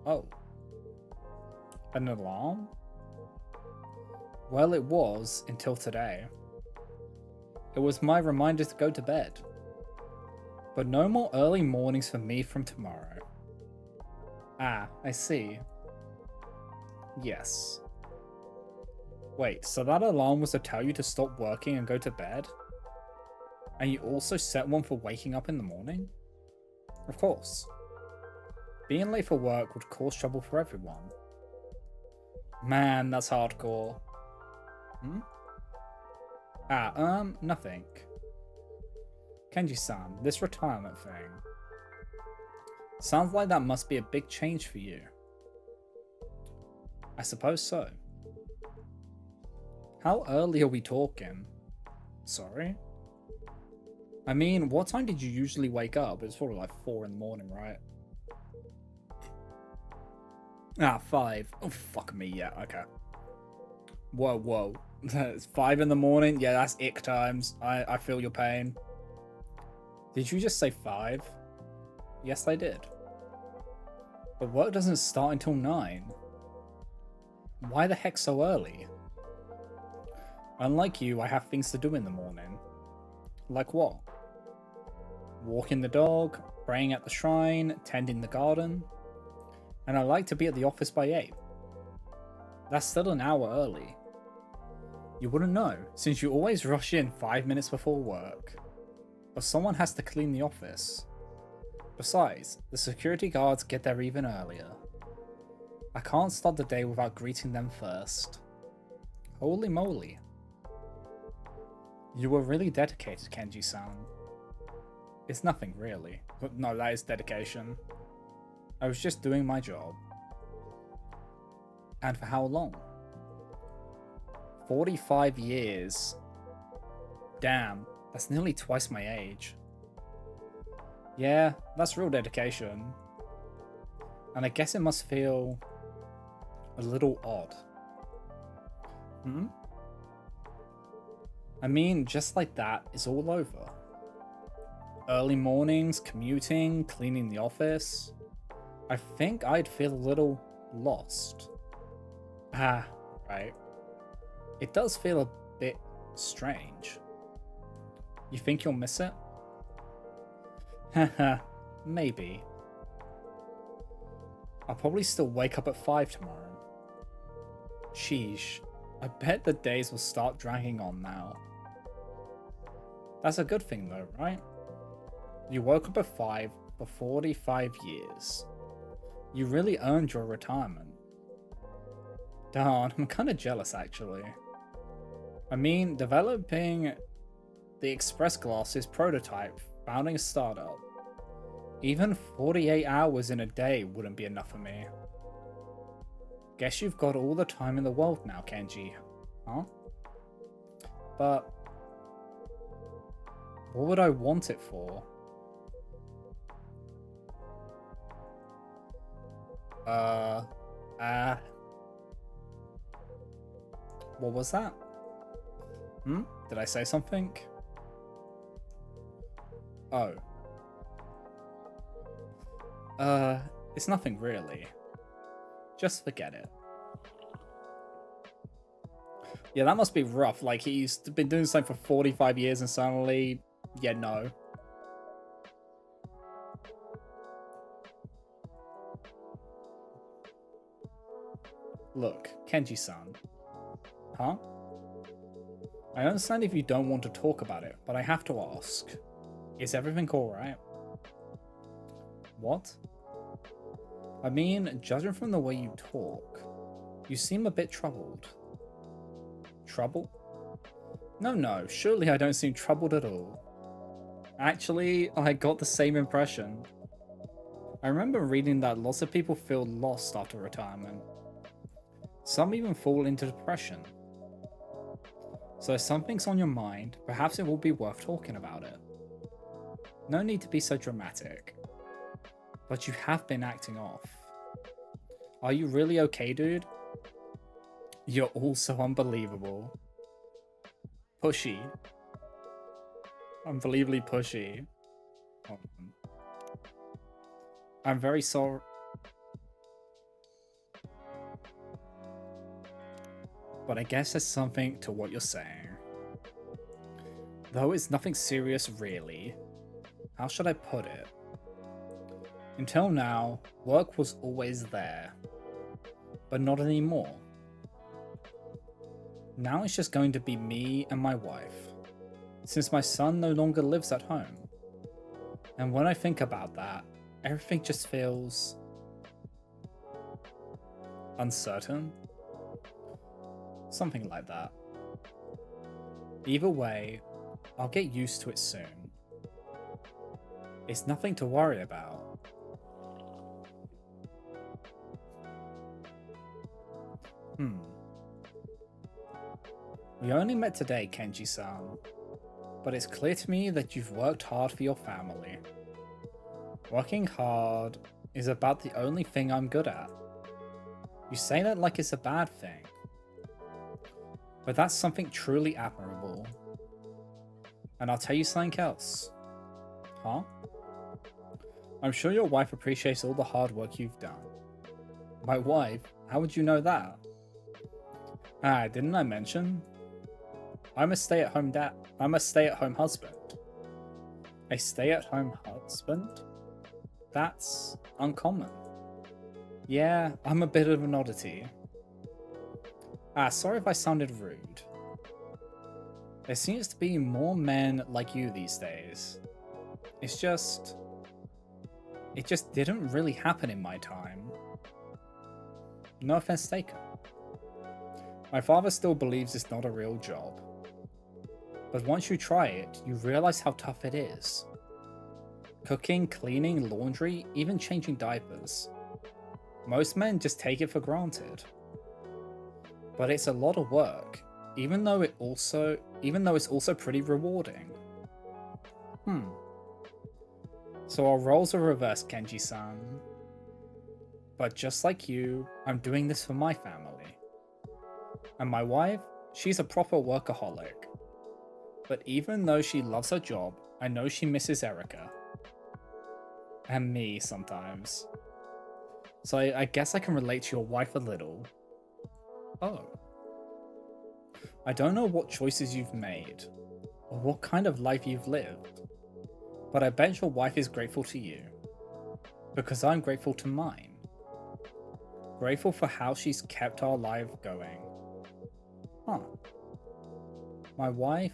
Oh. An alarm? Well, it was until today. It was my reminder to go to bed. But no more early mornings for me from tomorrow. Ah, I see. Yes. Wait, so that alarm was to tell you to stop working and go to bed? And you also set one for waking up in the morning? Of course. Being late for work would cause trouble for everyone. Man, that's hardcore. Hmm? Nothing. Kenji-san, this retirement thing. Sounds like that must be a big change for you. I suppose so. How early are we talking? Sorry? I mean, what time did you usually wake up? It's probably like 4 in the morning, right? Ah, 5. Oh, fuck me, yeah, okay. Whoa. It's 5 in the morning? Yeah, that's ick times. I feel your pain. Did you just say 5? Yes, I did. But work doesn't start until 9. Why the heck so early? Unlike you, I have things to do in the morning. Like what? Walking the dog, praying at the shrine, tending the garden. And I like to be at the office by 8. That's still an hour early. You wouldn't know, since you always rush in 5 minutes before work. But someone has to clean the office. Besides, the security guards get there even earlier. I can't start the day without greeting them first. Holy moly. You were really dedicated, Kenji-san. It's nothing, really. But no, that is dedication. I was just doing my job. And for how long? 45 years. Damn, that's nearly twice my age. Yeah, that's real dedication. And I guess it must feel a little odd. Hmm? I mean, just like that, it's all over. Early mornings, commuting, cleaning the office. I think I'd feel a little lost. Ah, right. It does feel a bit strange. You think you'll miss it? Haha, maybe. I'll probably still wake up at 5 tomorrow. Sheesh, I bet the days will start dragging on now. That's a good thing though, right? You woke up at 5 for 45 years. You really earned your retirement. Darn, I'm kinda jealous actually. I mean, developing the Express Glasses prototype, founding a startup. Even 48 hours in a day wouldn't be enough for me. Guess you've got all the time in the world now, Kenji. Huh? But what would I want it for? What was that? Did I say something? Oh. It's nothing really. Just forget it. Yeah, that must be rough. Like, he's been doing something for 45 years and suddenly... Yeah, no. Look, Kenji-san. Huh? I understand if you don't want to talk about it, but I have to ask. Is everything alright? What? I mean, judging from the way you talk, you seem a bit troubled. Trouble? No, surely I don't seem troubled at all. Actually, I got the same impression. I remember reading that lots of people feel lost after retirement. Some even fall into depression. So if something's on your mind, perhaps it will be worth talking about it. No need to be so dramatic. But you have been acting off. Are you really okay, dude? You're all so unbelievable. Pushy. Unbelievably pushy. I'm very sorry. But I guess there's something to what you're saying. Though it's nothing serious really. How should I put it? Until now, work was always there. But not anymore. Now it's just going to be me and my wife, since my son no longer lives at home. And when I think about that, everything just feels uncertain. Something like that. Either way, I'll get used to it soon. It's nothing to worry about. We only met today, Kenji-san, but it's clear to me that you've worked hard for your family. Working hard is about the only thing I'm good at. You say that like it's a bad thing, but that's something truly admirable. And I'll tell you something else. Huh? I'm sure your wife appreciates all the hard work you've done. My wife? How would you know that? Ah, didn't I mention? I'm a stay-at-home dad. I'm a stay-at-home husband. A stay-at-home husband? That's uncommon. Yeah, I'm a bit of an oddity. Ah, sorry if I sounded rude. There seems to be more men like you these days. It just didn't really happen in my time. No offense taken. My father still believes it's not a real job. But once you try it, you realize how tough it is. Cooking, cleaning, laundry, even changing diapers. Most men just take it for granted. But it's a lot of work, even though it's also pretty rewarding. So our roles are reversed, Kenji-san. But just like you, I'm doing this for my family. And my wife, she's a proper workaholic. But even though she loves her job, I know she misses Erica. And me sometimes. So I guess I can relate to your wife a little. Oh. I don't know what choices you've made, or what kind of life you've lived, but I bet your wife is grateful to you. Because I'm grateful to mine. Grateful for how she's kept our life going. Huh. My wife?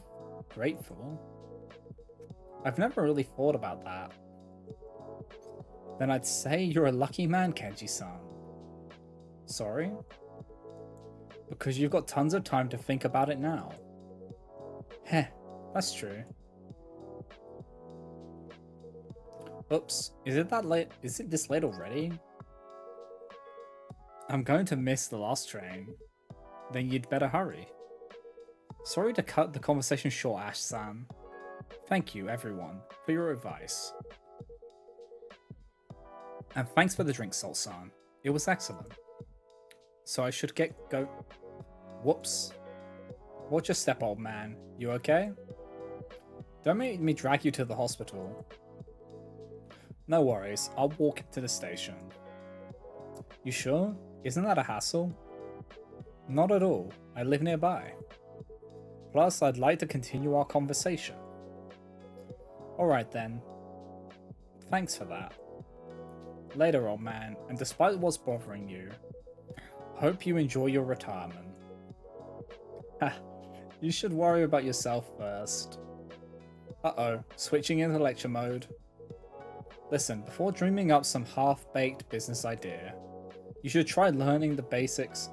Grateful? I've never really thought about that. Then I'd say you're a lucky man, Kenji-san. Sorry? Because you've got tons of time to think about it now. Heh, that's true. Oops, is it that late? Is it this late already? I'm going to miss the last train. Then you'd better hurry. Sorry to cut the conversation short, Ash-san. Thank you, everyone, for your advice. And thanks for the drink, Salt-san. It was excellent. So I should go. Whoops. Watch your step, old man. You okay? Don't make me drag you to the hospital. No worries, I'll walk to the station. You sure? Isn't that a hassle? Not at all. I live nearby. Plus, I'd like to continue our conversation. Alright then. Thanks for that. Later, old man, and despite what's bothering you, hope you enjoy your retirement. Ha, you should worry about yourself first. Uh-oh, switching into lecture mode. Listen, before dreaming up some half-baked business idea, you should try learning the basics.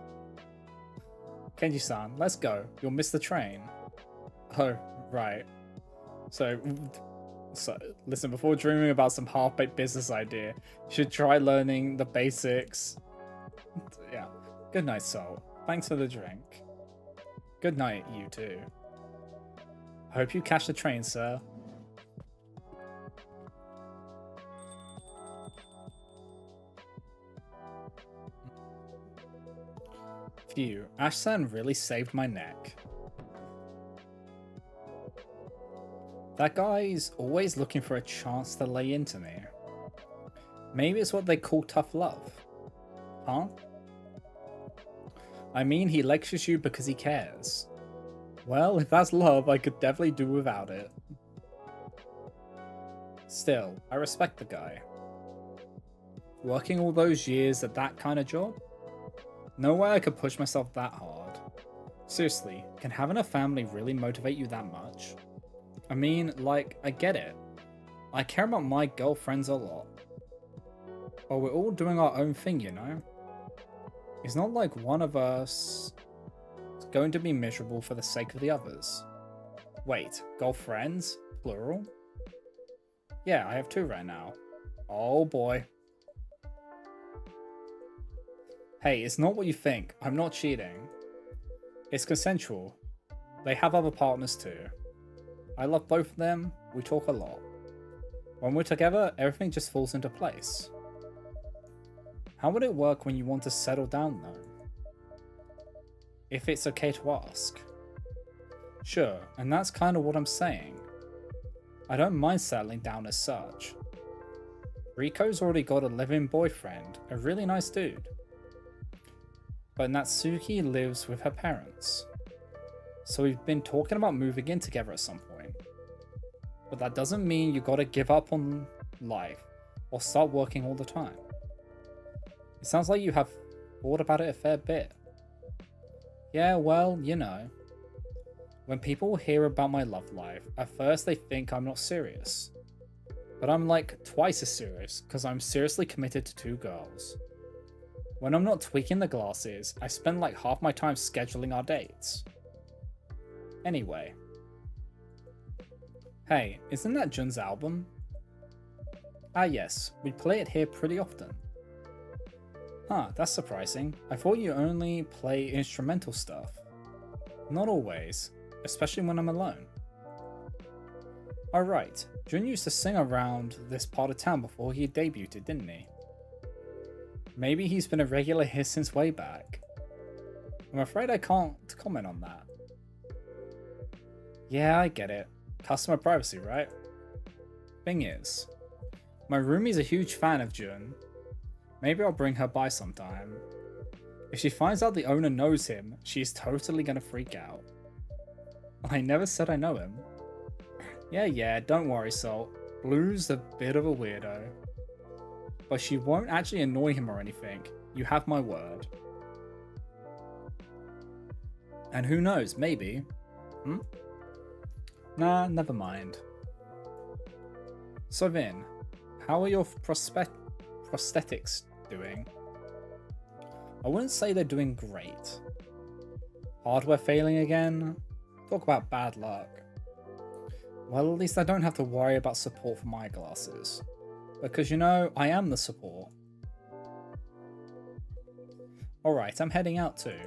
Kenji-san, let's go. You'll miss the train. Oh, right. So, listen, before dreaming about some half-baked business idea, you should try learning the basics. Yeah. Good night, Sol. Thanks for the drink. Good night, you too. Hope you catch the train, sir. Phew, Ash-san really saved my neck. That guy's always looking for a chance to lay into me. Maybe it's what they call tough love. Huh? I mean, he lectures you because he cares. Well, if that's love, I could definitely do without it. Still, I respect the guy. Working all those years at that kind of job? No way I could push myself that hard. Seriously, can having a family really motivate you that much? I mean, like, I get it. I care about my girlfriends a lot. But we're all doing our own thing, you know? It's not like one of us is going to be miserable for the sake of the others. Wait, girlfriends? Plural? Yeah, I have two right now. Oh boy. Hey, it's not what you think. I'm not cheating. It's consensual. They have other partners too. I love both of them. We talk a lot. When we're together, everything just falls into place. How would it work when you want to settle down though? If it's okay to ask. Sure, and that's kind of what I'm saying. I don't mind settling down as such. Riko's already got a live-in boyfriend, a really nice dude. But Natsuki lives with her parents. So we've been talking about moving in together at some point. But that doesn't mean you gotta give up on life or start working all the time. It sounds like you have thought about it a fair bit. Yeah, well, you know. When people hear about my love life, at first they think I'm not serious. But I'm like twice as serious, because I'm seriously committed to two girls. When I'm not tweaking the glasses, I spend like half my time scheduling our dates. Anyway. Hey, isn't that Jun's album? Ah yes, we play it here pretty often. Huh, that's surprising. I thought you only play instrumental stuff. Not always, especially when I'm alone. Alright, Jun used to sing around this part of town before he debuted, didn't he? Maybe he's been a regular here since way back. I'm afraid I can't comment on that. Yeah, I get it. Customer privacy, right? Thing is, my roomie's a huge fan of Jun. Maybe I'll bring her by sometime. If she finds out the owner knows him, she's totally gonna freak out. I never said I know him. Yeah, don't worry, Salt. Blue's a bit of a weirdo. But she won't actually annoy him or anything. You have my word. And who knows, maybe. Nah, never mind. So Vin, how are your prosthetics doing? I wouldn't say they're doing great. Hardware failing again? Talk about bad luck. Well, at least I don't have to worry about support for my glasses. Because you know, I am the support. Alright, I'm heading out too.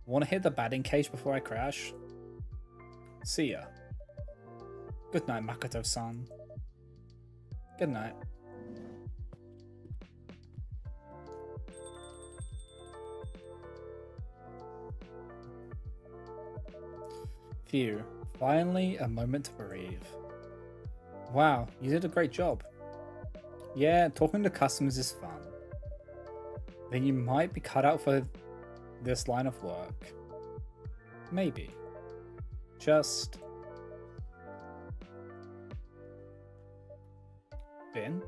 Want to hit the batting cage before I crash? See ya. Good night, Makoto-san. Good night. Phew, finally a moment to breathe. Wow, you did a great job. Yeah, talking to customers is fun. Then you might be cut out for this line of work. Maybe. Just... Bin?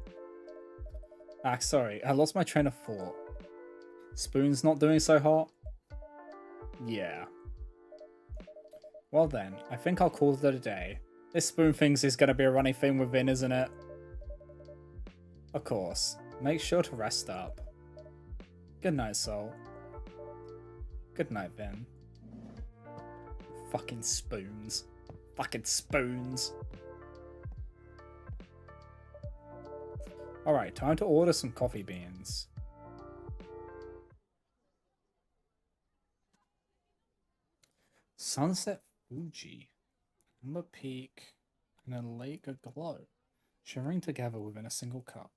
Ah, sorry, I lost my train of thought. Spoon's not doing so hot? Yeah. Well then, I think I'll call it a day. This spoon things is gonna be a running thing with Vin, isn't it? Of course. Make sure to rest up. Good night, Soul. Good night, Vin. Fucking spoons. Fucking spoons. Alright, time to order some coffee beans. Sunset Fuji. Amber Peak and a lake aglow, shimmering together within a single cup.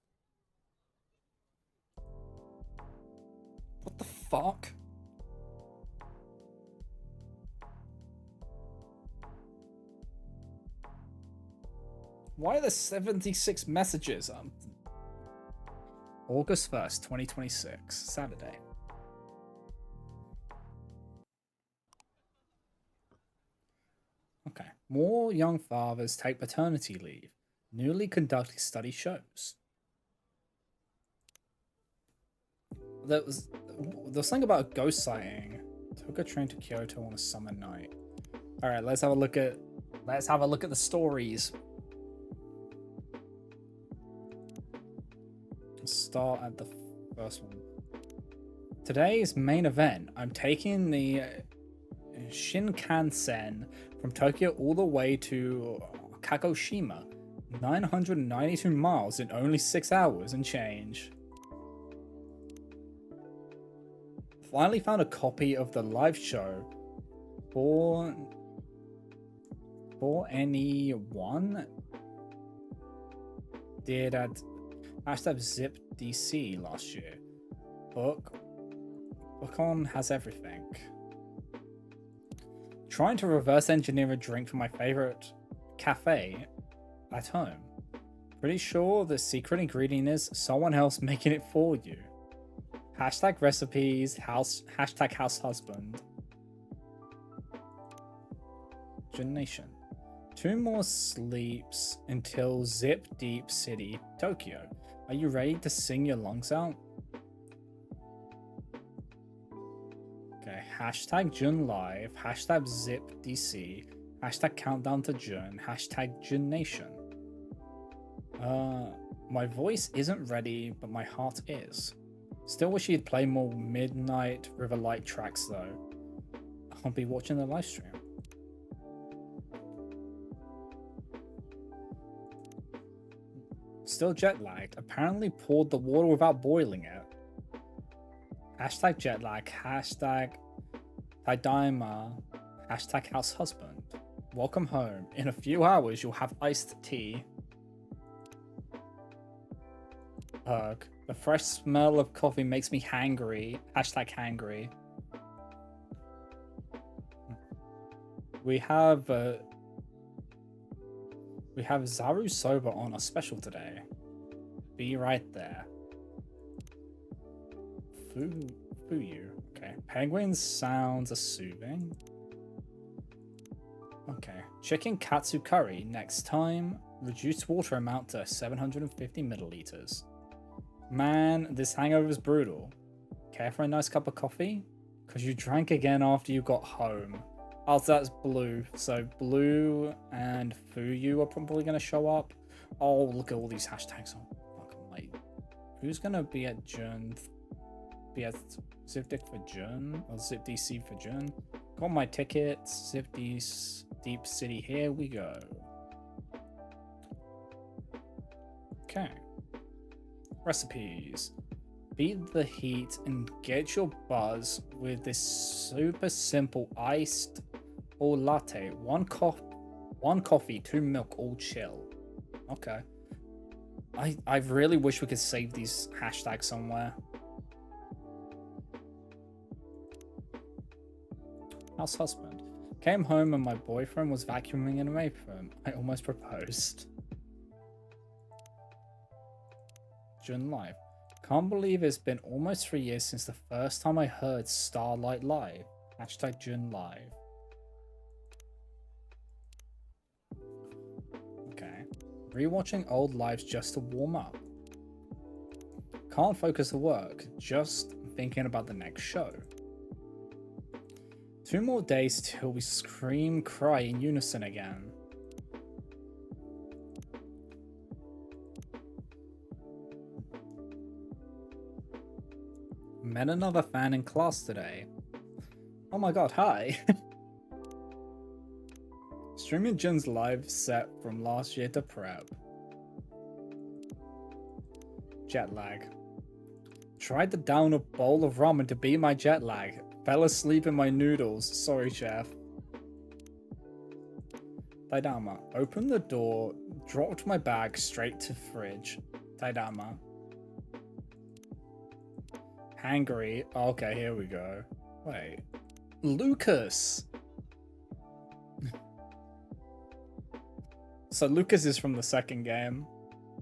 What the fuck? Why are there 76 messages? August 1st, 2026, Saturday. Okay. More young fathers take paternity leave. Newly conducted study shows. There was something about a ghost sighting Took a train to Kyoto on a summer night. All right, let's have a look at the stories. Let's start at the first one. Today's main event. I'm taking the Shinkansen from Tokyo all the way to Kagoshima. 992 miles in only 6 hours and change. Finally found a copy of the live show for anyone did at #ZipDC last year. Bookon has everything. Trying to reverse engineer a drink from my favorite cafe at home. Pretty sure the secret ingredient is someone else making it for you. #recipes, #house husband. Jun Nation. 2 more sleeps until Zip Deep City, Tokyo. Are you ready to sing your lungs out? Okay, #Jun Live, #ZipDC, #Countdown to Jun, #Jun Nation. My voice isn't ready, but my heart is. Still wish you'd play more Midnight River Light tracks though. I'll be watching the live stream. Still jet lagged. Apparently poured the water without boiling it. #jetlag, #Taidaima, #house husband. Welcome home. In a few hours you'll have iced tea. Ugh. The fresh smell of coffee makes me hangry. #hangry. We have Zaru Soba on a special today. Be right there. Fuyu. Okay. Penguin sounds are soothing. Okay. Chicken katsu curry next time. Reduced water amount to 750 milliliters. Man, this hangover is brutal. Care for a nice cup of coffee? Because you drank again after you got home. Oh, so that's Blue. So Blue and Fuyu are probably going to show up. Oh, look at all these hashtags. Oh, fucking wait. Who's going to be at Jun? Be at ZipDick for Jun? Or ZipDC for Jun? Got my tickets. Deep City. Here we go. Okay. Recipes. Beat the heat and get your buzz with this super simple iced or latte. One coffee, 2 milk, all chill. Okay. I really wish we could save these hashtags somewhere. House husband. Came home and my boyfriend was vacuuming in a apron. I almost proposed. Jun Live. Can't believe it's been almost 3 years since the first time I heard Starlight Live. #Jun Live. Okay. Rewatching old lives just to warm up. Can't focus at work, just thinking about the next show. 2 more days till we scream, cry in unison again. Met another fan in class today. Oh my god, hi. Streaming Jun's live set from last year to prep. Jet lag. Tried to down a bowl of ramen to beat my jet lag. Fell asleep in my noodles. Sorry, chef. Taidama. Opened the door. Dropped my bag straight to fridge. Taidama. Hangry. Okay, here we go. Wait. Lucas! So Lucas is from the second game.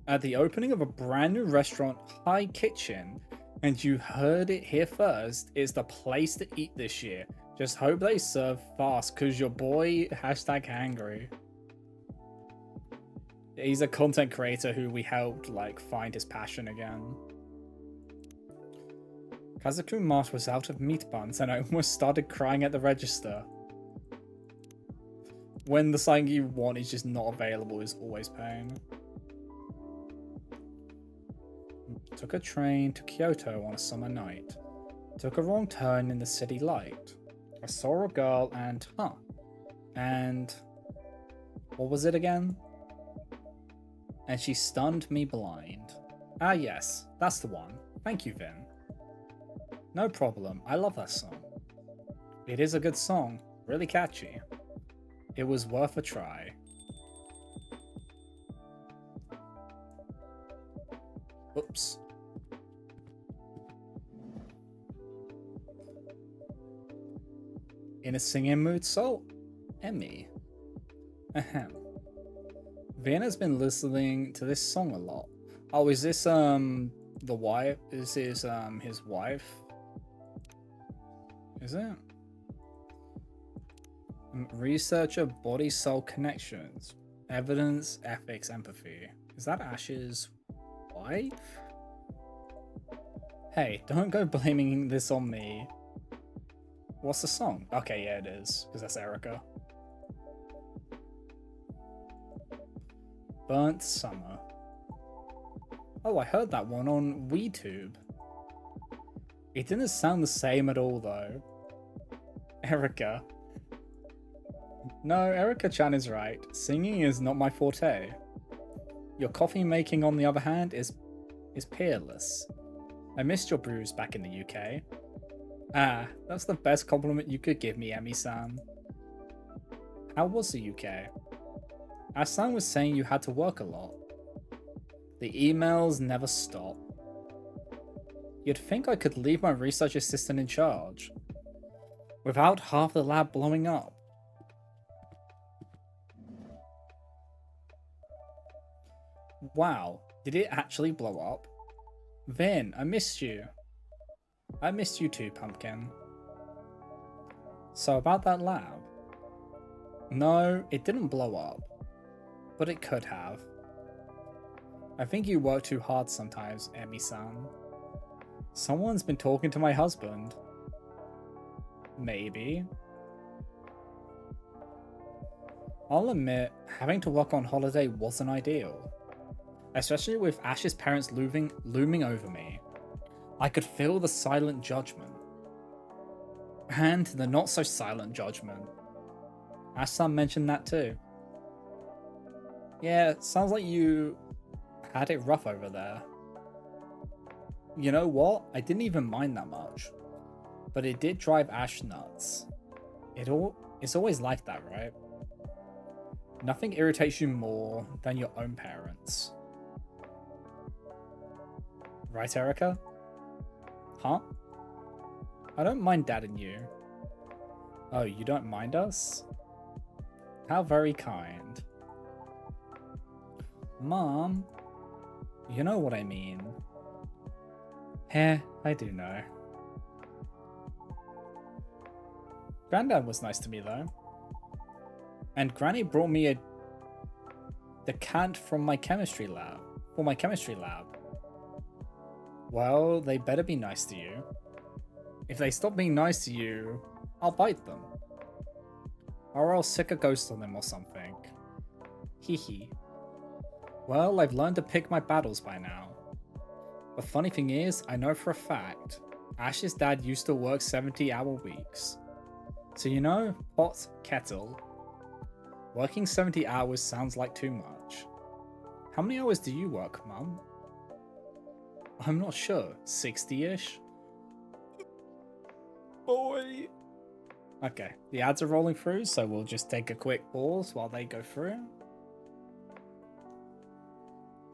At the opening of a brand new restaurant, High Kitchen, and you heard it here first, it's the place to eat this year. Just hope they serve fast, cause your boy #hangry. He's a content creator who we helped like find his passion again. Kazaku Mart was out of meat buns and I almost started crying at the register. When the something you want is just not available is always pain. Took a train to Kyoto on a summer night. Took a wrong turn in the city light. I saw a girl and, and what was it again? And she stunned me blind. Ah yes, that's the one. Thank you, Vin. No problem, I love that song. It is a good song, really catchy. It was worth a try. Oops. In a singing mood, so Emmy. Ahem. Vienna's been listening to this song a lot. Oh, is this the wife? Is this his wife? Is it? Researcher, body soul connections, evidence, ethics, empathy. Is that Ash's wife? Hey, don't go blaming this on me. What's the song? Okay, yeah, it is, because that's Erica. Burnt Summer. Oh, I heard that one on WeTube. It didn't sound the same at all, though. Erica. No, Erica-chan is right. Singing is not my forte. Your coffee making, on the other hand, is peerless. I missed your brews back in the UK. Ah, that's the best compliment you could give me, Emmy-san. How was the UK? Ash-san was saying you had to work a lot. The emails never stop. You'd think I could leave my research assistant in charge. Without half the lab blowing up. Wow, did it actually blow up? Vin, I missed you. I missed you too, Pumpkin. So about that lab. No, it didn't blow up. But it could have. I think you work too hard sometimes, Emmy-san. Someone's been talking to my husband. Maybe. I'll admit, having to work on holiday wasn't ideal. Especially with Ash's parents looming over me. I could feel the silent judgment. And the not so silent judgment. Ash-san mentioned that too. Yeah, sounds like you had it rough over there. You know what? I didn't even mind that much. But it did drive Ash nuts. It's always like that, right? Nothing irritates you more than your own parents. Right, Erica? Huh? I don't mind Dad and you. Oh, you don't mind us? How very kind. Mom, you know what I mean. I do know. Granddad was nice to me though. And Granny brought me a decant from my chemistry lab. For my chemistry lab. Well, they better be nice to you. If they stop being nice to you, I'll bite them. Or I'll sick a ghost on them or something. Hehe. Well, I've learned to pick my battles by now. The funny thing is, I know for a fact, Ash's dad used to work 70-hour weeks. So you know, pot, kettle. Working 70 hours sounds like too much. How many hours do you work, Mum? I'm not sure, 60-ish? Boy! Okay, the ads are rolling through, so we'll just take a quick pause while they go through.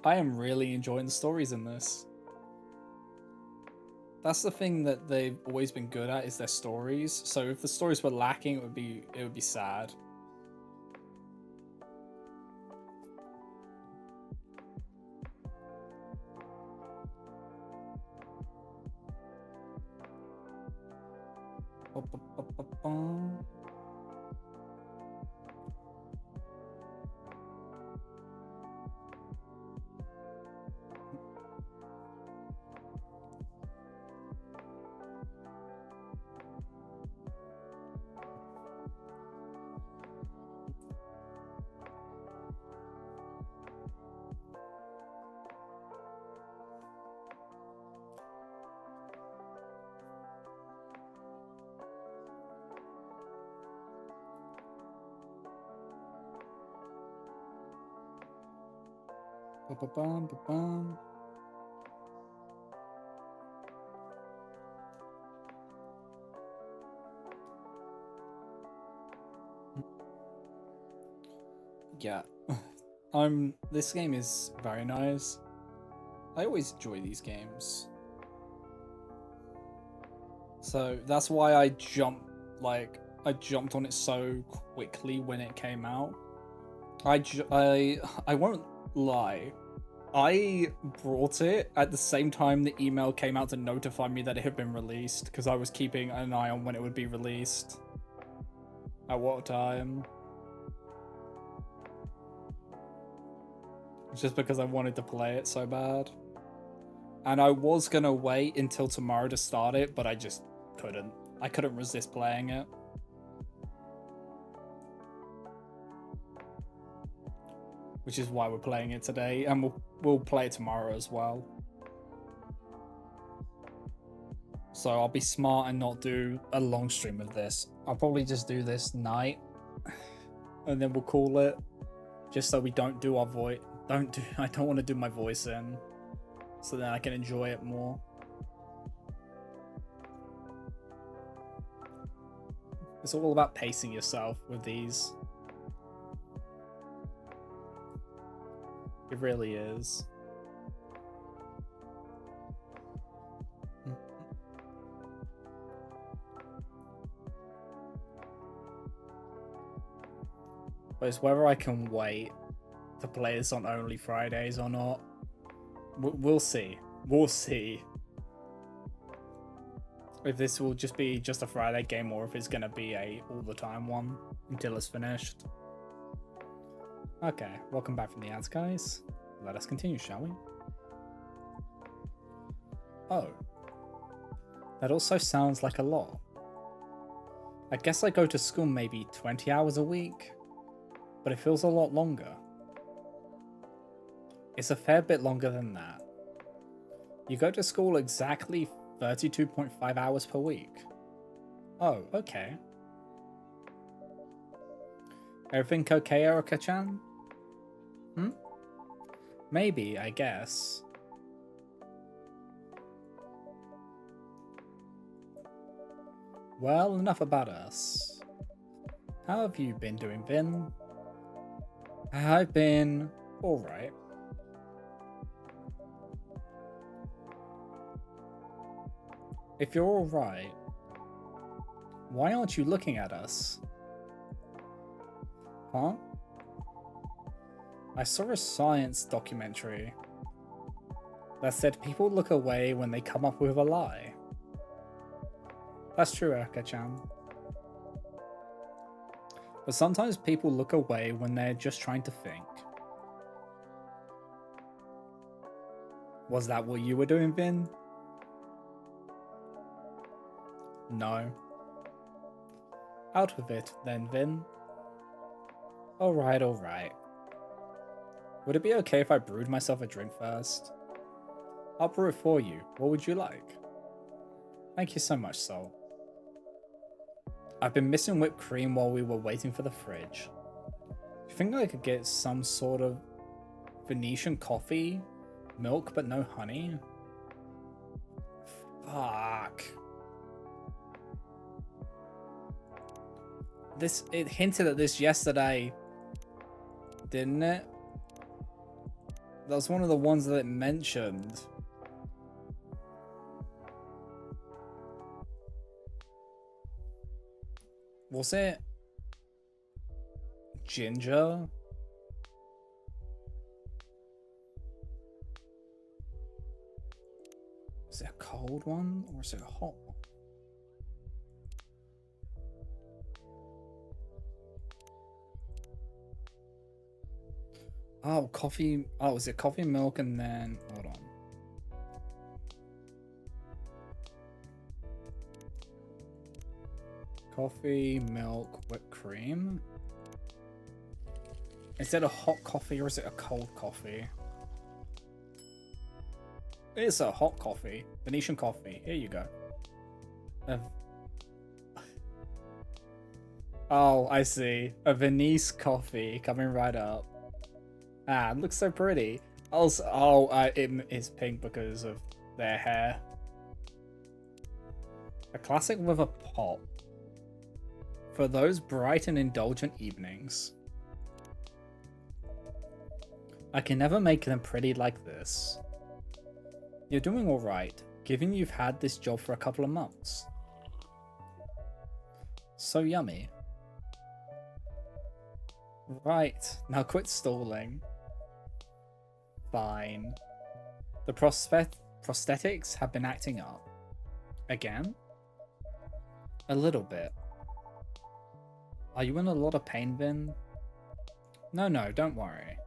I am really enjoying the stories in this. That's the thing that they've always been good at, is their stories. So if the stories were lacking, it would be sad. Ba-ba-bum, ba-bum. Yeah. This game is very nice. I always enjoy these games. So that's why I jumped on it so quickly when it came out. I won't lie. I brought it at the same time the email came out to notify me that it had been released because I was keeping an eye on when it would be released. At what time. Just because I wanted to play it so bad. And I was gonna wait until tomorrow to start it, but I just couldn't. I couldn't resist playing it. Which is why we're playing it today, and we'll play it tomorrow as well. So I'll be smart and not do a long stream of this. I'll probably just do this night, and then we'll call it, just so we don't do our voice. I don't want to do my voice in, so then I can enjoy it more. It's all about pacing yourself with these. It really is. But it's whether I can wait to play this on only Fridays or not. We'll see. We'll see. If this will just be just a Friday game or if it's going to be a all-the-time one until it's finished. Okay, welcome back from the ads, guys. Let us continue, shall we? Oh. That also sounds like a lot. I guess I go to school maybe 20 hours a week, but it feels a lot longer. It's a fair bit longer than that. You go to school exactly 32.5 hours per week. Oh, okay. Everything okay, Erica-chan? Maybe, I guess. Well, enough about us. How have you been doing, Vin? I've been alright. If you're alright, why aren't you looking at us? Huh? I saw a science documentary that said people look away when they come up with a lie. That's true, Erica-chan. But sometimes people look away when they're just trying to think. Was that what you were doing, Vin? No. Out with it, then, Vin. Alright, alright. Would it be okay if I brewed myself a drink first? I'll brew it for you. What would you like? Thank you so much, Sol. I've been missing whipped cream while we were waiting for the fridge. Do you think I could get some sort of Venetian coffee? Milk, but no honey? Fuck. It hinted at this yesterday, didn't it? That was one of the ones that it mentioned. Was it ginger? Is it a cold one or is it a hot one? Oh, coffee. Oh, is it coffee, milk, and then hold on. Coffee, milk, whipped cream. Is it a hot coffee or is it a cold coffee? It's a hot coffee. Venetian coffee. Here you go. Oh, I see. A Venice coffee coming right up. Ah, it looks so pretty. Also, it's pink because of their hair. A classic with a pop. For those bright and indulgent evenings. I can never make them pretty like this. You're doing alright, given you've had this job for a couple of months. So yummy. Right, now quit stalling. Fine. The prosthetics have been acting up. Again? A little bit. Are you in a lot of pain, Vin? No, don't worry.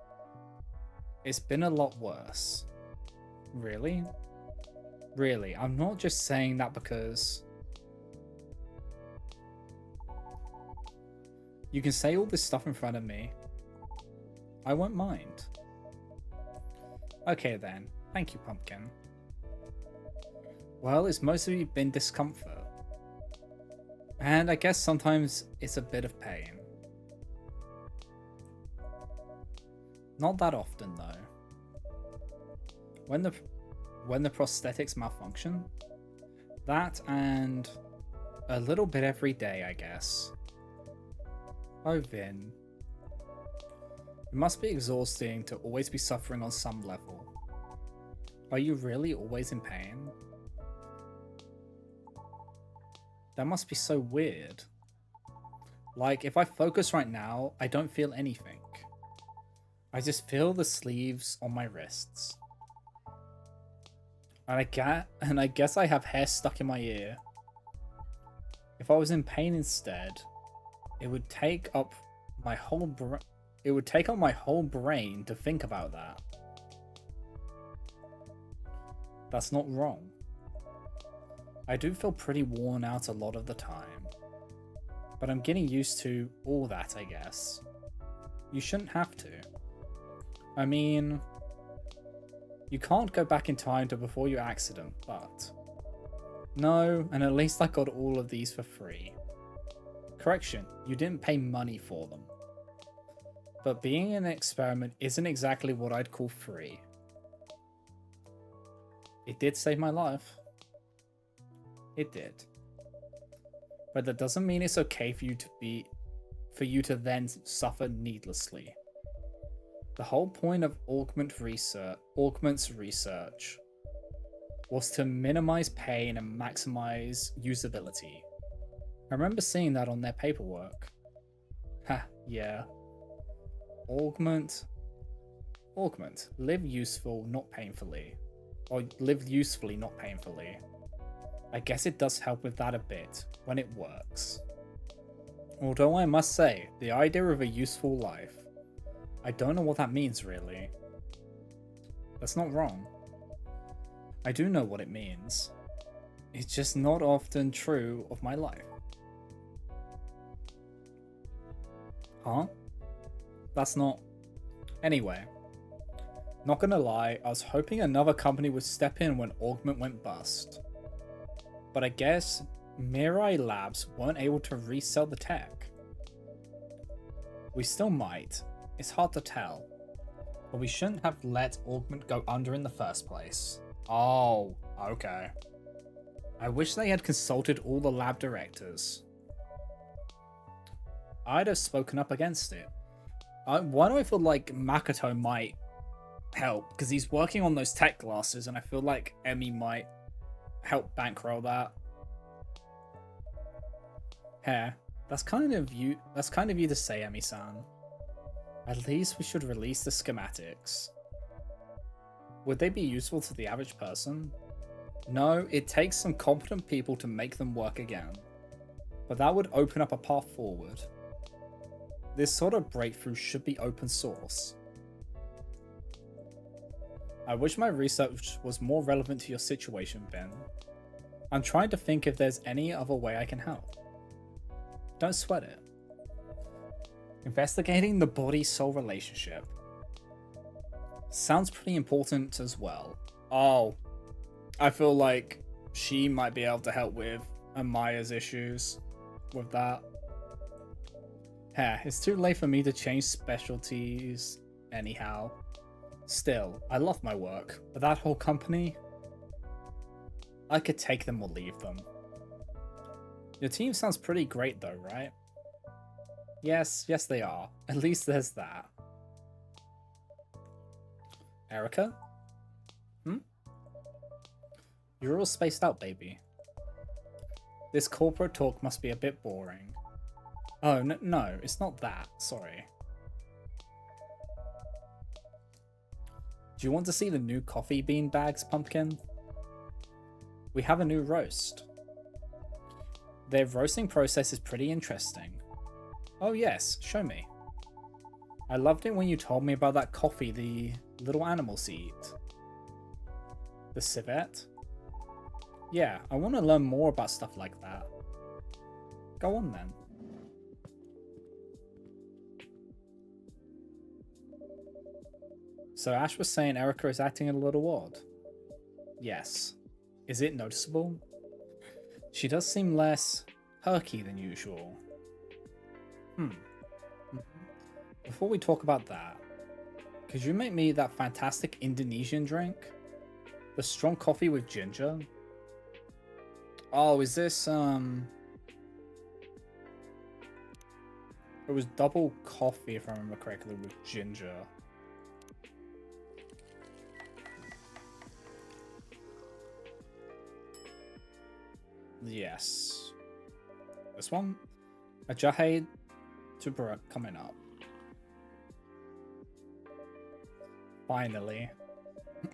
It's been a lot worse. Really? Really, I'm not just saying that because... You can say all this stuff in front of me. I won't mind. Okay then, thank you, Pumpkin. Well, it's mostly been discomfort. And I guess sometimes it's a bit of pain. Not that often though. When the prosthetics malfunction, that and a little bit every day, I guess. Oh, Vin. It must be exhausting to always be suffering on some level. Are you really always in pain? That must be so weird. Like, if I focus right now, I don't feel anything. I just feel the sleeves on my wrists. And I guess I have hair stuck in my ear. If I was in pain instead, it would take up my whole brain to think about that. That's not wrong. I do feel pretty worn out a lot of the time, but I'm getting used to all that, I guess. You shouldn't have to. I mean, you can't go back in time to before your accident, but... No, and at least I got all of these for free. Correction, you didn't pay money for them. But being an experiment isn't exactly what I'd call free. It did save my life. It did. But that doesn't mean it's okay for you to then suffer needlessly. The whole point of Augment's research was to minimize pain and maximize usability. I remember seeing that on their paperwork. Ha, yeah. Augment. Live useful, not painfully. Or live usefully, not painfully. I guess it does help with that a bit, when it works. Although I must say, the idea of a useful life, I don't know what that means really. That's not wrong. I do know what it means. It's just not often true of my life. Huh? That's not... Anyway. Not gonna lie, I was hoping another company would step in when Augment went bust. But I guess Mirai Labs weren't able to resell the tech. We still might. It's hard to tell. But we shouldn't have let Augment go under in the first place. Oh, okay. I wish they had consulted all the lab directors. I'd have spoken up against it. Why do I feel like Makoto might help? Because he's working on those tech glasses, and I feel like Emi might help bankroll that. Hey, that's kind of you to say, Emi-san. At least we should release the schematics. Would they be useful to the average person? No, it takes some competent people to make them work again. But that would open up a path forward. This sort of breakthrough should be open source. I wish my research was more relevant to your situation, Ben. I'm trying to think if there's any other way I can help. Don't sweat it. Investigating the body-soul relationship. Sounds pretty important as well. Oh, I feel like she might be able to help with Amaya's issues with that. It's too late for me to change specialties anyhow. Still, I love my work, but that whole company, I could take them or leave them. Your team sounds pretty great though, right? Yes, they are. At least there's that. Erica? Hmm? You're all spaced out, baby. This corporate talk must be a bit boring. Oh, no, it's not that. Sorry. Do you want to see the new coffee bean bags, Pumpkin? We have a new roast. Their roasting process is pretty interesting. Oh yes, show me. I loved it when you told me about that coffee the little animals eat. The civet? Yeah, I want to learn more about stuff like that. Go on then. So Ash was saying Erica is acting a little odd. Yes. Is it noticeable? She does seem less perky than usual. Before we talk about that, could you make me that fantastic Indonesian drink? The strong coffee with ginger? Oh, is this, It was double coffee, if I remember correctly, with ginger. Yes. This one? A Jahe Tuberak coming up. Finally.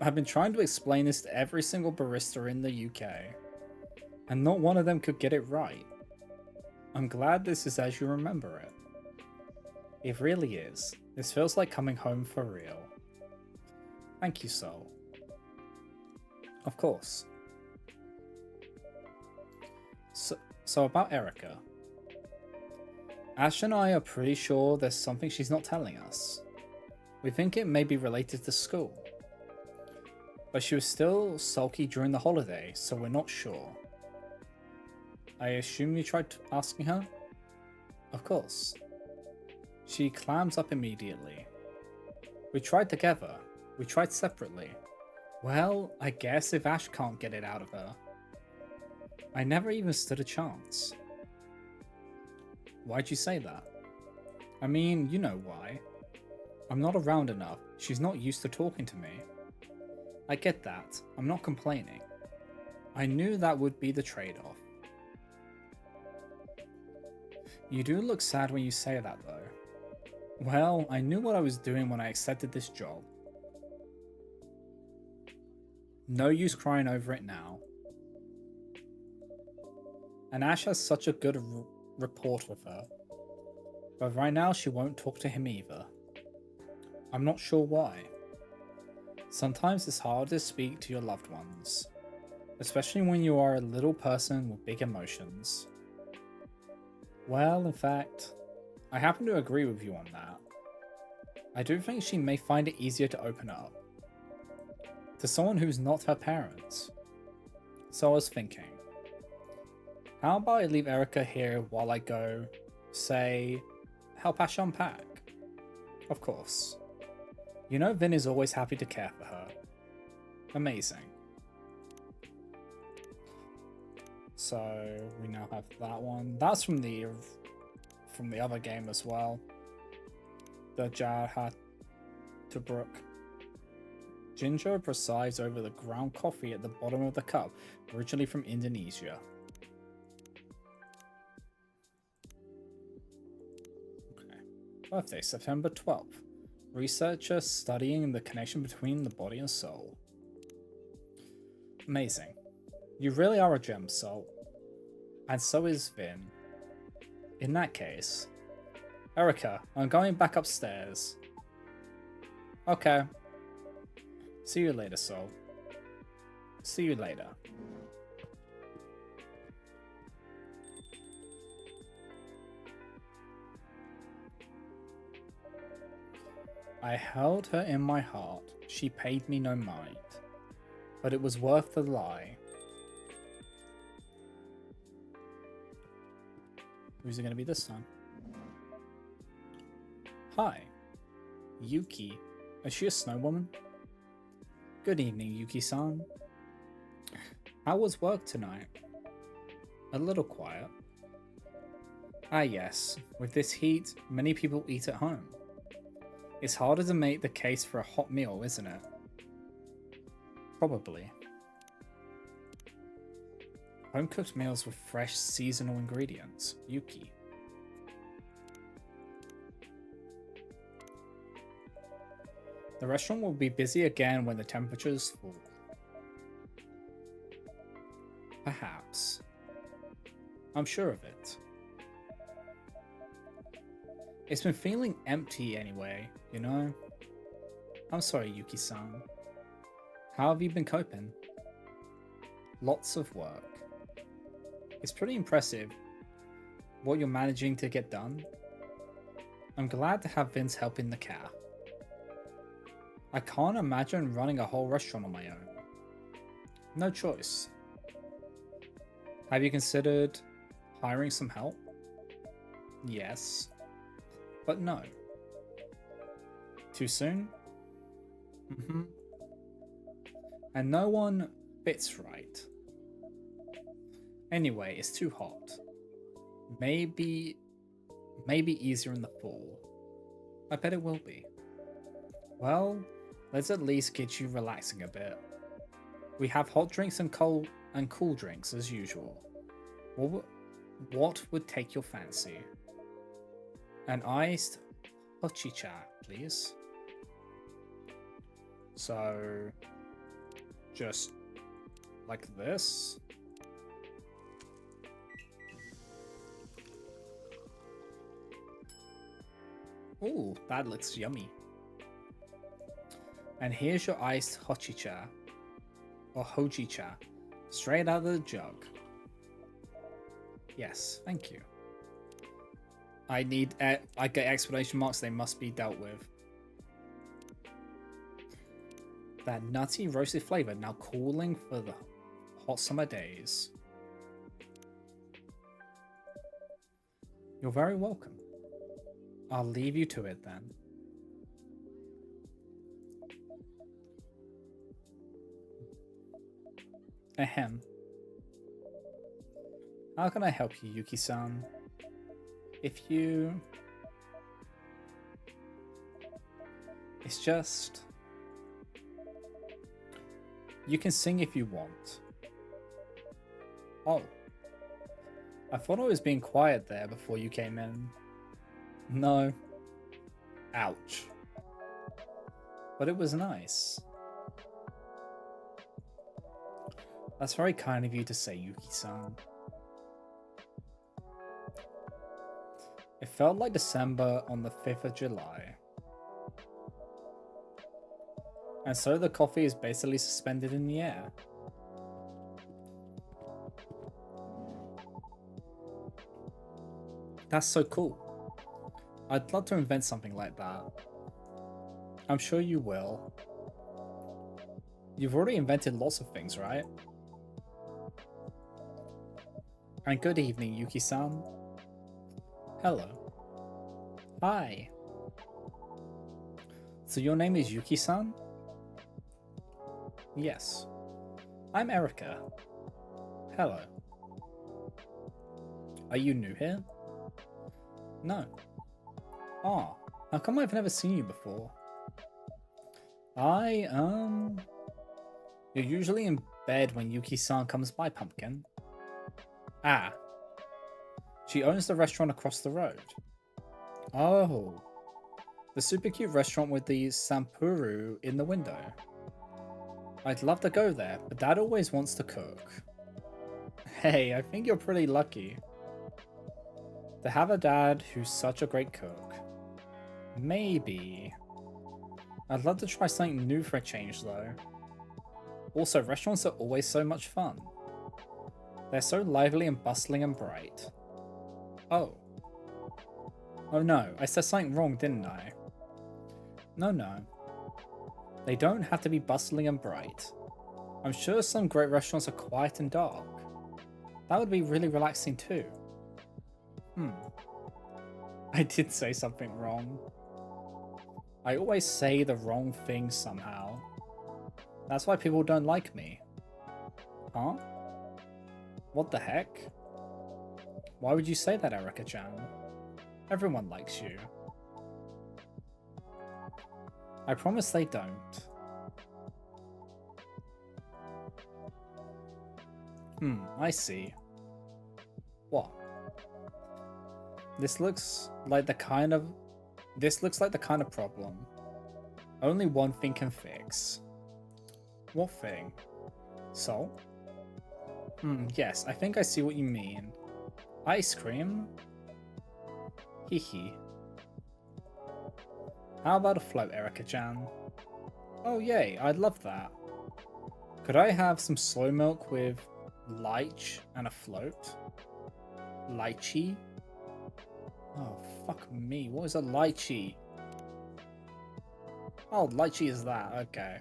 I've been trying to explain this to every single barista in the UK, and not one of them could get it right. I'm glad this is as you remember it. It really is. This feels like coming home for real. Thank you, Sol. Of course. So about Erica. Ash and I are pretty sure there's something she's not telling us. We think it may be related to school. But she was still sulky during the holiday, so we're not sure. I assume you tried asking her? Of course. She clams up immediately. We tried together. We tried separately. Well, I guess if Ash can't get it out of her. I never even stood a chance. Why'd you say that? I mean, you know why. I'm not around enough. She's not used to talking to me. I get that. I'm not complaining. I knew that would be the trade-off. You do look sad when you say that, though. Well, I knew what I was doing when I accepted this job. No use crying over it now. And Ash has such a good rapport with her. But right now she won't talk to him either. I'm not sure why. Sometimes it's hard to speak to your loved ones, especially when you are a little person with big emotions. Well, in fact, I happen to agree with you on that. I do think she may find it easier to open up to someone who's not her parents. So I was thinking, how about I leave Erica here while I go, say, help Ash unpack? Of course. You know Vin is always happy to care for her. Amazing. So we now have that one. That's from the other game as well. The Jahe Tuberak. Ginger presides over the ground coffee at the bottom of the cup, originally from Indonesia. Okay. Birthday, September 12th. Researcher studying the connection between the body and soul. Amazing. You really are a gem, Sol. And so is Vin. In that case, Erica, I'm going back upstairs. Okay. See you later, Sol. See you later. I held her in my heart. She paid me no mind. But it was worth the lie. Who's it going to be this time? Hi. Yuki. Is she a snow woman? Good evening, Yuki-san. How was work tonight? A little quiet. Ah yes, with this heat, many people eat at home. It's harder to make the case for a hot meal, isn't it? Probably. Home-cooked meals with fresh, seasonal ingredients. Yuki. The restaurant will be busy again when the temperatures fall. Perhaps. I'm sure of it. It's been feeling empty anyway, you know? I'm sorry, Yuki-san. How have you been coping? Lots of work. It's pretty impressive what you're managing to get done. I'm glad to have Vince helping the care. I can't imagine running a whole restaurant on my own. No choice. Have you considered hiring some help? Yes. But no. Too soon? Mm-hmm. And no one fits right. Anyway, it's too hot. Maybe easier in the fall. I bet it will be. Well, let's at least get you relaxing a bit. We have hot drinks and cool drinks as usual. What would take your fancy? An iced hochicha, please. So, just like this. Ooh, that looks yummy. And here's your iced hochicha, or hojicha, straight out of the jug. Yes, thank you. I get exclamation marks, they must be dealt with. That nutty roasted flavor now cooling for the hot summer days. You're very welcome. I'll leave you to it then. Ahem. How can I help you, Yuki-san? It's just... You can sing if you want. Oh. I thought I was being quiet there before you came in. No. Ouch. But it was nice. That's very kind of you to say, Yuki-san. It felt like December on the 5th of July. And so the coffee is basically suspended in the air. That's so cool. I'd love to invent something like that. I'm sure you will. You've already invented lots of things, right? And good evening, Yuki-san. Hello. Hi. So your name is Yuki-san? Yes. I'm Erika. Hello. Are you new here? No. Ah, how come I've never seen you before? You're usually in bed when Yuki-san comes by, Pumpkin. Ah. She owns the restaurant across the road. Oh. The super cute restaurant with the Sampuru in the window. I'd love to go there, but Dad always wants to cook. Hey, I think you're pretty lucky to have a dad who's such a great cook. Maybe. I'd love to try something new for a change though. Also, restaurants are always so much fun. They're so lively and bustling and bright. Oh. Oh no, I said something wrong, didn't I? No. They don't have to be bustling and bright. I'm sure some great restaurants are quiet and dark. That would be really relaxing too. I did say something wrong. I always say the wrong thing somehow. That's why people don't like me. Huh? What the heck? Why would you say that, Erica-chan? Everyone likes you. I promise they don't. I see. What? This looks like the kind of problem only one thing can fix. What thing? Salt? Yes, I think I see what you mean. Ice cream? Hehe. How about a float, Erica-chan? Oh yay, I'd love that. Could I have some soy milk with lychee and a float? Lychee? Oh, fuck me. What is a lychee? Oh, lychee is that. Okay.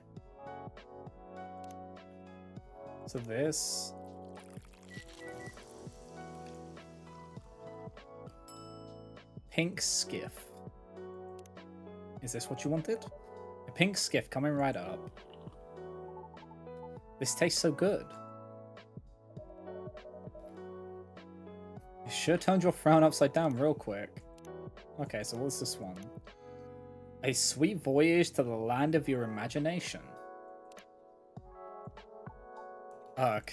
So this... Pink skiff. Is this what you wanted? A pink skiff coming right up. This tastes so good. You sure turned your frown upside down real quick. Okay, so what's this one? A sweet voyage to the land of your imagination. Ugh.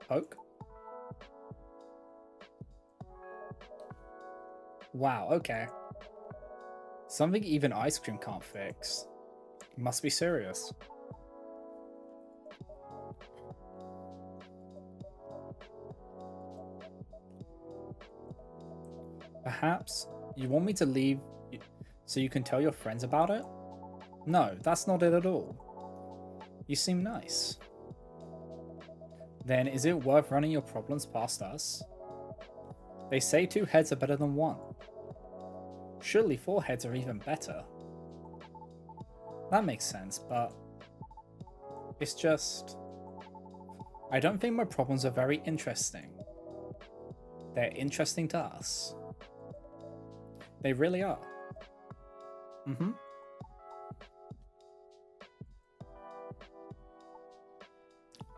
Poke? Wow, okay. Something even ice cream can't fix. You must be serious. Perhaps you want me to leave so you can tell your friends about it? No, that's not it at all. You seem nice. Then is it worth running your problems past us? They say 2 heads are better than 1. Surely 4 heads are even better. That makes sense, but it's just... I don't think my problems are very interesting. They're interesting to us. They really are.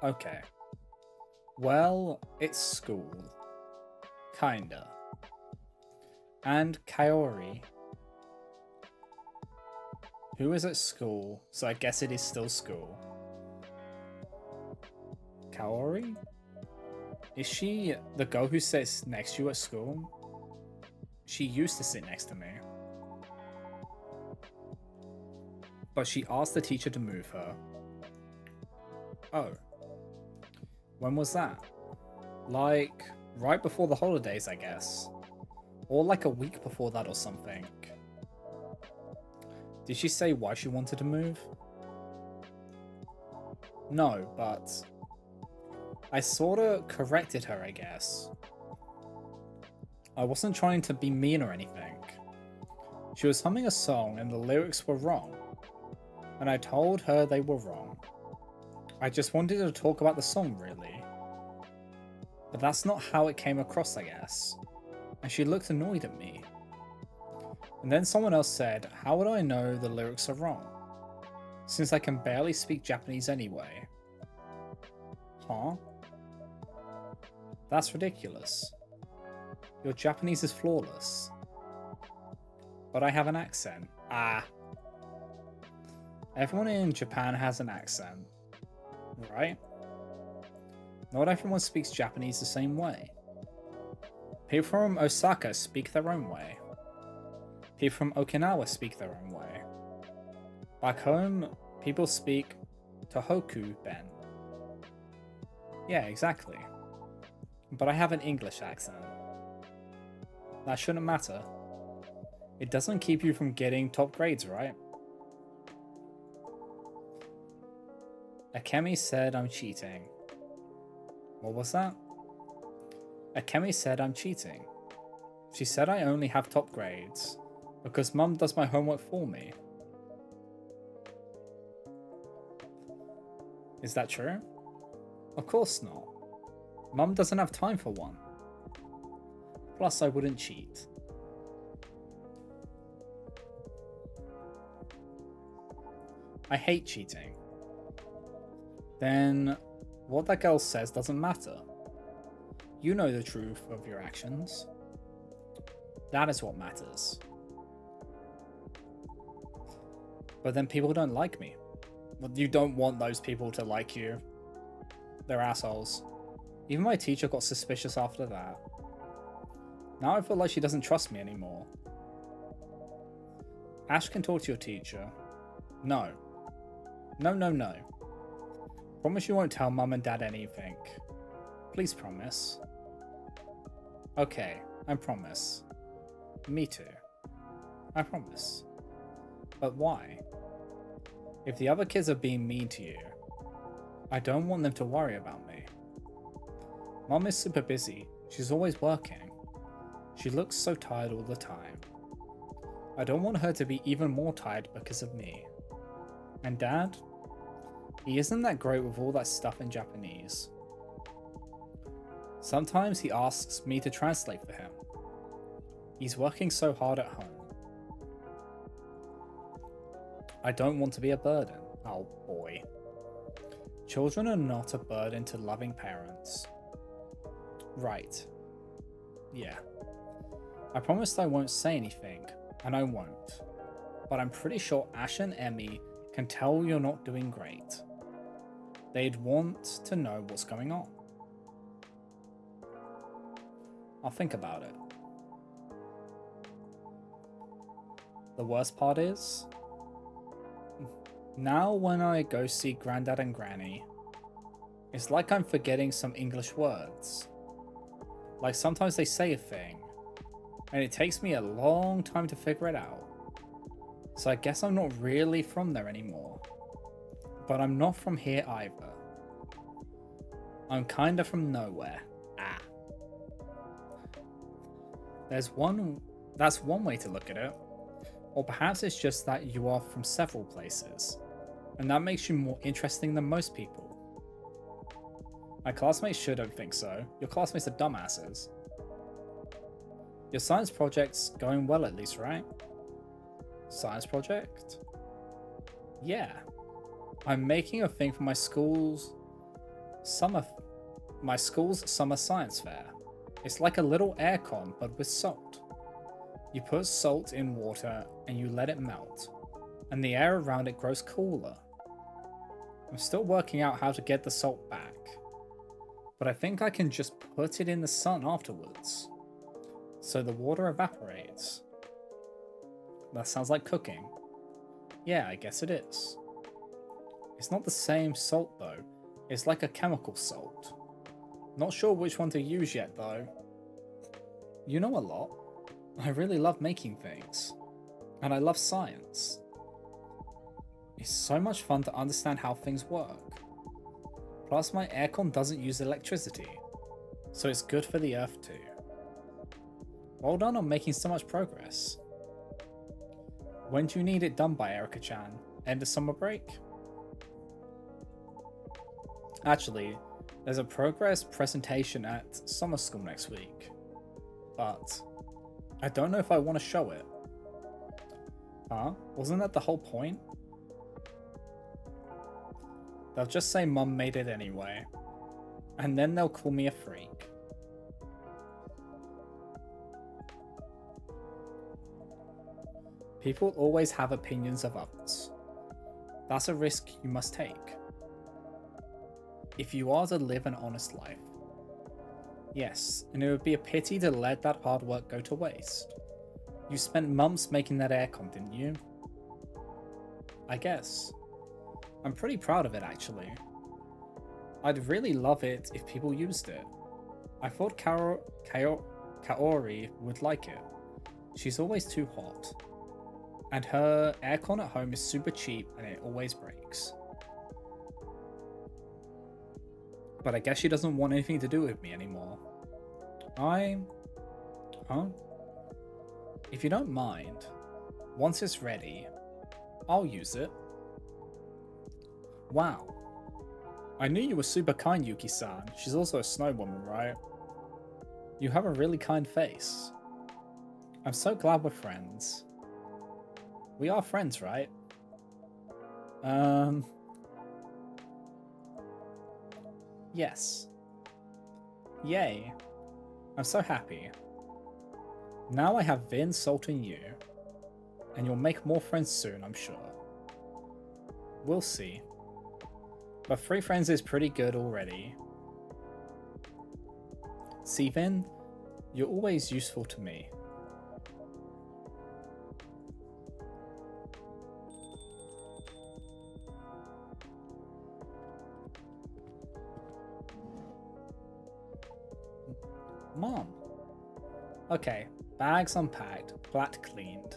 Okay. Well, it's school. Kinda. And Kaori. Who is at school, so I guess it is still school. Kaori? Is she the girl who sits next to you at school? She used to sit next to me. But she asked the teacher to move her. Oh. When was that? Like, right before the holidays, I guess. Or like a week before that or something. Did she say why she wanted to move? No, but I sorta corrected her, I guess. I wasn't trying to be mean or anything. She was humming a song and the lyrics were wrong. And I told her they were wrong. I just wanted to talk about the song, really. But that's not how it came across, I guess. And she looked annoyed at me. And then someone else said, how would I know the lyrics are wrong? Since I can barely speak Japanese anyway. Huh? That's ridiculous. Your Japanese is flawless. But I have an accent. Ah. Everyone in Japan has an accent. Right? Not everyone speaks Japanese the same way. People from Osaka speak their own way. People from Okinawa speak their own way. Back home, people speak Tohoku Ben. Yeah, exactly. But I have an English accent. That shouldn't matter. It doesn't keep you from getting top grades, right? Akemi said I'm cheating. What was that? Akemi said I'm cheating. She said I only have top grades because Mum does my homework for me. Is that true? Of course not. Mum doesn't have time for one. Plus, I wouldn't cheat. I hate cheating. Then what that girl says doesn't matter. You know the truth of your actions. That is what matters. But then people don't like me. You don't want those people to like you. They're assholes. Even my teacher got suspicious after that. Now I feel like she doesn't trust me anymore. Ash can talk to your teacher. No. No, no, no. Promise you won't tell mum and dad anything. Please promise. Okay, I promise. Me too. I promise. But why? If the other kids are being mean to you, I don't want them to worry about me. Mum is super busy. She's always working. She looks so tired all the time. I don't want her to be even more tired because of me. And Dad? He isn't that great with all that stuff in Japanese. Sometimes he asks me to translate for him. He's working so hard at home. I don't want to be a burden. Oh boy. Children are not a burden to loving parents. Right. Yeah. I promised I won't say anything, and I won't. But I'm pretty sure Ash and Emmy can tell you're not doing great. They'd want to know what's going on. I'll think about it. The worst part is, now when I go see Grandad and Granny, it's like I'm forgetting some English words. Like sometimes they say a thing, and it takes me a long time to figure it out. So I guess I'm not really from there anymore. But I'm not from here either. I'm kinda from nowhere. Ah. That's one way to look at it. Or perhaps it's just that you are from several places, and that makes you more interesting than most people. My classmates sure don't think so. Your classmates are dumbasses. Your science project's going well at least, right? Science project? Yeah. I'm making a thing for my school's summer science fair. It's like a little aircon, but with salt. You put salt in water and you let it melt, and the air around it grows cooler. I'm still working out how to get the salt back, but I think I can just put it in the sun afterwards, so the water evaporates. That sounds like cooking. Yeah, I guess it is. It's not the same salt though, it's like a chemical salt. Not sure which one to use yet though. You know a lot. I really love making things, and I love science. It's so much fun to understand how things work. Plus my aircon doesn't use electricity, so it's good for the earth too. Well done on making so much progress. When do you need it done by, Erica-chan? End of summer break? Actually, there's a progress presentation at summer school next week, but I don't know if I want to show it. Huh? Wasn't that the whole point? They'll just say Mum made it anyway, and then they'll call me a freak. People always have opinions of others. That's a risk you must take if you are to live an honest life. Yes, and it would be a pity to let that hard work go to waste. You spent months making that aircon, didn't you? I guess. I'm pretty proud of it actually. I'd really love it if people used it. I thought Kaori would like it. She's always too hot. And her aircon at home is super cheap and it always breaks. But I guess she doesn't want anything to do with me anymore. Huh? If you don't mind, once it's ready, I'll use it. Wow. I knew you were super kind, Yuki-san. She's also a snow woman, right? You have a really kind face. I'm so glad we're friends. We are friends, right? Um, yes. Yay. I'm so happy. Now I have Vin, Salt, and you. And you'll make more friends soon, I'm sure. We'll see. But 3 friends is pretty good already. See, Vin, you're always useful to me. Mom. Okay, bags unpacked, flat cleaned.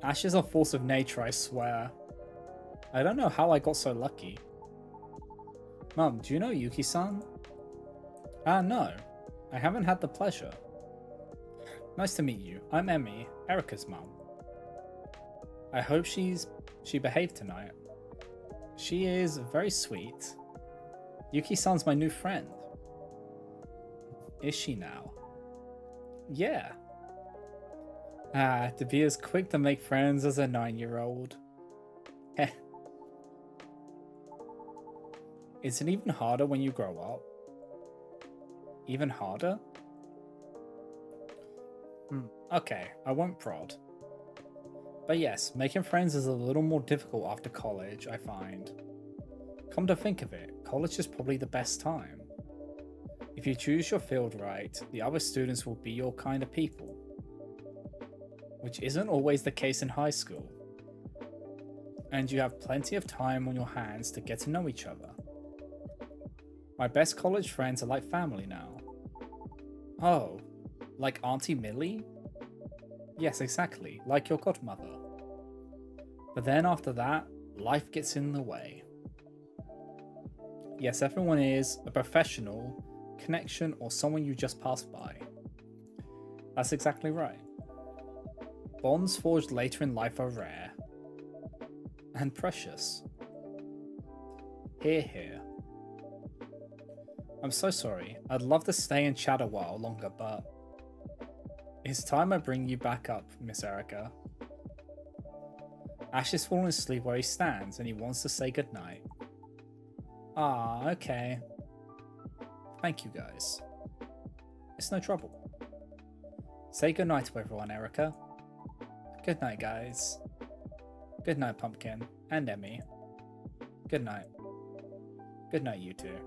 Ash is a force of nature, I swear. I don't know how I got so lucky. Mom, do you know Yuki-san? No. I haven't had the pleasure. Nice to meet you. I'm Emmy, Erica's mom. I hope she behaved tonight. She is very sweet. Yuki-san's my new friend. Is she now? Yeah. To be as quick to make friends as a 9-year-old. Heh. Is it even harder when you grow up? Even harder? Okay, I won't prod. But yes, making friends is a little more difficult after college, I find. Come to think of it, college is probably the best time. If you choose your field right, the other students will be your kind of people. Which isn't always the case in high school. And you have plenty of time on your hands to get to know each other. My best college friends are like family now. Oh, like Auntie Millie? Yes, exactly, like your godmother. But then after that, life gets in the way. Yes, everyone is a professional, connection, or someone you just passed by. That's exactly right. Bonds forged later in life are rare. And precious. Hear, hear. I'm so sorry. I'd love to stay and chat a while longer, but it's time I bring you back up, Miss Erica. Ash is falling asleep where he stands and he wants to say goodnight. Ah, okay. Thank you guys. It's no trouble. Say goodnight to everyone, Erica. Good night, guys. Good night, Pumpkin and Emmy. Good night. Good night, you two.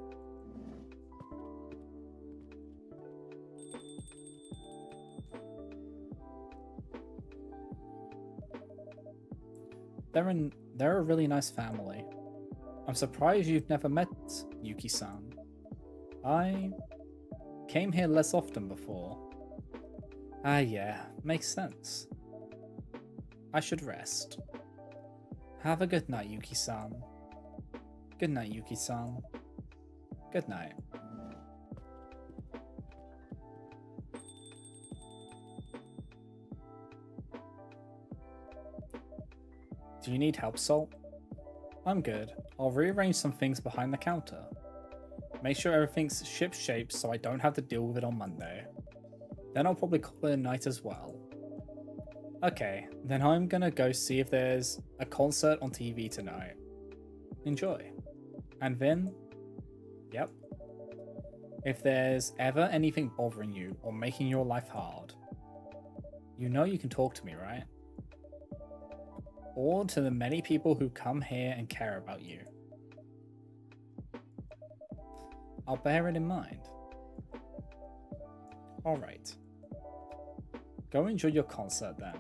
They're a really nice family. I'm surprised you've never met Yuki-san. I came here less often before. Ah yeah, makes sense. I should rest. Have a good night, Yuki-san. Good night, Yuki-san. Good night. Do you need help, Salt? I'm good. I'll rearrange some things behind the counter. Make sure everything's ship-shape so I don't have to deal with it on Monday. Then I'll probably call it a night as well. Okay, then I'm gonna go see if there's a concert on TV tonight. Enjoy. And Vin? Yep. If there's ever anything bothering you or making your life hard, you know you can talk to me, right? Or to the many people who come here and care about you. I'll bear it in mind. Alright. Go enjoy your concert then.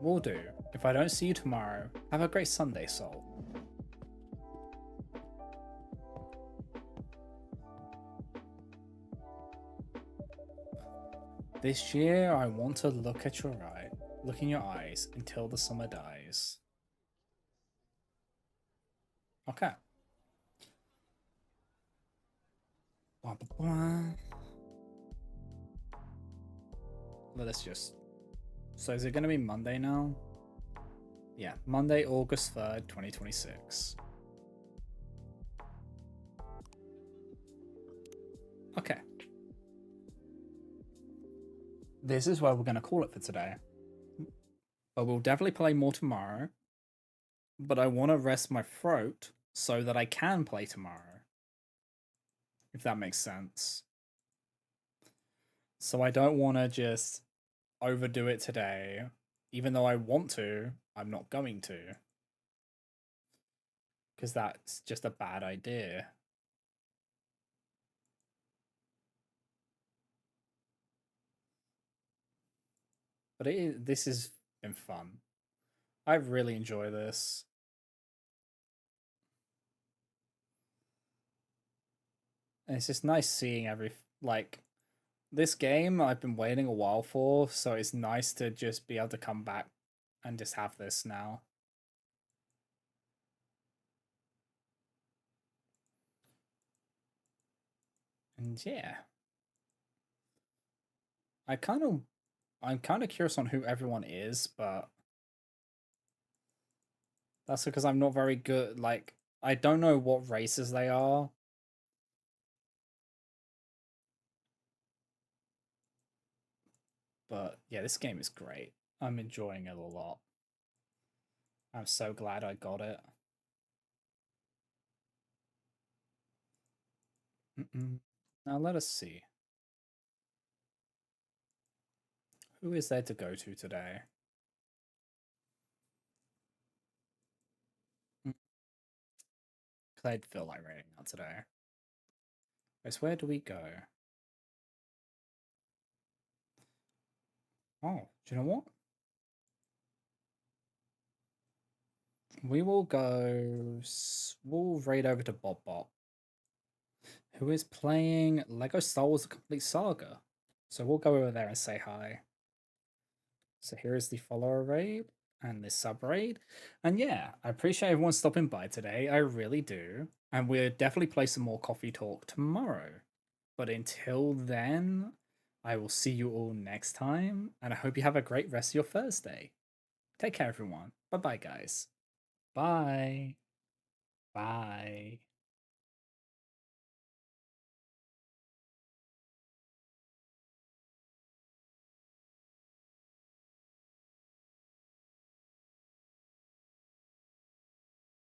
Will do. If I don't see you tomorrow, have a great Sunday, Soul. This year I want to look in your eyes until the summer dies. Okay. Blah, blah, blah. Let's just... So is it going to be Monday now? Yeah, Monday, August 3rd, 2026. Okay. This is where we're going to call it for today. But we'll definitely play more tomorrow. but I want to rest my throat so that I can play tomorrow, if that makes sense. So I don't want to just overdo it today. Even though I want to, I'm not going to. Because that's just a bad idea. But this has been fun. I really enjoy this. And it's just nice seeing like this game I've been waiting a while for, so it's nice to just be able to come back and just have this now. And yeah, I kind of I'm kind of curious on who everyone is, but that's because I'm not very good. Like, I don't know what races they are, but yeah, this game is great. I'm enjoying it a lot. I'm so glad I got it. Mm-mm. Now let us see. Who is there to go to today? Because I'd feel like writing out today. Guys, where do we go? Oh, do you know what? We will go. We'll raid over to Bob Bop, who is playing Lego Star Wars: A Complete Saga. So we'll go over there and say hi. So here is the follower raid and this sub raid. And yeah, I appreciate everyone stopping by today. I really do. And we'll definitely play some more coffee talk tomorrow. But until then, I will see you all next time. And I hope you have a great rest of your Thursday. Take care, everyone. Bye bye, guys. Bye. Bye.